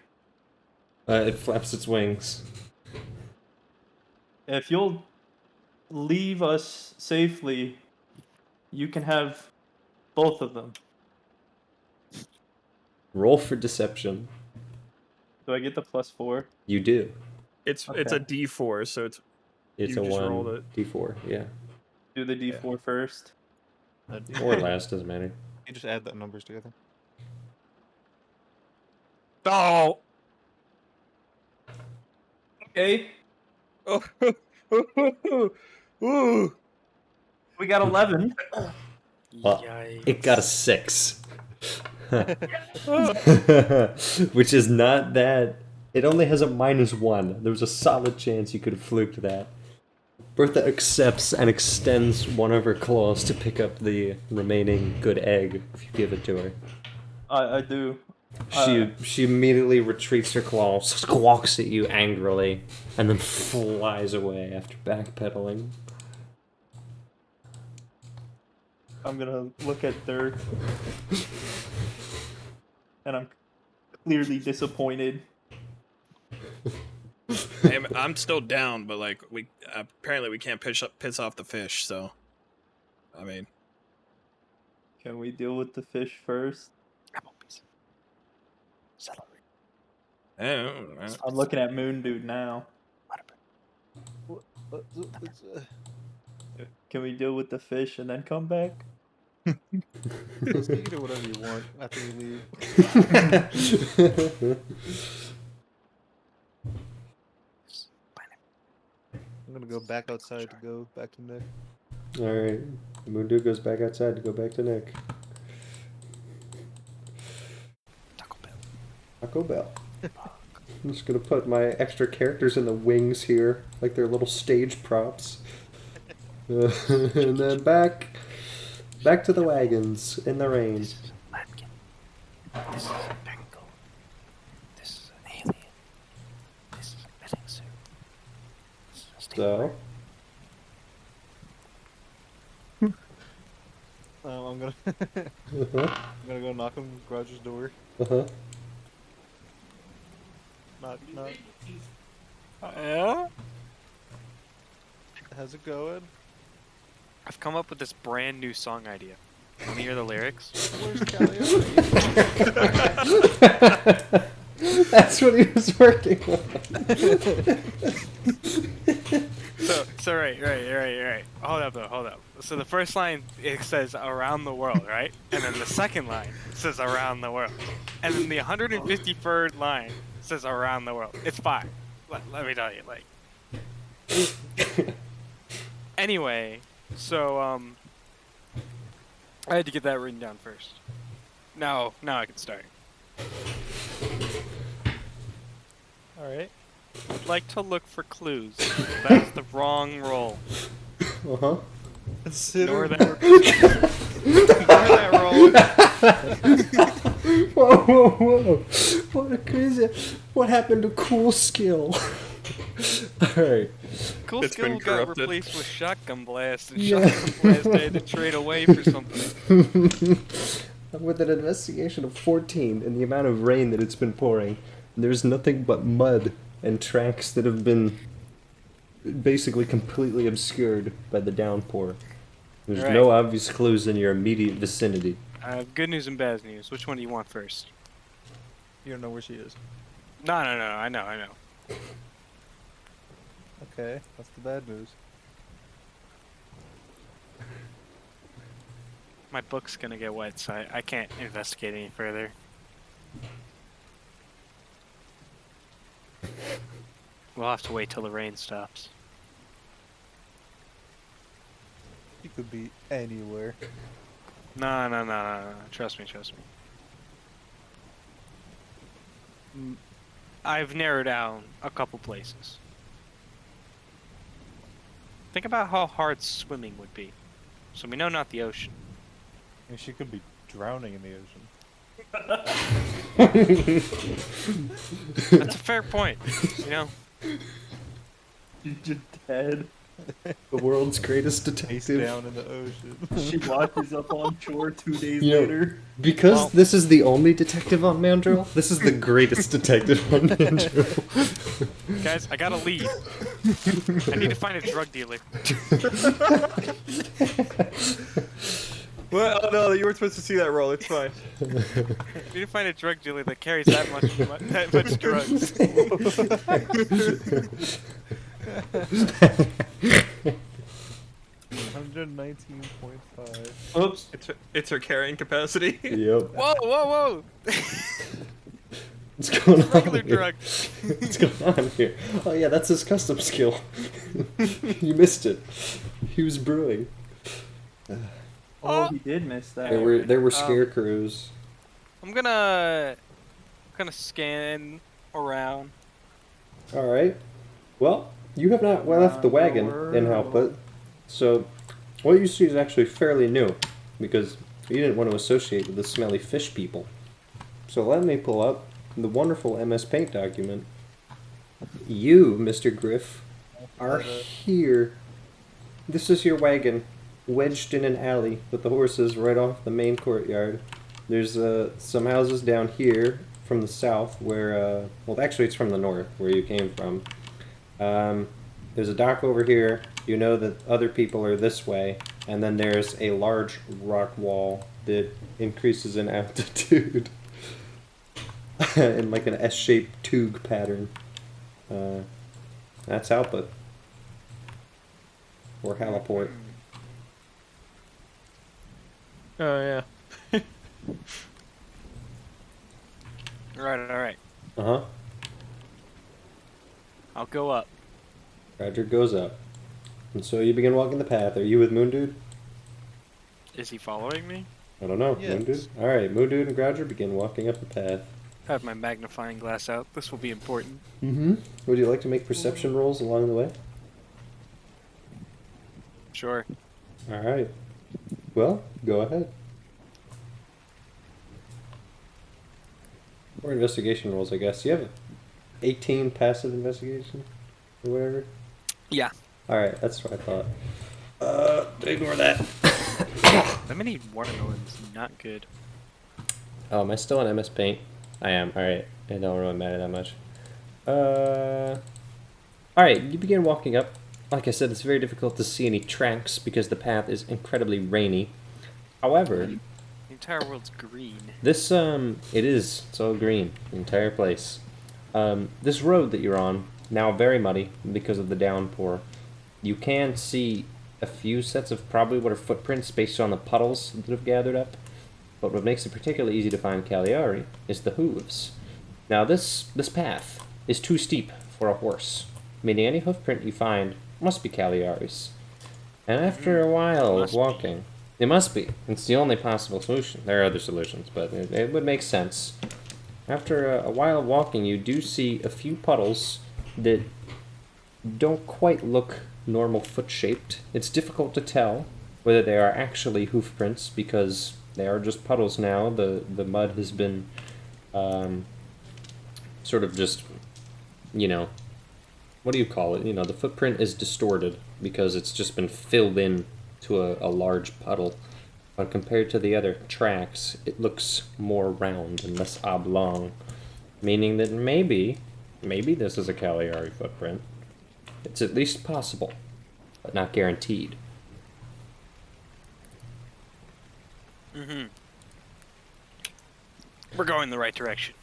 It flaps its wings. If you'll leave us safely, you can have both of them. Roll for deception. Do I get the +4? You do. It's Okay. a D4, so it's It's You a just 1 rolled it. D4, yeah. Do the D4 first. Or last, doesn't matter. You just add the numbers together. oh. Okay, Ooh. we got 11. Well, Yikes. it got a 6. Which is not that. It only has a -1. There was a solid chance you could have fluked that. Bertha accepts and extends one of her claws to pick up the remaining good egg if you give it to her. I do. She immediately retreats her claw, squawks at you angrily, and then flies away after backpedaling. I'm gonna look at Dirk, and I'm clearly disappointed. I'm still down, but like we apparently we can't piss off the fish. So, I mean, Can we deal with the fish first? Applebee's. Celery. I'm looking at Moon Dude now. Can we deal with the fish and then come back? You can do whatever you want after we leave. I'm gonna go back outside to go back to Nick. Alright. Mundu goes back outside to go back to Nick. Taco Bell. Taco Bell. I'm just gonna put my extra characters in the wings here, like they're little stage props. And then back to the wagons in the rain. This is a lamkin. This is a bengal. This is an alien. So, I'm gonna uh-huh, I'm gonna go knock on Garage's door. uh-huh. Knock, knock. Yeah? How's it going? I've come up with this brand new song idea. Want to hear the lyrics? Where's Calliope? That's what he was working on. So right. Hold up though, hold up. So the first line, it says around the world, right? And then the second line says around the world. And then the 153rd line says around the world. It's fire. Let me tell you, like. Anyway, so I had to get that written down first. Now I can start. Alright. I'd like to look for clues. That's the wrong roll. Uh-huh. Ignore that. Ignore that roll. Whoa. What a crazy... What happened to cool skill? Alright. Cool It's skill been got corrupted. replaced with shotgun blast, and Yeah. shotgun blast I had to trade away for something. With an investigation of 14 and the amount of rain that it's been pouring, there's nothing but mud and tracks that have been basically completely obscured by the downpour. There's Right. no obvious clues in your immediate vicinity. I have good news and bad news. Which one do you want first? You don't know where she is. No. I know. Okay, that's the bad news. My book's gonna get wet, so I can't investigate any further. We'll have to wait till the rain stops. You could be anywhere. No. Trust me. I've narrowed down a couple places. Think about how hard swimming would be. So we know not the ocean. I mean, she could be drowning in the ocean. That's a fair point, you know? She's just dead. The world's greatest Face detective. down in the ocean. She washes up on shore 2 days You know, later. Because Well- this is the only detective on Mandrill, this is the greatest detective on Mandrill. Guys, I gotta leave. I need to find a drug dealer. Well, oh no, you weren't supposed to see that roll. It's fine. I need to find a drug dealer that carries that much drugs. 119.5. Oops. It's her carrying capacity. Yep. Whoa! What's going on? Regular here? drug. What's going on here? Oh yeah, that's his custom skill. You missed it. He was brewing. Oh, he did miss that. There were scarecrows. I'm gonna scan around. All right. Well, you have not left the wagon in Halput, so what you see is actually fairly new, because you didn't want to associate with the smelly fish people. So let me pull up the wonderful MS Paint document. You, Mr. Griff, are here. This is your wagon, wedged in an alley with the horses right off the main courtyard. There's some houses down here from the south where, well, actually it's from the north where you came from. There's a dock over here. You know that other people are this way. And then there's a large rock wall that increases in altitude in like an S-shaped tube pattern. That's Halput. Or Halaport. Oh yeah. All right. Uh-huh. I'll go up. Roger goes up. And so you begin walking the path. Are you with Moon Dude? Is he following me? I don't know. Yes. Moon Dude? Alright, Moon Dude and Grouger begin walking up the path. I have my magnifying glass out. This will be important. Mm-hmm. Would you like to make perception rolls along the way? Sure. Alright. Well, go ahead. Or investigation rolls, I guess. You have 18 passive investigation? Or whatever? Yeah. Alright, that's what I thought. Ignore that. That many watermelons, not good. Oh, am I still in MS Paint? I am. Alright. It don't really matter that much. Alright, you begin walking up. Like I said, it's very difficult to see any tracks because the path is incredibly rainy. However, The entire world's green. this, it is. It's all green. The entire place. This road that you're on, now very muddy because of the downpour, you can see a few sets of probably what are footprints based on the puddles that have gathered up. But what makes it particularly easy to find Cagliari is the hooves. Now this path is too steep for a horse, meaning any hoofprint you find must be Cagliari's. And after a while of walking, it must be. It's the only possible solution. There are other solutions, but it would make sense. After a while of walking, you do see a few puddles that don't quite look normal foot-shaped. It's difficult to tell whether they are actually hoof prints because they are just puddles now. The mud has been sort of just, you know, what do you call it? You know, the footprint is distorted because it's just been filled in to a large puddle. But compared to the other tracks, it looks more round and less oblong, meaning that maybe this is a Cagliari footprint. It's at least possible, but not guaranteed. Mm-hmm. We're going the right direction.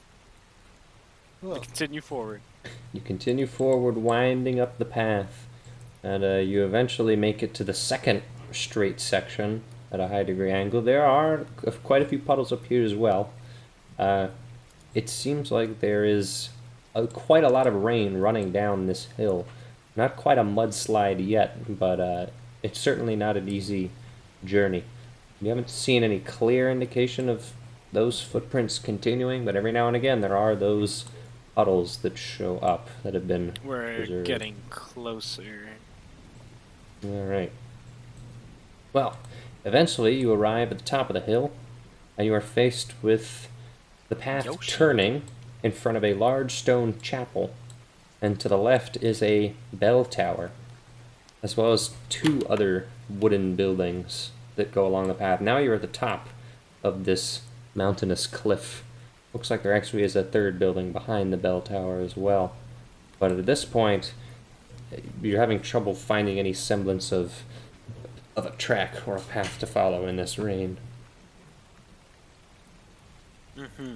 Well, Continue forward. You continue forward, winding up the path, and you eventually make it to the second straight section at a high degree angle. There are quite a few puddles up here as well. It seems like there is quite a lot of rain running down this hill. Not quite a mudslide yet, but it's certainly not an easy journey. You haven't seen any clear indication of those footprints continuing, but every now and again there are those puddles that show up that have been We're preserved. getting closer. Alright. Well, eventually you arrive at the top of the hill, and you are faced with the path Yoshi. turning in front of a large stone chapel, and to the left is a bell tower, as well as two other wooden buildings that go along the path. Now you're at the top of this mountainous cliff. Looks like there actually is a third building behind the bell tower as well. But at this point, you're having trouble finding any semblance of a track or a path to follow in this rain. Mm-hmm.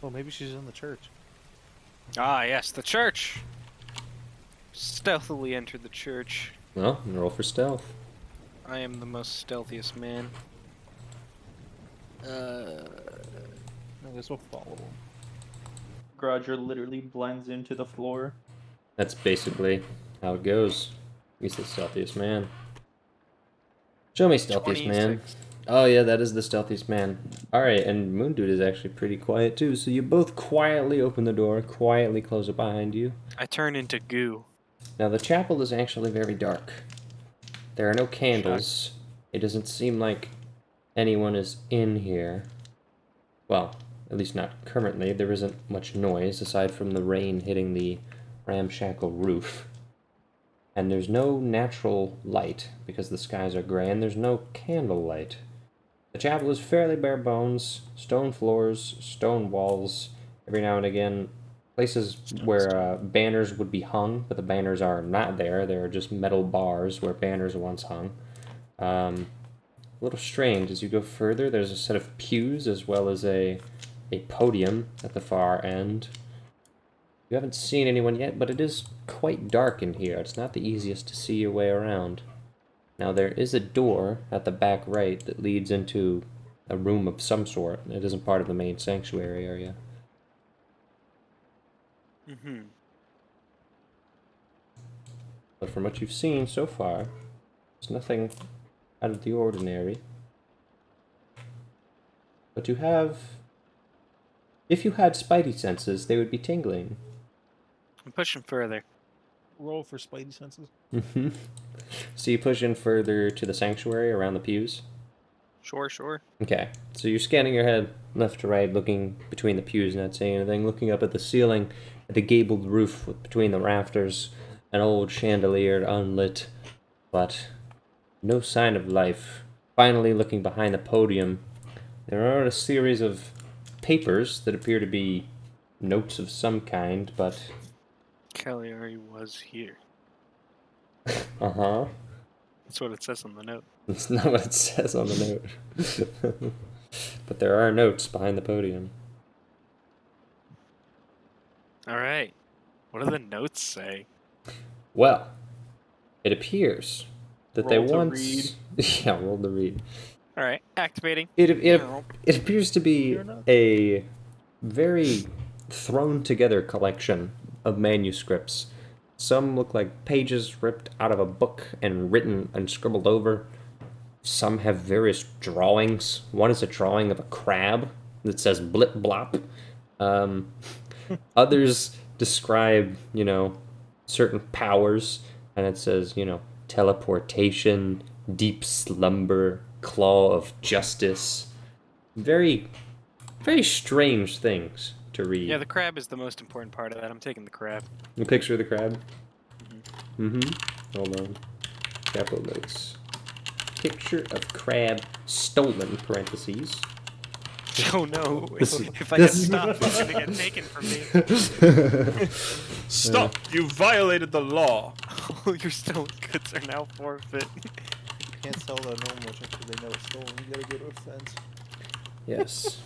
well, maybe she's in the church. Ah, yes, the church. Stealthily enter the church. Well, roll for stealth. I am the most stealthiest man. I guess we'll follow him. Grodger literally blends into the floor. That's basically how it goes. He's the stealthiest man. Show me stealthiest man. 26. Oh yeah, that is the stealthiest man. Alright, and Moon Dude is actually pretty quiet too, so you both quietly open the door, quietly close it behind you. I turn into goo. Now the chapel is actually very dark. There are no candles. It doesn't seem like anyone is in here. Well, at least not currently. There isn't much noise aside from the rain hitting the ramshackle roof. And there's no natural light because the skies are gray, and there's no candle light. The chapel is fairly bare bones, stone floors, stone walls, every now and again places where banners would be hung, but the banners are not there. They're just metal bars where banners once hung. A little strange, as you go further, there's a set of pews as well as a podium at the far end. You haven't seen anyone yet, but it is quite dark in here. It's not the easiest to see your way around. Now there is a door at the back right that leads into a room of some sort. It isn't part of the main sanctuary area. Mm-hmm. But from what you've seen so far, there's nothing out of the ordinary. But you have... If you had spidey senses, they would be tingling. I'm pushing further. Roll for Spidey senses. Mm-hmm. So you push in further to the sanctuary around the pews? Sure. Okay, so you're scanning your head left to right, looking between the pews, not seeing anything, looking up at the ceiling, the gabled roof between the rafters, an old chandelier unlit, but no sign of life. Finally, looking behind the podium, there are a series of papers that appear to be notes of some kind, but Cagliari was here. uh-huh. That's what it says on the note. That's not what it says on the note. But there are notes behind the podium. All right. What do the notes say? Well, it appears that they Roll to once... Yeah, roll to read. All right, activating. It appears to be You're not- a very thrown together collection of manuscripts. Some look like pages ripped out of a book and written and scribbled over. Some have various drawings. One is a drawing of a crab that says blip blop. Others describe, certain powers, and it says, teleportation, deep slumber, claw of justice. Very, very strange things to read. Yeah, the crab is the most important part of that. I'm taking the crab. The picture of the crab? Hold on. Capital notes. Picture of crab stolen, parentheses. Oh no! This- If I get stopped, it's gonna get taken from me. Stop! You violated the law. All your stolen goods are now forfeit. You can't sell that normal just because they know it's stolen. You gotta go to a fence. Yes.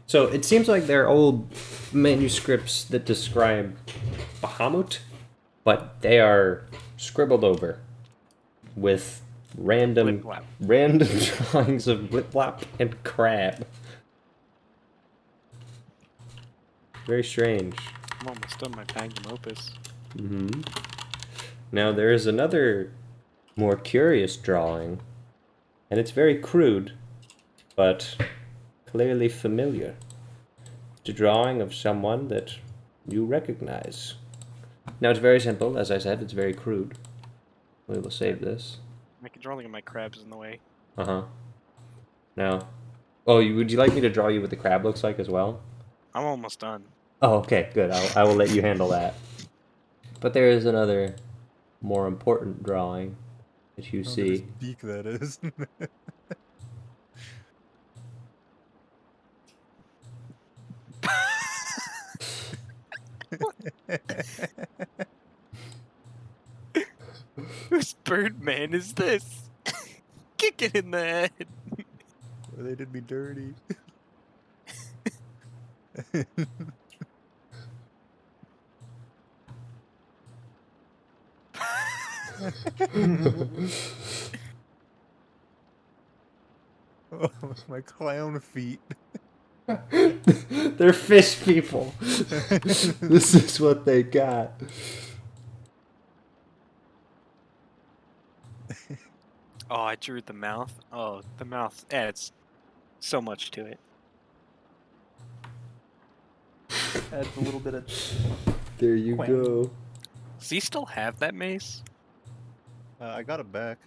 So it seems like they're old manuscripts that describe Bahamut, but they are scribbled over with random Blip-blap. drawings of Blip-blop and crab. Very strange. I'm almost done my magnum opus. Now there is another more curious drawing, and it's very crude, but clearly familiar. It's a drawing of someone that you recognize. Now it's very simple, as I said, it's very crude. We will save this. Making drawing of my crabs in the way. Now, would you like me to draw you what the crab looks like as well? I'm almost done. Oh, okay, good. I will let you handle that. But there is another more important drawing that you Look at see. his beak, that is. Whose Birdman is this? Kick it in the head. They did me dirty. Oh, my clown feet. They're fish people. This is what they got. Oh, I drew the mouth. Oh, the mouth adds so much to it. Adds a little bit of. There you Quack. go. Does he still have that mace? I got it back.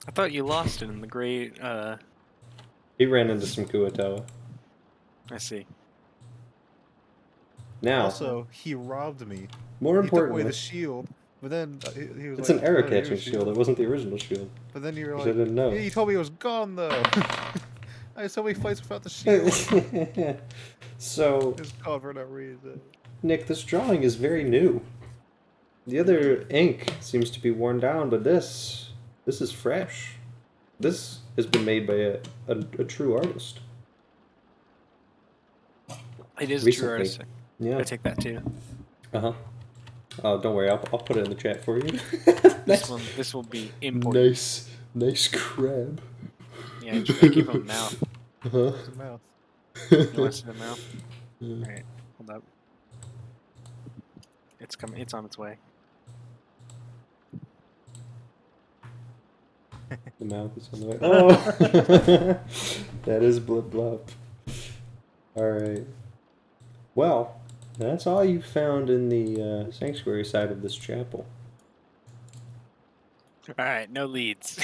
I thought you lost it in the great, He ran into some Kuatoa. I see. Now, Also, he robbed me. more He took away importantly, the shield, but then he was it's like, an arrow "Oh, here's catching a shield. It wasn't the original shield. But then you were Which like, I didn't know. yeah, you told me it was gone though. I had so many fights without the shield. So, It's gone for no reason. Nick, this drawing is very new. The other ink seems to be worn down, but this is fresh. This has been made by a true artist. It is a true Recently. artist. Yeah. I take that too. Oh, don't worry, I'll put it in the chat for you. This will be important. Nice crab. Yeah, I give him a mouth. Uh-huh. It's a mouth. You want to see the mouth? Alright, hold up. It's coming. It's on its way. The mouth is on the way. Oh, that is blip blop. All right. Well, that's all you found in the sanctuary side of this chapel. Alright, no leads.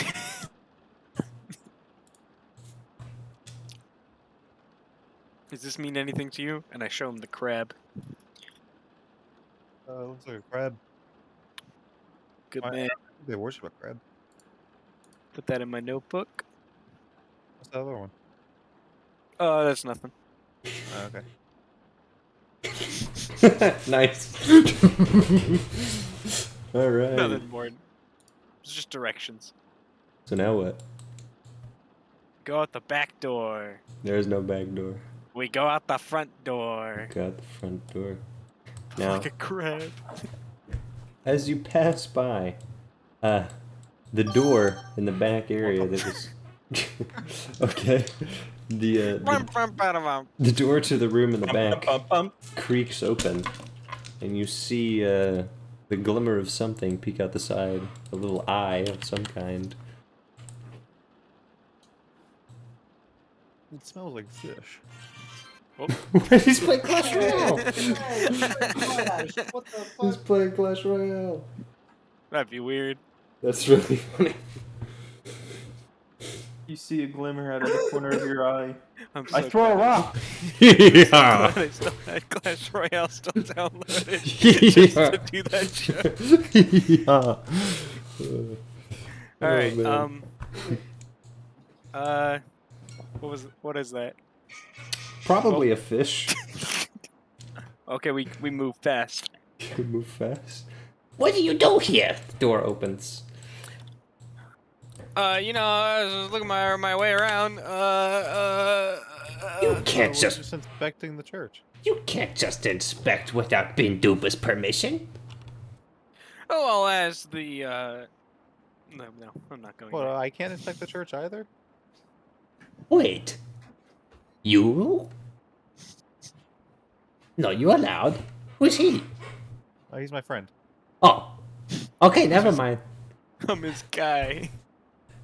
Does this mean anything to you? And I show him the crab. Looks like a crab. Good Why- man. They worship a crab. Put that in my notebook. What's the other one? Oh, that's nothing. Okay. Nice. All right. Nothing more. It's just directions. So now what? Go out the back door. There's no back door. We go out the front door. Got the front door. Now, Like a crab. as you pass by, the door in the back area that was okay. The door to the room in the back creaks open, and you see the glimmer of something peek out the side. A little eye of some kind. It smells like fish. He's playing Clash Royale. What the He's fuck? playing Clash Royale. That'd be weird. That's really funny. You see a glimmer out of the corner of your eye. I'm I so throw a glad rock. Yeah. they still had Clash Royale still downloaded just Yeah. to do that shit. Yeah. All right. man. What is that? Probably a fish. Okay, we move fast. You move fast. What do you do here? The door opens. You know, I was just looking my way around. You We're can't just just inspecting the church. you can't just inspect without Binduba's permission. Oh, I'll ask the. No, I'm not going. Well, there. I can't inspect the church either. Wait. You? No, you're allowed. Who's he? Oh, he's my friend. Oh. Okay, never mind. I'm his guy.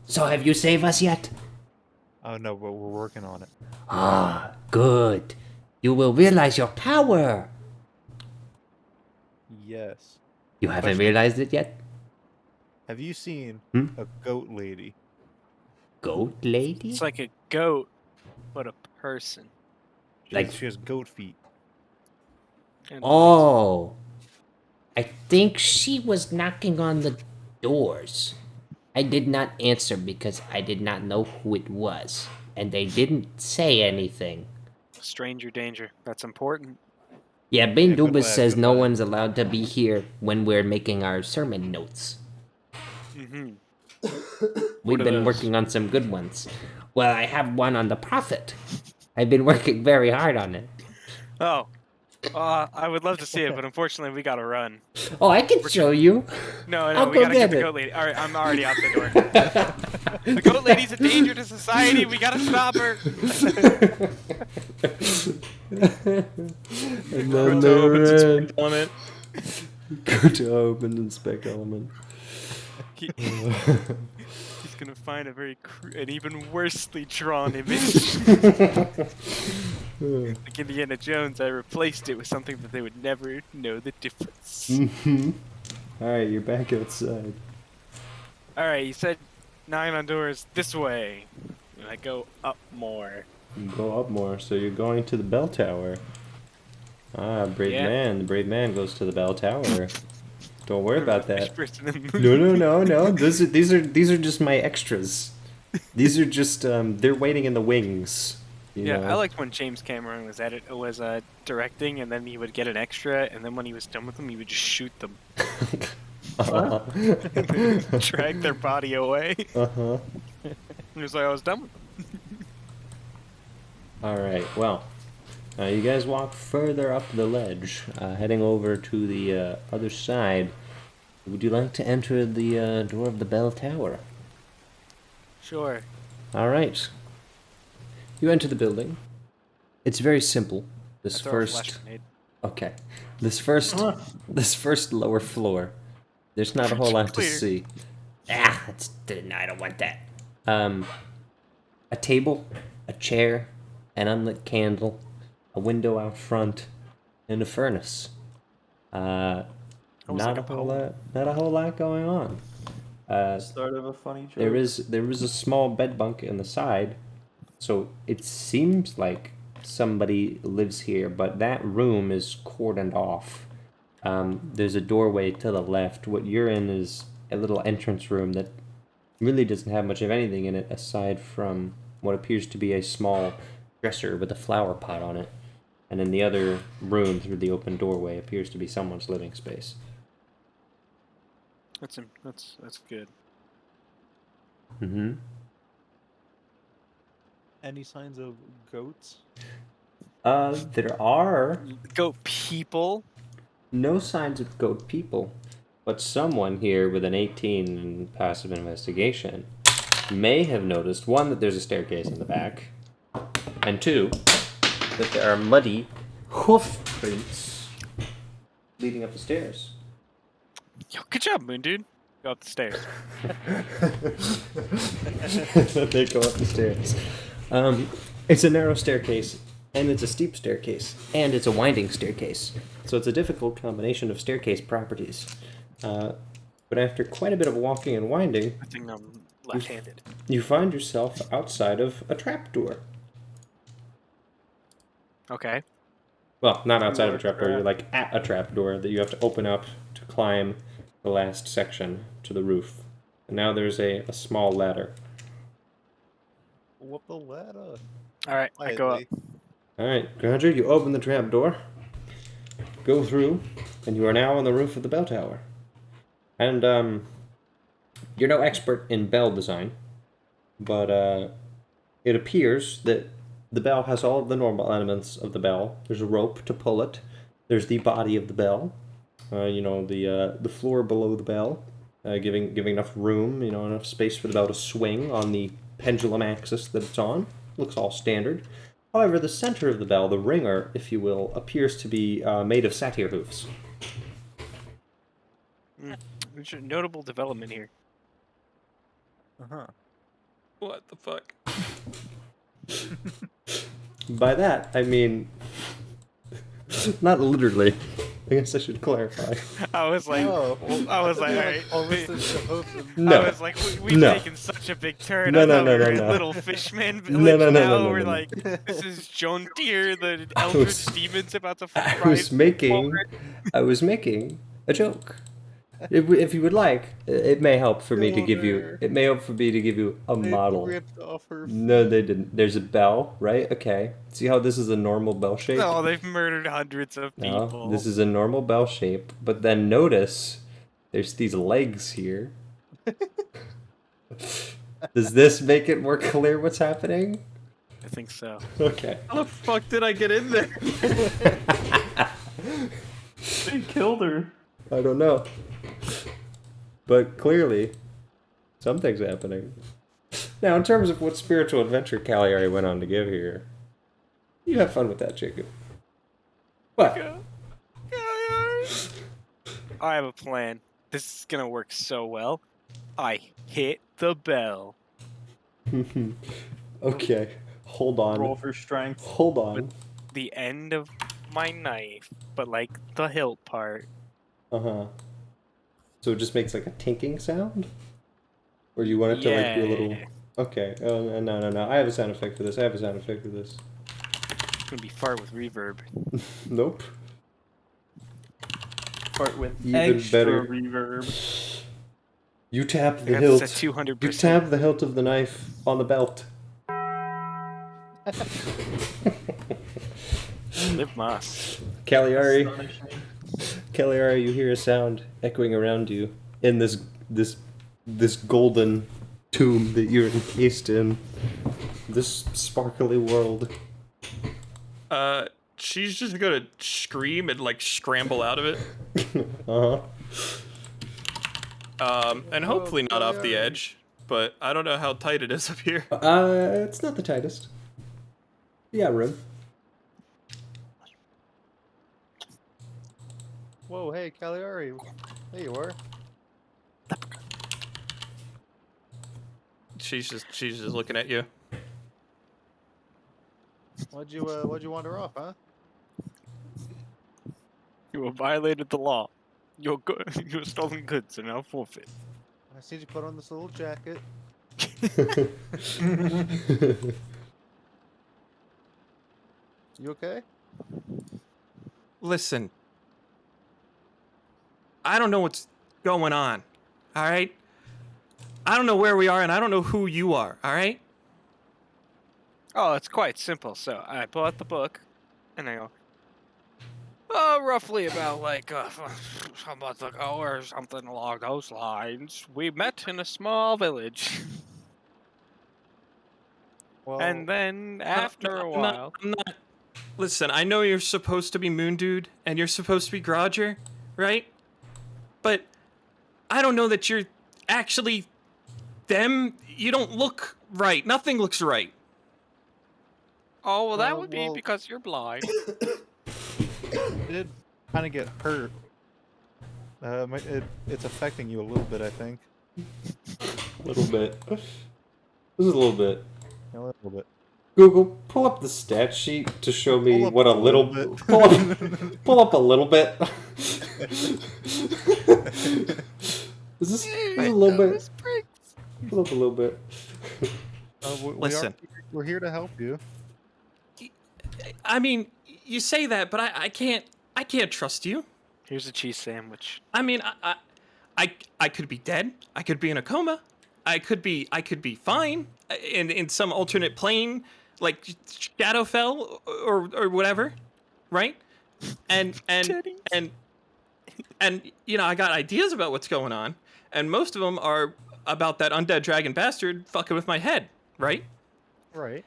So have you saved us yet? Oh no, but we're working on it. Ah, good. You will realize your power. Yes. You haven't Question. realized it yet? Have you seen Hmm? a goat lady? Goat lady? It's like a goat, but a person. She has goat feet. And Oh. I think she was knocking on the doors. I did not answer because I did not know who it was. And they didn't say anything. stranger danger. That's important. Yeah, Bane Yeah, good Dubas lad, says good no lad. one's allowed to be here when we're making our sermon notes. Mm-hmm. We've are been those? working on some good ones. Well, I have one on the prophet. I've been working very hard on it. Oh, I would love to see it, but unfortunately we gotta run. Oh, I can show you. No, I'll we go gotta get get the it. goat lady. All right, I'm already out the door. The goat lady's a danger to society. We gotta stop her. And Go then to opens they inspect element. Go to open inspect element. He's gonna find a an even worsely drawn image. Like Indiana Jones, I replaced it with something that they would never know the difference. Mm-hmm. Alright, you're back outside. All right, you said 9 on doors this way, and I go up more. You go up more, so you're going to the bell tower. Ah, brave Yeah. man. The brave man goes to the bell tower. Don't worry about Fish that. person in the No. These are just my extras. These are just they're waiting in the wings. You Yeah, know? I liked when James Cameron was directing, and then he would get an extra, and then when he was done with them, he would just shoot them, Uh-huh. drag their body away. Uh-huh. He was like, I was done with them. Alright, well. You guys walk further up the ledge, heading over to the other side. Would you like to enter the door of the bell tower? Sure. Alright. You enter the building. It's very simple. This I throw a first... flash grenade. Okay. This first lower floor. There's not a whole lot to Clear. see. Ah, I don't want that. A table, a chair, an unlit candle, a window out front, and a furnace. Almost Not like a a whole poem. lot. Not a whole lot going on. Start of a funny joke. There is a small bed bunk in the side, so it seems like somebody lives here, but that room is cordoned off. There's a doorway to the left. What you're in is a little entrance room that really doesn't have much of anything in it aside from what appears to be a small dresser with a flower pot on it. And in the other room, through the open doorway, appears to be someone's living space. That's good. Mm-hmm. Any signs of goats? There are Goat people. no signs of goat people, but someone here with an 18 in passive investigation may have noticed, one, that there's a staircase in the back, and two, that there are muddy hoof prints leading up the stairs. Yo, good job, Moon Dude. Go up the stairs. They go up the stairs. It's a narrow staircase, and it's a steep staircase, and it's a winding staircase. So it's a difficult combination of staircase properties. But after quite a bit of walking and winding, I think I'm left-handed. you find yourself outside of a trapdoor. Okay. Well, not outside of a trapdoor, you're trapped. like at a trapdoor that you have to open up to climb the last section to the roof. And now there's a small ladder. Whoop the ladder. All right, I go up. Quietly. Alright, Grounder, you open the trapdoor, go through, and you are now on the roof of the bell tower. And, you're no expert in bell design, but, it appears that the bell has all of the normal elements of the bell. There's a rope to pull it, there's the body of the bell, the floor below the bell, giving enough room, enough space for the bell to swing on the pendulum axis that it's on. Looks all standard. However, the center of the bell, the ringer, if you will, appears to be made of satyr hoofs. There's a notable development here. Uh-huh. What the fuck? By that, I mean... not literally. I guess I should clarify. I was like, Oh, I was like, all right. No. I was like, we've No. taken such a big turn. No, I no, thought no, we no, were in no. Little Fishman No, Village no, no, now. no, no, We're no, like, this is Joan Deere, the I eldritch was- demons about to I rise was making a joke. If you would like, it may help for me to give you. Grounder. It may help for me to give you a They model. ripped off her. No, they didn't. There's a bell, right? Okay. See how this is a normal bell shape? No, they've murdered hundreds of No, people. this is a normal bell shape. But then notice, there's these legs here. Does this make it more clear what's happening? I think so. Okay. How the fuck did I get in there? They killed her. I don't know. But clearly, something's happening. Now, in terms of what spiritual adventure Cagliari went on to give here, you have fun with that, Jacob. What? I have a plan. This is gonna work so well. I hit the bell. Okay. Hold Roll on. for strength. Hold on. The end of my knife, but like the hilt part. Uh-huh. So it just makes like a tinking sound? Or you want it to like be a little... Yeah. Okay. Oh, no. I have a sound effect for this. It's gonna be fart with reverb. Nope. Part with Even extra better. reverb. You tap I the got hilt. this at 200%. You tap the hilt of the knife on the belt. Live Moss. Cagliari, Astonishing. Cagliari, you hear a sound echoing around you in this golden tomb that you're encased in. This sparkly world. She's just gonna scream and like scramble out of it. Uh-huh. And hopefully not off the edge, but I don't know how tight it is up here. It's not the tightest. Yeah, room. Whoa, hey, Cagliari. There you are. She's just looking at you. Why'd you wander off, huh? You have violated the law. Your stolen goods are now forfeit. I see you put on this little jacket. You okay? Listen, I don't know what's going on. All right? I don't know where we are, and I don't know who you are. All right? Oh, it's quite simple. So I pull out the book, and I go, roughly about like a month ago or something along those lines, we met in a small village. Well, And then after a while, I'm not. Listen, I know you're supposed to be Moon Dude, and you're supposed to be Grodger, right? But I don't know that you're actually them. You don't look right. Nothing looks right. oh well, that would be well, because you're blind. you did kind of get hurt. It's affecting you a little bit, I think. A little bit. Just a little bit. A little bit. Google, pull up the stat sheet to show me Pull up what a a little little. bit. Pull up a little bit. Is this a little bit? Pull up a little bit. Listen. We're here to help you. I mean, you say that, but I can't. I can't trust you. Here's a cheese sandwich. I mean, I could be dead. I could be in a coma. I could be fine in some alternate plane, like Shadowfell or whatever, right? And you know, I got ideas about what's going on, and most of them are about that undead dragon bastard fucking with my head, right? Right.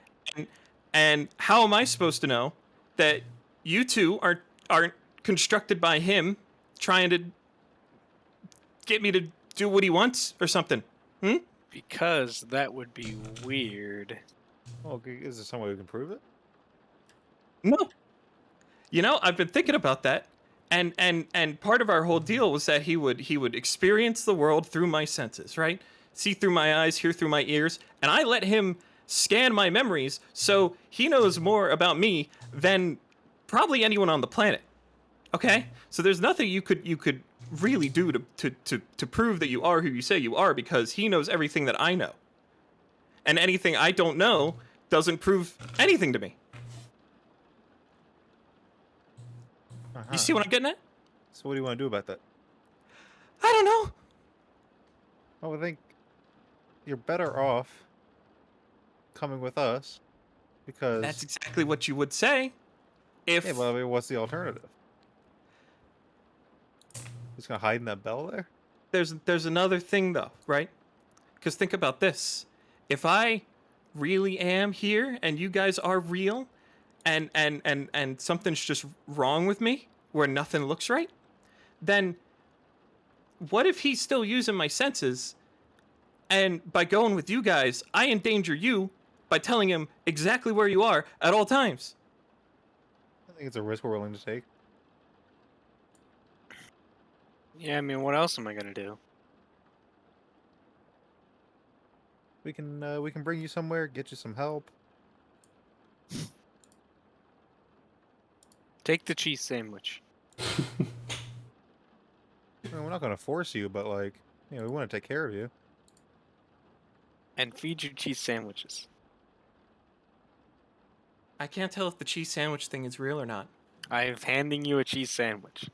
And how am I supposed to know that you two aren't constructed by him trying to get me to do what he wants or something? Because that would be weird. Well, is there some way we can prove it? No. You know, I've been thinking about that. And part of our whole deal was that he would experience the world through my senses, right? See through my eyes, hear through my ears, and I let him scan my memories, so he knows more about me than probably anyone on the planet. Okay? So there's nothing you could really do to prove that you are who you say you are, because he knows everything that I know. And anything I don't know doesn't prove anything to me. You see what I'm getting at? So what do you want to do about that? I don't know. Well, I think you're better off coming with us because That's exactly what you would say. If yeah, well, I mean, what's the alternative? He's gonna hide in that bell there? there's another thing though, right? Because think about this. If I really am here and you guys are real and something's just wrong with me where nothing looks right, then what if he's still using my senses, and by going with you guys, I endanger you by telling him exactly where you are at all times? I think it's a risk we're willing to take. Yeah, I mean, what else am I gonna do? We can bring you somewhere, get you some help. Take the cheese sandwich. I mean, we're not gonna force you, but like, you know, we want to take care of you. And feed your cheese sandwiches. I can't tell if the cheese sandwich thing is real or not. I'm handing you a cheese sandwich.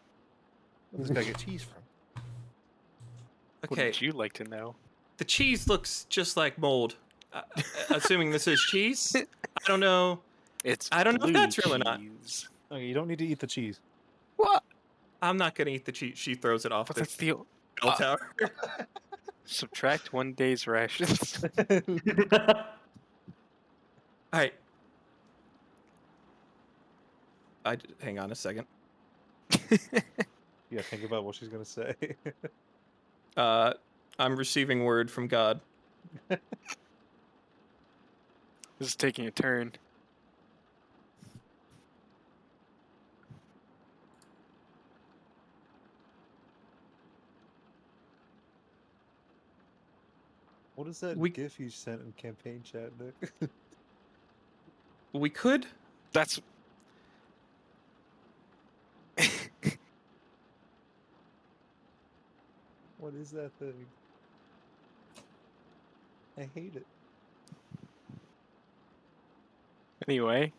Where's this guy get cheese from? Okay, Wouldn't you like to know? the cheese looks just like mold. Assuming this is cheese, I don't know. It's I don't know if blue that's real or not. cheese. Okay, you don't need to eat the cheese. What? I'm not gonna eat the cheese. She throws it off But the that's the bell tower. subtract 1 day's rations. All right. Hang on a second. Yeah, think about what she's gonna say. I'm receiving word from God. This is taking a turn. What is that We- GIF you sent in campaign chat, Nick? We could. That's What is that thing? I hate it. anyway.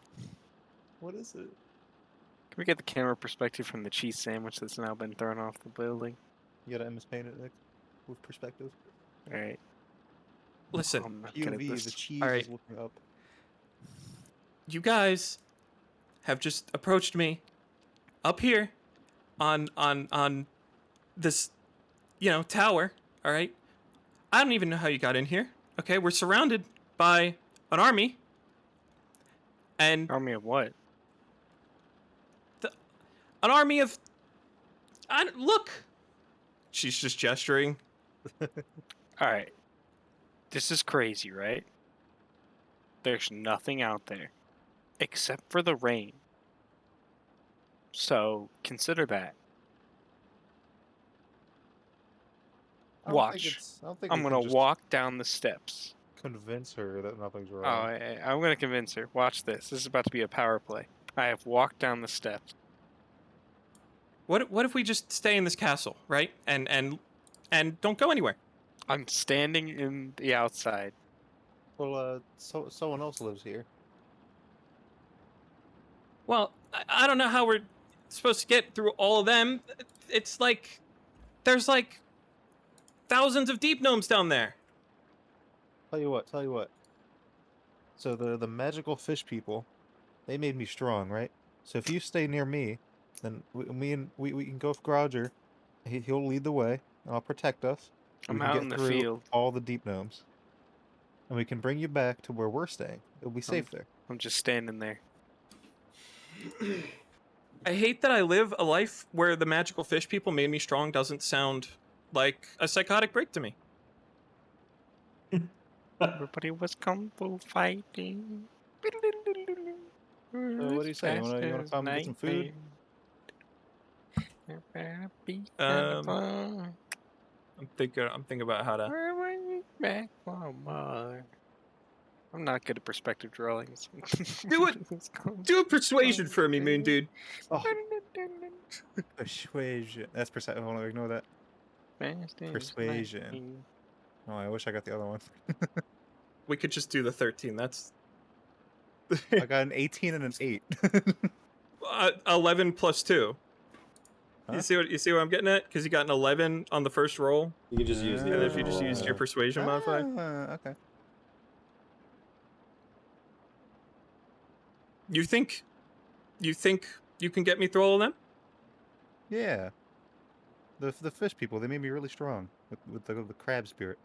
What is it? Can we get the camera perspective from the cheese sandwich that's now been thrown off the building? You gotta MS Paint it, Nick, with perspective. All right. Listen, I'm not good at POV, the this. cheese Alright. is looking up. you guys have just approached me up here on this, tower, all right? I don't even know how you got in here. Okay, we're surrounded by an army, and Army of what? an army of. Look, she's just gesturing. All right. This is crazy, right? There's nothing out there except for the rain. So consider that. Watch. I don't think I'm we gonna can just walk down the steps. convince her that nothing's Oh, wrong. I'm gonna convince her. Watch this. This is about to be a power play. I have walked down the steps. What if we just stay in this castle, right? And don't go anywhere. I'm standing in the outside. Well, someone else lives here. Well, I don't know how we're supposed to get through all of them. It's like there's like thousands of deep gnomes down there. Tell you what. So the magical fish people, they made me strong, right? So if you stay near me, then we can go with Grouger. He'll lead the way, and I'll protect us. We I'm can out get in the through field. all the deep gnomes, and we can bring you back to where we're staying. It'll be safe there. I'm just standing there. I hate that I live a life where the magical fish people made me strong doesn't sound like a psychotic break to me. Everybody was kung fu fighting. So what do you say? You wanna come get some food? I'm thinking about how to. Back for more. I'm not good at perspective drawings. Do it. Do a persuasion for me, Moon Dude. Oh, persuasion. That's perception. Hold on, ignore that. Persuasion. Oh, I wish I got the other one. We could just do the 13. That's I got an 18 and an 8. 11 plus 2. Huh? You see what I'm getting at? Because you got an 11 on the first roll, You can just use the and other if you just roll, used your yeah. persuasion modifier. Okay. You think you can get me through all of them? Yeah. The fish people, they made me really strong with the crab spirit.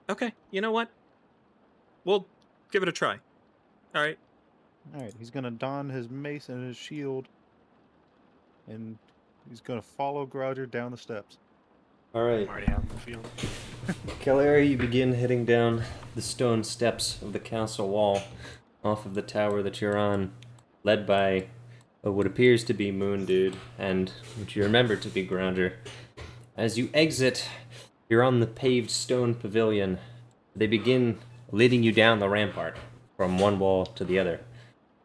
Okay, you know what? We'll give it a try. All right. All right, he's gonna don his mace and his shield, and he's gonna follow Grouger down the steps. All right, I'm already out in the field. Calera, you begin heading down the stone steps of the castle wall off of the tower that you're on, led by what appears to be Moon Dude, and what you remember to be Grounder. As you exit, you're on the paved stone pavilion. They begin leading you down the rampart from one wall to the other.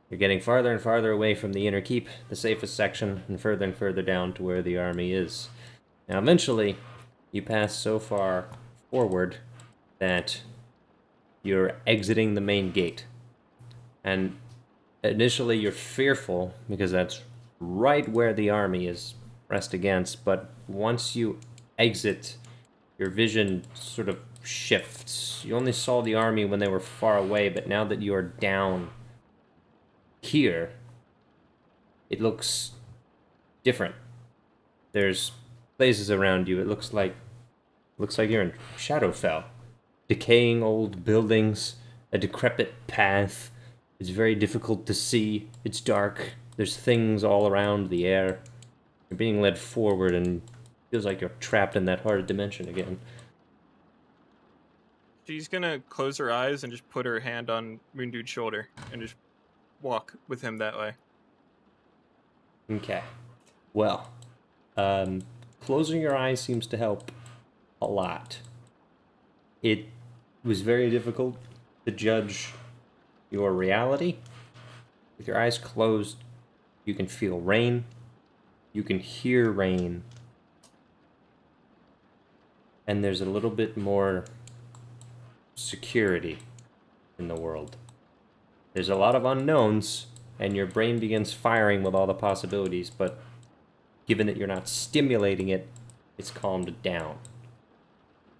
You're getting farther and farther away from the inner keep, the safest section, and further down to where the army is. Now, eventually, you pass so far forward that you're exiting the main gate. And initially, you're fearful because that's right where the army is pressed against, but once you exit, your vision sort of shifts. You only saw the army when they were far away, but now that you are down here, it looks different. There's places around you. It looks like you're in Shadowfell. Decaying old buildings, a decrepit path. It's very difficult to see. It's dark. There's things all around the air. You're being led forward and it feels like you're trapped in that hard dimension again. She's gonna close her eyes and just put her hand on Moon Dude's shoulder and just walk with him that way. Okay. Well, closing your eyes seems to help a lot. It was very difficult to judge your reality. With your eyes closed, you can feel rain. You can hear rain. And there's a little bit more security in the world. There's a lot of unknowns, and your brain begins firing with all the possibilities, but given that you're not stimulating it, it's calmed down.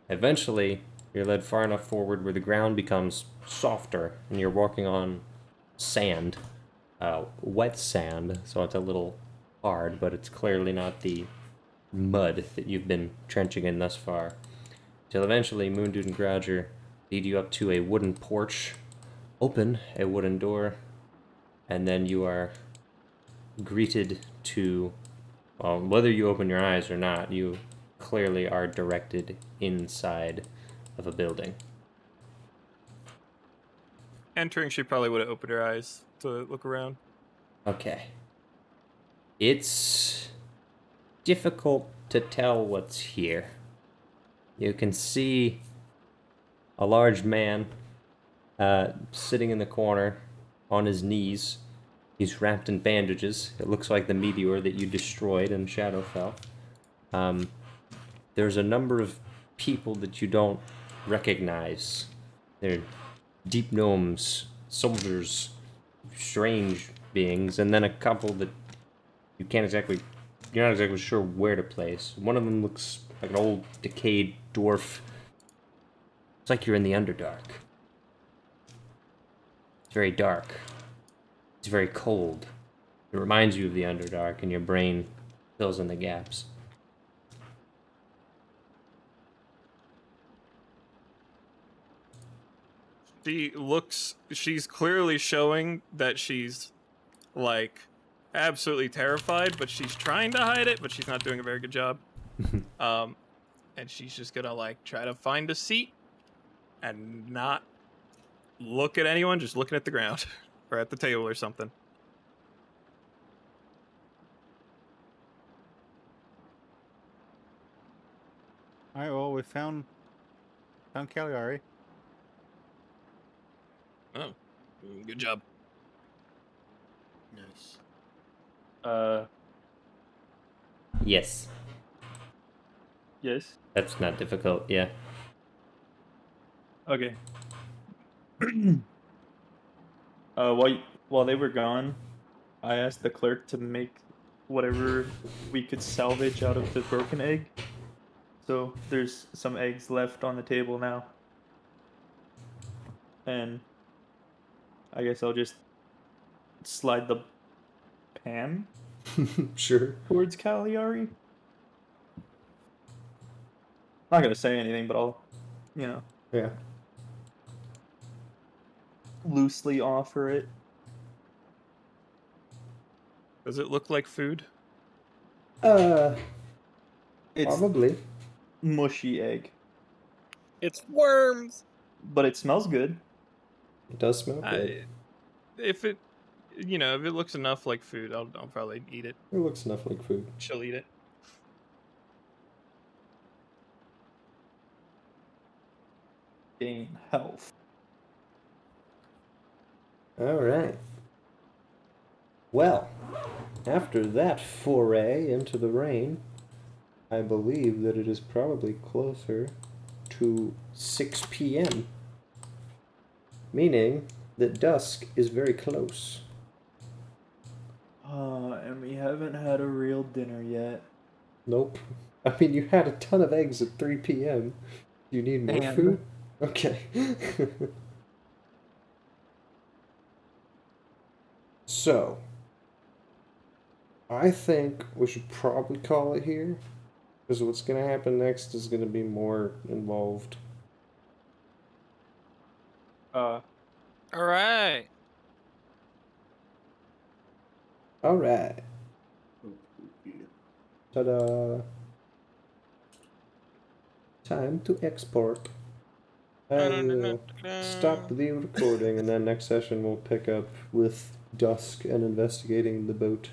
Eventually, you're led far enough forward where the ground becomes softer and you're walking on sand, wet sand, so it's a little hard, but it's clearly not the mud that you've been trenching in thus far. Till eventually, Moondude and Grouger lead you up to a wooden porch, open a wooden door, and then you are greeted to, whether you open your eyes or not, you clearly are directed inside of a building. Entering, she probably would have opened her eyes to look around. Okay. It's difficult to tell what's here. You can see a large man sitting in the corner on his knees. He's wrapped in bandages. It looks like the meteor that you destroyed in Shadowfell. There's a number of people that you don't recognize. They're deep gnomes, soldiers, strange beings, and then a couple that you're not exactly sure where to place. One of them looks like an old decayed dwarf. It's like you're in the Underdark. It's very dark. It's very cold. It reminds you of the Underdark, and your brain fills in the gaps. She's clearly showing that she's, like, absolutely terrified, but she's trying to hide it, but she's not doing a very good job. And she's just gonna, like, try to find a seat and not look at anyone, just looking at the ground or at the table or something. All right. Well, we found Cagliari. Oh, good job. Nice. Yes. Yes. That's not difficult, yeah. Okay. While they were gone, I asked the clerk to make whatever we could salvage out of the broken egg. So there's some eggs left on the table now. And I guess I'll just slide the pan Sure. towards Cagliari. Not gonna say anything, but I'll, Yeah. loosely offer it. Does it look like food? It's Probably. mushy egg, It's worms. but it smells good. It does smell good. If it looks enough like food, I'll probably eat it. It looks enough like food. She'll eat it. Gain health. Alright. Well, after that foray into the rain, I believe that it is probably closer to 6 p.m. Meaning that dusk is very close. And we haven't had a real dinner yet. Nope. I mean, you had a ton of eggs at 3 p.m. You need more And- food? Okay. So, I think we should probably call it here. Because what's going to happen next is going to be more involved. All right. Alright. Ta-da. Time to export. I will stop the recording, and then next session we'll pick up with Dusk and investigating the boat.